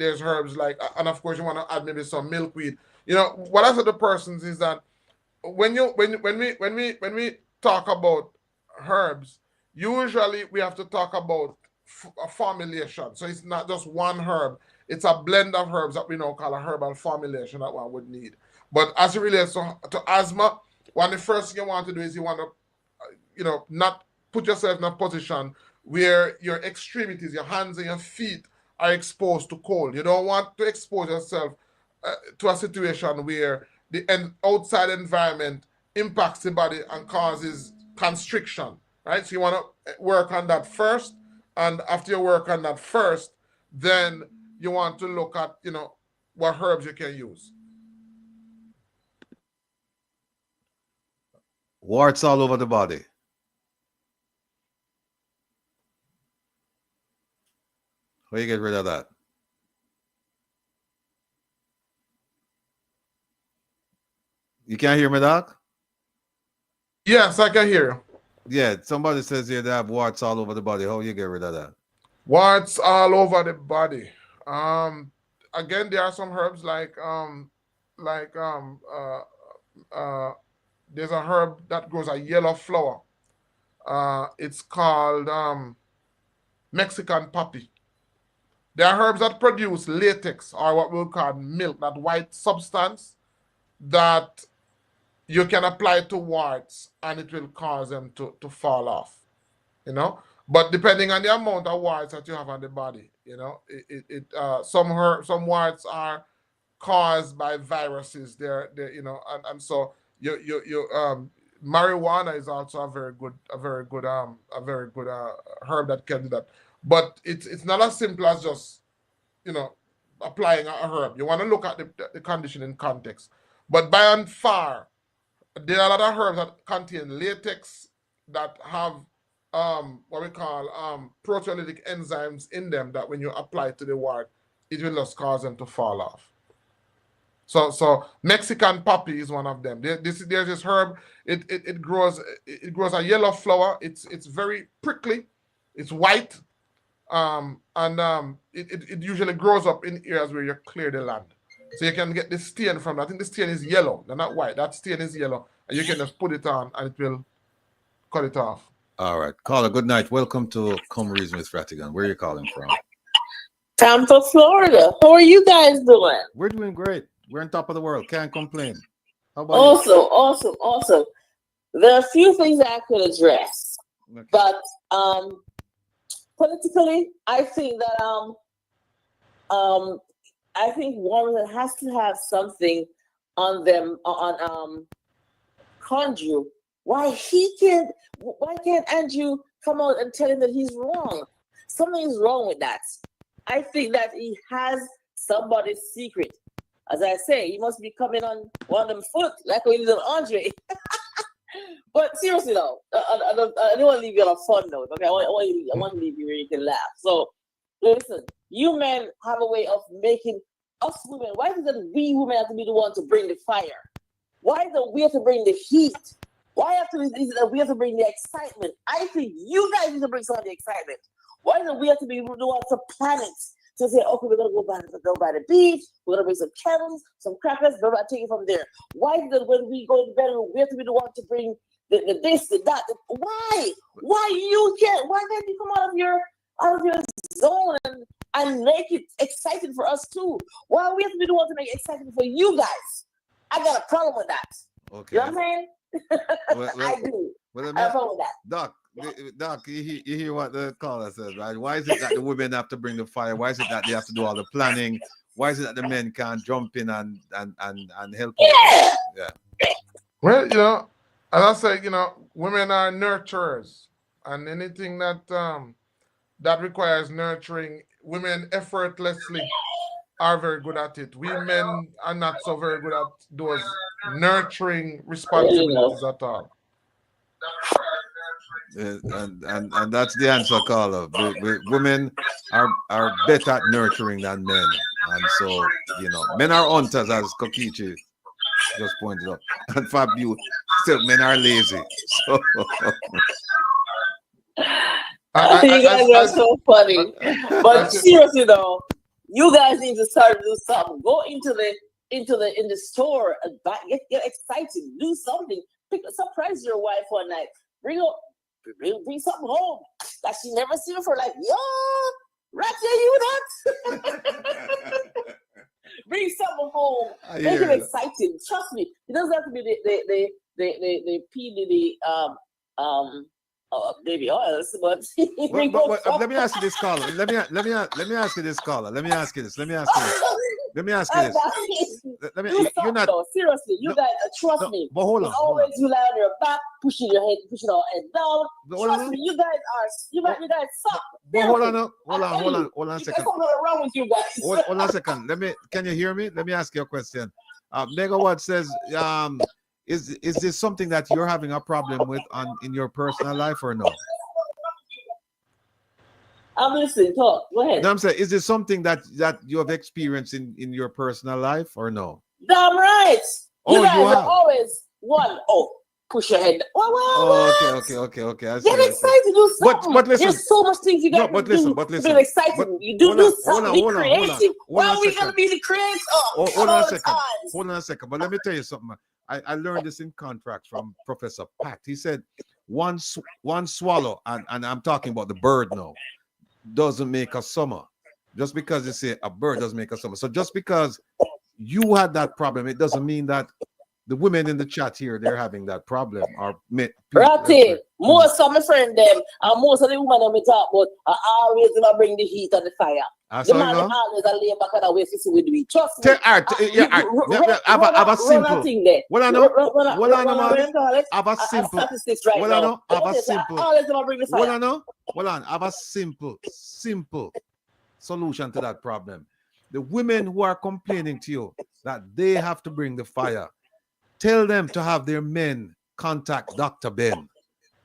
There's herbs like, and of course you want to add maybe some milkweed. What I said to persons is that when we talk about herbs, usually we have to talk about a formulation. So it's not just one herb. It's a blend of herbs that we now call a herbal formulation that one would need. But as it relates to asthma, one of the first thing you want to do is you want to, not put yourself in a position where your extremities, your hands and your feet are exposed to cold. You don't want to expose yourself to a situation where the outside environment impacts the body and causes constriction, right? So you want to work on that first. And after you work on that first, then you want to look at, what herbs you can use. Warts all over the body. How do you get rid of that? You can't hear me, Doc? Yes, I can hear you. Yeah, somebody says here they have warts all over the body. How do you get rid of that? Warts all over the body. Again, there are some herbs like there's a herb that grows a yellow flower. It's called Mexican poppy. There are herbs that produce latex, or what we'll call milk, that white substance that you can apply to warts and it will cause them to fall off, But depending on the amount of warts that you have on the body, some warts are caused by viruses. And so marijuana is also a very good herb that can do that. But it's not as simple as just applying a herb. You want to look at the condition in context. But by and far, there are a lot of herbs that contain latex that have what we call proteolytic enzymes in them that when you apply to the wart, it will just cause them to fall off. So Mexican poppy is one of them. There's this herb. It grows a yellow flower. It's very prickly. It's white. It usually grows up in areas where you clear the land. So you can get the stain from that. I think the stain is yellow. They're not white. That stain is yellow. And you can just put it on and it will cut it off. All right. Caller, good night. Welcome to Come Reason with Rattigan. Where are you calling from? Tampa, Florida. How are you guys doing? We're doing great. We're on top of the world. Can't complain. How about you? Awesome. There are a few things I could address. Okay. But politically, I think that I think one has to have something on them on Conjure. Why can't Andrew come out and tell him that he's wrong? Something is wrong with that. I think that he has somebody's secret. As I say, he must be coming on one of them foot like we did on Andre. But seriously though, I don't want to leave you on a fun note. Okay, I want to leave you where you can laugh. So listen, you men have a way of making us women. Why is it that we women have to be the one to bring the fire? Why don't we have to bring the heat? Why is it that we have to bring the excitement? I think you guys need to bring some of the excitement. Why don't we have to be the ones to plan it? To say, okay, we're gonna go by the beach, we're gonna bring some candles, some crackers, we're gonna take it from there. Why is it when we go to bed, we have to be the one to bring the this, the that? Why? Why you can't? Why can't you come out of your zone and make it exciting for us too? Why we have to be the one to make it exciting for you guys? I got a problem with that. Okay. You know what I'm saying? Well, I do. Well, I have a problem with that. Doc, you hear what the caller says, right? Why is it that the women have to bring the fire? Why is it that they have to do all the planning? Why is it that the men can't jump in and help? Yeah. Yeah. Well, as I say, women are nurturers, and anything that that requires nurturing, women effortlessly are very good at it. We men are not so very good at those nurturing responsibilities at all. And that's the answer, caller. Women are better at nurturing than men, and so men are hunters, as Kokichi just pointed out, and Fabio still men are lazy. So you guys are so funny, but seriously though, you guys need to start to do something. Go into the store and get excited. Do something. Surprise your wife one night. Bring something home that she never seen for like, yo, Ratty, you nuts? Bring something home. Make it exciting. Trust me. It doesn't have to be the PDD baby oils, but let me ask you this, caller. Let me ask you this, caller. Let me ask you this. You're not seriously. You guys trust me. But hold on. Always you lie on your back, pushing your head down. Trust me. You guys suck. But hold on a second. There's something wrong with you guys. Hold on a second. Can you hear me? Let me ask you a question. Megawatt says, is this something that you're having a problem with in your personal life or no? I'm listening. Talk. Go ahead. No, I'm saying, is this something that you have experienced in your personal life or no? Damn right. Oh, you guys you have. are always one. Oh, push your head. Okay. I see. Get excited. Do something. But listen. There's so much things you got to do. But listen. Be excited. You do something. Be creative. Why are we gonna be the creative? Hold on a second. But let me tell you something. I learned this in contracts from Professor Pat. He said one swallow, and I'm talking about the bird now, doesn't make a summer. Just because you say a bird doesn't make a summer. So just because you had that problem, it doesn't mean that the women in the chat here, they're having that problem. Ratty, most of my friends them, and most of the women that we talk about are always gonna bring the heat and the fire. The man always lay back and wait to see what we trust me. Have a simple. Have a simple solution to that problem. The women who are complaining to you that they have to bring the fire, tell them to have their men contact Dr. Ben,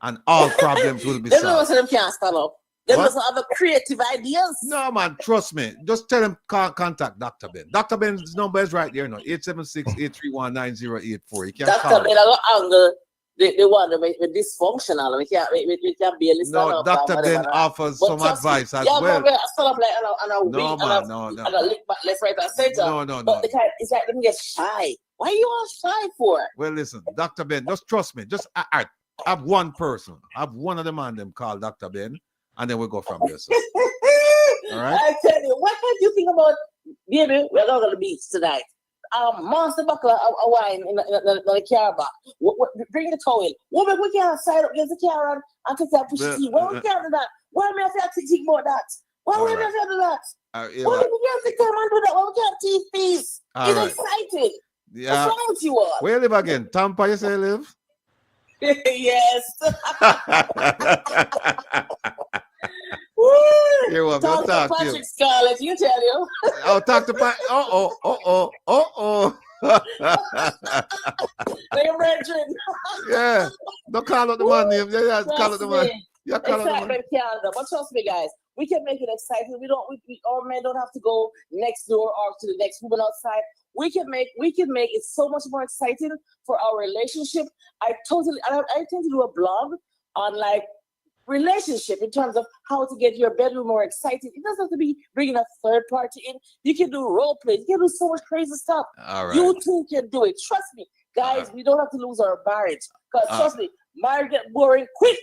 and all problems will be Them know solved. so them can't stand up. Them What? must have creative ideas. No, man, trust me. Just tell them contact Dr. Ben. Dr. Ben's number is right there now. 876-831-9084. You can Dr. call Ben, him. I got angle. They want to make it dysfunctional. We can't barely stand No, up. Dr. Ben offers some trust me, advice as yeah, well. but stand up like on a No, week, man, and a lick back left, right, and center. No. But it's like them get shy. Why you all shy for? Well, listen, Dr. Ben, just trust me. Just I have one person. I have one of the man them called Dr. Ben, and then we'll go from there. So. All right. I tell you, what do you think about, baby? We're not going to beach tonight. Monster buckle of wine in the car back. Bring the towel. Woman, we can't side up against the car and take that push tea. Why we can't do that? Why we have to think about that? Why we have to do that? Why we can't take time and do that? Why we can't teeth peace? It's exciting. Yeah. What's wrong with you all? Where you live again? Tampa, you say you live? Yes. Here we Talk go. to Patrick Scarlett, you tell you. Oh, talk to Pat. They're brethren. Yeah. Don't call out the man name. Yeah, call out the man. Yeah, call out the man. Excitement calendar. But trust me, guys, we can make it exciting. Our men don't have to go next door or to the next woman outside. We can make it so much more exciting for our relationship. I tend to do a blog on like relationship in terms of how to get your bedroom more exciting. It doesn't have to be bringing a third party in. You can do role plays. You can do so much crazy stuff. All right. You too can do it. Trust me, guys. We don't have to lose our marriage. Because trust me, marriage get boring quick.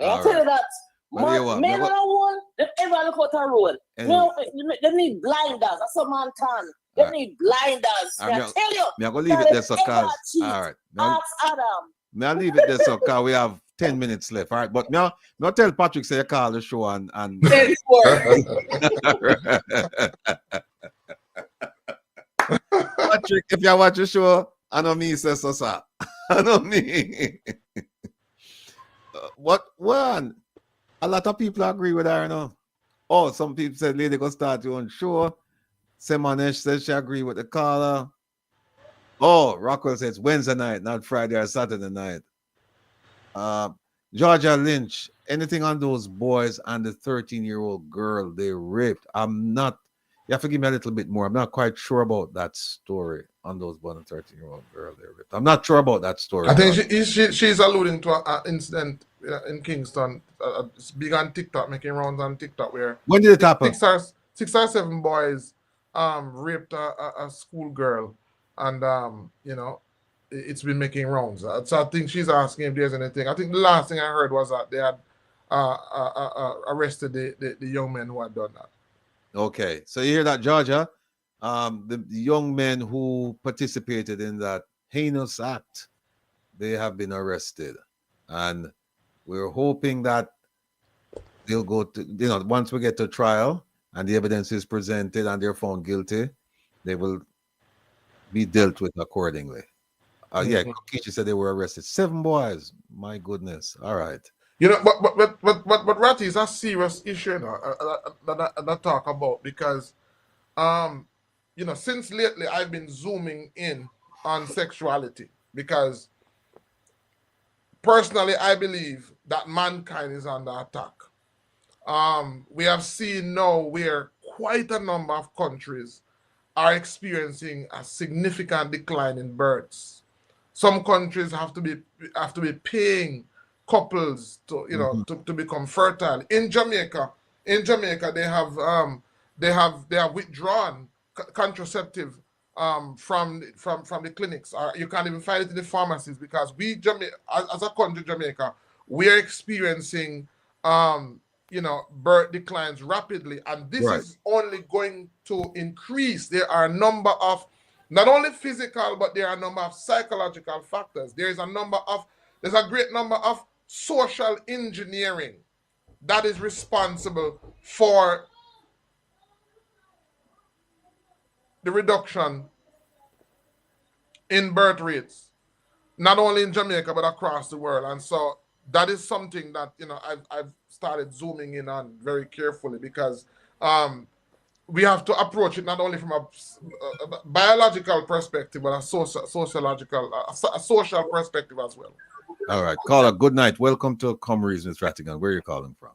I'll tell you that. Men on a wall, they ever look out a road. No, they need blinders. That's a man tan. They need blinders. I tell you. I'm going to leave it there, so cause. All right. Ask Adam. I'll leave it there, so cause we have 10 minutes left. All right. But now tell Patrick, say you call the show and Patrick, if you watch the show, I know me say so, sir. I know me. What one? A lot of people agree with her, you know. Oh, some people said lady go start your own show. Semanesh says she agree with the caller. Oh, Rockwell says Wednesday night, not Friday or Saturday night. Georgia Lynch, anything on those boys and the 13-year-old girl they raped? You have to give me a little bit more. I'm not quite sure about that story on those boys and 13-year-old girl they raped. I'm not sure about that story. I think she's alluding to an incident in Kingston. It's big on TikTok, making rounds on TikTok where when did it happen? 6 or 7 boys raped a school girl, and it's been making rounds. So I think she's asking if there's anything. I think the last thing I heard was that they had arrested the young men who had done that. Okay, so you hear that, Georgia? The young men who participated in that heinous act, they have been arrested, and we're hoping that they'll go to, once we get to trial and the evidence is presented and they're found guilty, they will be dealt with accordingly. Yeah, Keisha said they were arrested. 7 boys. My goodness. All right. But Ratty is a serious issue that I talk about because, since lately I've been zooming in on sexuality because personally I believe that mankind is under attack. We have seen now where quite a number of countries are experiencing a significant decline in births. Some countries have to be paying couples to become fertile. In Jamaica, they have withdrawn contraceptive from the clinics. You can't even find it in the pharmacies because as a country, Jamaica, we are experiencing birth declines rapidly, and this is only going to increase. There are a number of not only physical, but there are a number of psychological factors. There's a great number of social engineering that is responsible for the reduction in birth rates, not only in Jamaica, but across the world. And so that is something that, I've started zooming in on very carefully because we have to approach it not only from a biological perspective, but a sociological, a social perspective as well. All right. Caller, good night. Welcome to Comrades, Mr. Rattigan. Where are you calling from?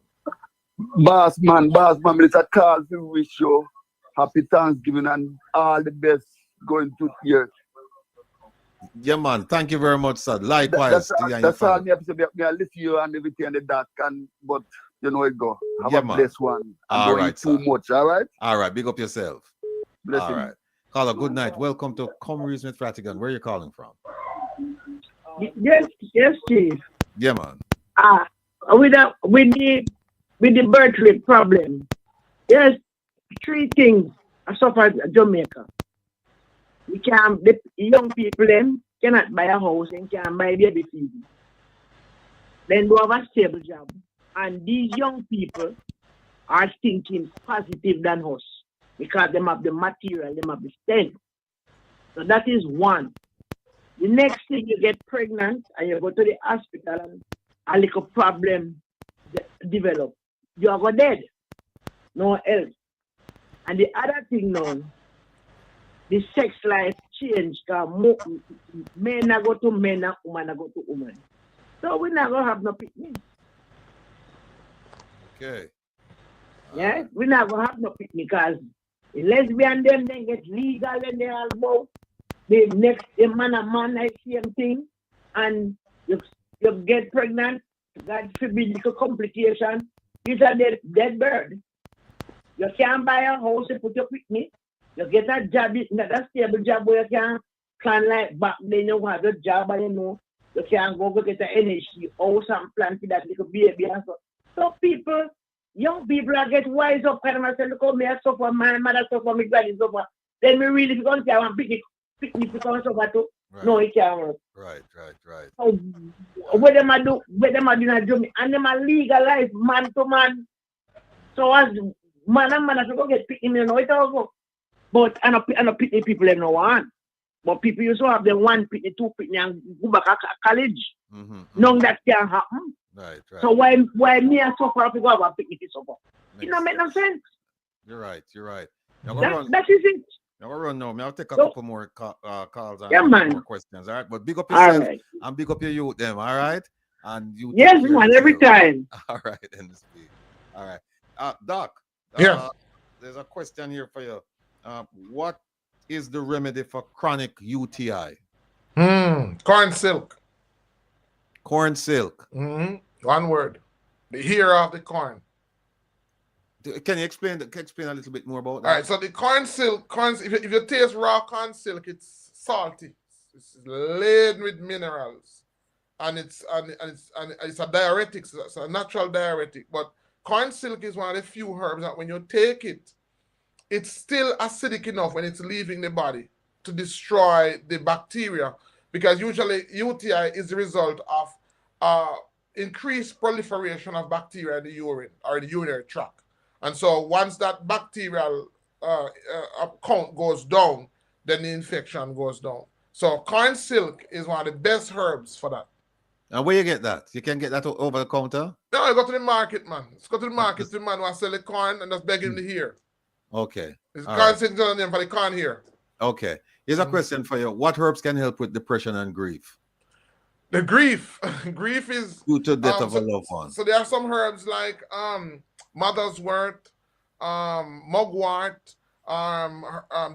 Boss man, it's a call to wish you happy Thanksgiving and all the best going to year. Yeah, man. Thank you very much, sir. Likewise. That's to you and all your me have to say. Me I listen to you and everything and the dark but you know it go. Have Yeah, a man. blessed one. And All don't right, eat too sir. much, all right? All right. Big up yourself. Blessing. All right. Caller, good night. Welcome to Comrades, Mr. Rattigan. Where are you calling from? Yes, Chief. Yeah, man. With the birth rate problem, there's three things I suffer in Jamaica. The young people them cannot buy a house and can't buy baby food. Then they have a stable job. And these young people are thinking positive than us because they have the material, they have the strength. So that is one. The next thing, you get pregnant and you go to the hospital and a little problem develop. You are go dead. No else. And the other thing now, the sex life change because men are go to men and women are go to women. So we're not going to have no picnic. Okay. Yeah, we're not going to have no picnic because the lesbian them then get legal and they all both. The next man and man like same thing. And you get pregnant, God forbid little complication. These are dead bird. You can't buy a house and put your picnic. You get a job, not a stable job where you can plan like back then you have a job and you know you can go get an NHC house and plan for that little baby and so. So people, young people are get wise up and I say, look how me I suffer, my mother suffer, my granny suffer. Then we really going to say I want picnic because suffer too. Right. No, it can't work. Right. So what them are do in Jamaica and them are legalized man to man. So as man and man have to go get picnic, you know it all go. But I know picnic people them no want. But people used to have them one picnic, two picnic and go back to college. None that can happen. Right. So why me I suffer to go have a picnic to suffer? It don't make no sense. You're right. That is it. Now we're run now. I'll take a couple more calls and more questions. All right, but big up All yourself right. and big up your youth, them. All right, and you. Yes, take care man, of every yourself. time. All right, then speak. All right, Doc. Yeah. There's a question here for you. What is the remedy for chronic UTI? Corn silk. Corn silk. One word. The hair of the corn. Can you explain a little bit more about that? All right, so the corn silk, if you taste raw corn silk, it's salty. It's laden with minerals, and it's a diuretic. So it's a natural diuretic. But corn silk is one of the few herbs that when you take it, it's still acidic enough when it's leaving the body to destroy the bacteria, because usually UTI is the result of increased proliferation of bacteria in the urine or the urinary tract. And so once that bacterial count goes down, then the infection goes down. So corn silk is one of the best herbs for that. And where you get that? You can get that over the counter? No, you go to the market, man. Let's go to the market. The man who sell the corn and just beg him to hear. Okay. It's All corn right. silk on them for the corn here. Okay. Here's a question for you. What herbs can help with depression and grief? The grief is Due to death of a loved one. So there are some herbs like mother's wort, mugwort.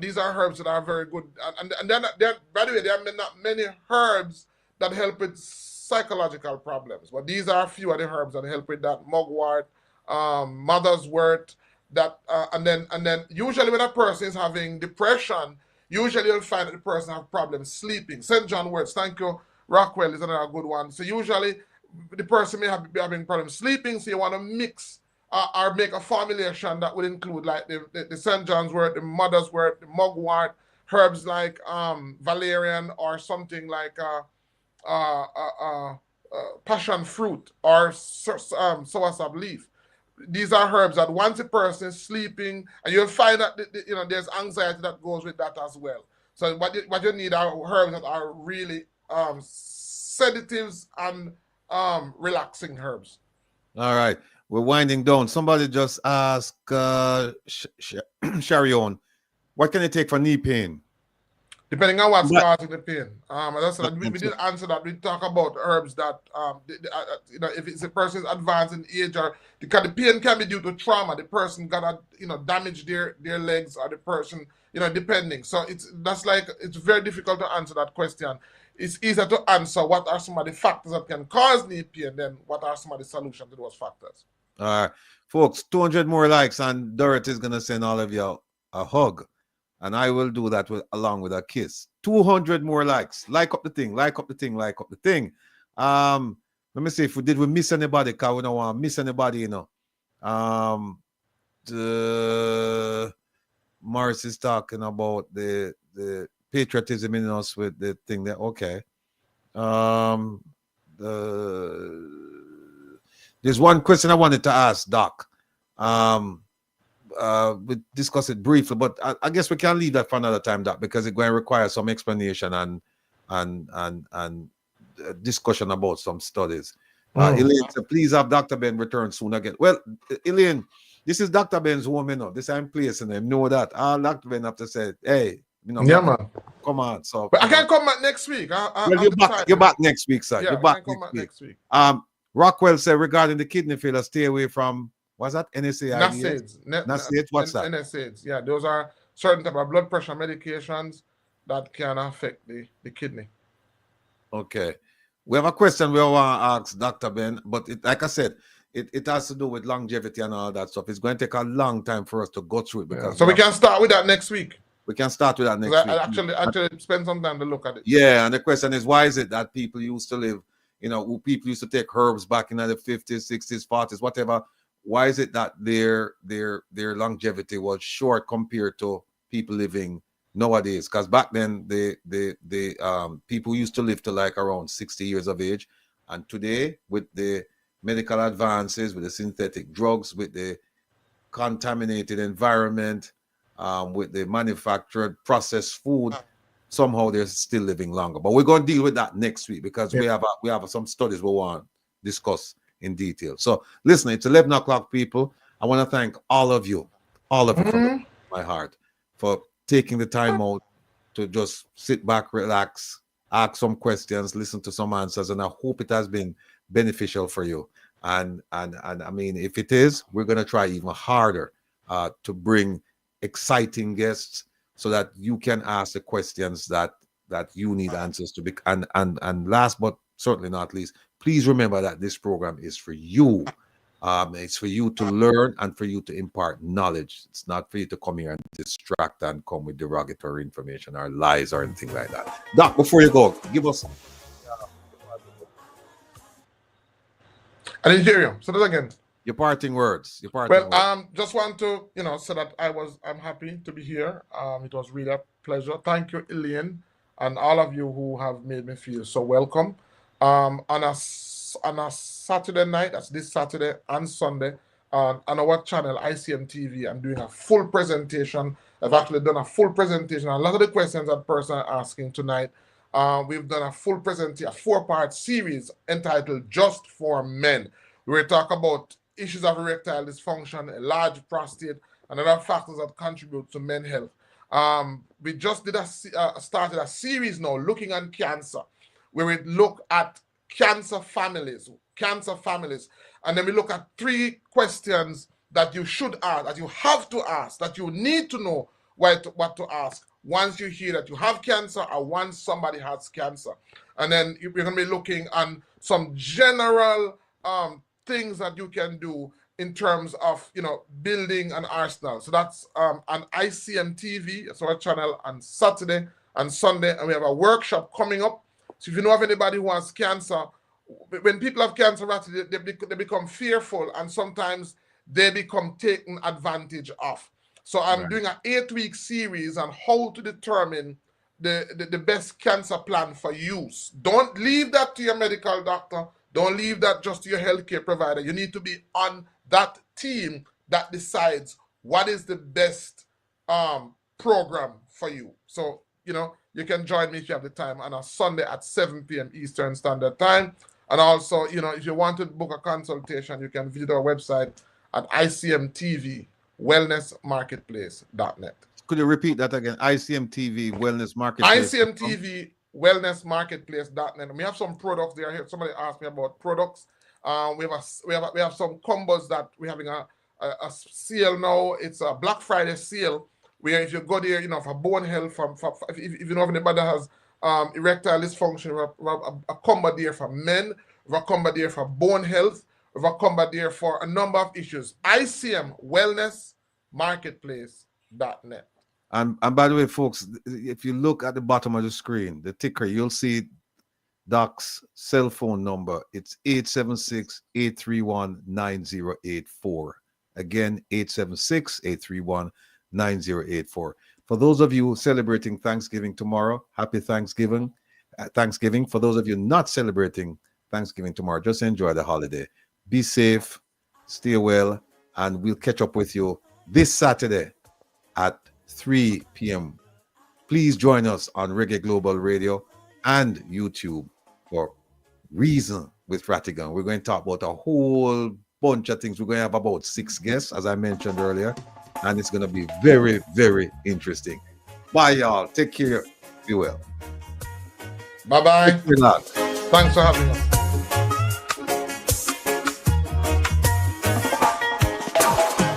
These are herbs that are very good, and they're by the way, there are not many herbs that help with psychological problems, but these are a few of the herbs that help with that. Mugwort, mother's wort, that and then usually when a person is having depression, usually you'll find that the person have problems sleeping. St. John worts, thank you. Rockwell is another good one. So usually the person may be having problems sleeping, so you want to mix or make a formulation that would include like the St. John's wort, the mother's wort, the mugwort, herbs like valerian or something like passion fruit or soursop leaf. These are herbs that once a person is sleeping, and you'll find that there's anxiety that goes with that as well. So what you need are herbs that are really sedatives and relaxing herbs. All right. we're winding down. Somebody just asked Sharion, what can it take for knee pain? Depending on what's But- causing the pain. As I said, we did answer that. We talk about herbs that, you know, if it's a person's advanced in age, or because the pain can be due to trauma, the person got damage their legs, or the person, depending. So it's very difficult to answer that question. It's easier to answer what are some of the factors that can cause knee pain than what are some of the solutions to those factors. All right, folks, 200 more likes, and Dorothy is gonna send all of you a hug. And I will do that along with a kiss. 200 more likes. Like up the thing, like up the thing, like up the thing. Let me see if we miss anybody, because we don't want to miss anybody, Morris is talking about the patriotism in us with the thing there. Okay. There's one question I wanted to ask, Doc. We discussed it briefly, but I guess we can leave that for another time, Doc, because it's going to require some explanation and discussion about some studies. Elaine said, please have Dr. Ben return soon again. Well, Elaine, this is Dr. Ben's home, this I'm placing him. Know that. Dr. Ben have to say, hey, yeah, man. Come on. So, but I can come back next week. You're back next week, sir. Yeah, you're back next week. Rockwell said regarding the kidney failure, stay away from. What's that? NSAIDs. NSAIDs. What's that? NSAIDs. Yeah, those are certain type of blood pressure medications that can affect the kidney. Okay. We have a question we want to ask Dr. Ben, but like I said, it has to do with longevity and all that stuff. It's going to take a long time for us to go through it. Because so we can start with that next week. We can start with that next week. I actually spend some time to look at it. Yeah, and the question is, why is it that people used to live, people used to take herbs back in the 50s, 60s, 40s, whatever. Why is it that their longevity was short compared to people living nowadays? Because back then the people used to live to like around 60 years of age, and today with the medical advances, with the synthetic drugs, with the contaminated environment, with the manufactured processed food, somehow they're still living longer. But we're going to deal with that next week, because we have some studies we want to discuss in detail. So listen, it's 11 o'clock, people. I want to thank all of you from my heart for taking the time out to just sit back, relax, ask some questions, listen to some answers, and I hope it has been beneficial for you. And I mean, if it is, we're going to try even harder to bring exciting guests so that you can ask the questions that you need answers to. And last but certainly not least, please remember that this program is for you. It's for you to learn and for you to impart knowledge. It's not for you to come here and distract and come with derogatory information or lies or anything like that. Doc, before you go, give us. I didn't hear you. Say that again. Your parting words. Just want to, say that I'm happy to be here. It was really a pleasure. Thank you, Elaine, and all of you who have made me feel so welcome. On a Saturday night, that's this Saturday and Sunday, on our channel, ICM TV, I'm doing a full presentation. I've actually done a full presentation. A lot of the questions that person are asking tonight, we've done a full presentation, a 4-part series entitled Just for Men. We will talk about issues of erectile dysfunction, a large prostate, and other factors that contribute to men's health. We just started a series now looking at cancer, where we look at cancer families, and then we look at 3 questions that you should ask, that you have to ask, that you need to know what to ask once you hear that you have cancer or once somebody has cancer. And then we're going to be looking on some general things that you can do in terms of building an arsenal. So that's on ICM TV, it's our channel, on Saturday and Sunday, and we have a workshop coming up. So if you know of anybody who has cancer, when people have cancer, they become fearful, and sometimes they become taken advantage of. So I'm doing an 8-week series on how to determine the best cancer plan for use. Don't leave that to your medical doctor. Don't leave that just to your healthcare provider. You need to be on that team that decides what is the best program for you. So, you can join me if you have the time on a Sunday at 7 p.m. Eastern Standard Time. And also, you know, if you want to book a consultation, you can visit our website at icmtvwellnessmarketplace.net. Could you repeat that again? ICMTV Wellness Marketplace. ICMTVwellnessmarketplace.net. We have some products there. Here, somebody asked me about products. We have some combos that we're having a sale now. It's a Black Friday sale where if you go there, you know, for bone health, if you know if anybody has erectile dysfunction, we have a combo there for men, we have a combo there for bone health, we have a combo there for a number of issues. ICMwellnessmarketplace.net. And by the way, folks, if you look at the bottom of the screen, the ticker, you'll see Doc's cell phone number. It's 876-831-9084. Again, 876-831-9084. For those of you celebrating Thanksgiving tomorrow, happy Thanksgiving. Thanksgiving. For those of you not celebrating Thanksgiving tomorrow, just enjoy the holiday. Be safe, stay well, and we'll catch up with you this Saturday at 3 p.m. Please join us on Reggae Global Radio and YouTube for Reason with Rattigan. We're going to talk about a whole bunch of things. We're going to have about 6 guests, as I mentioned earlier, and it's going to be very, very interesting. Bye, y'all. Take care. Be well. Bye-bye. Relax. Thanks for having us.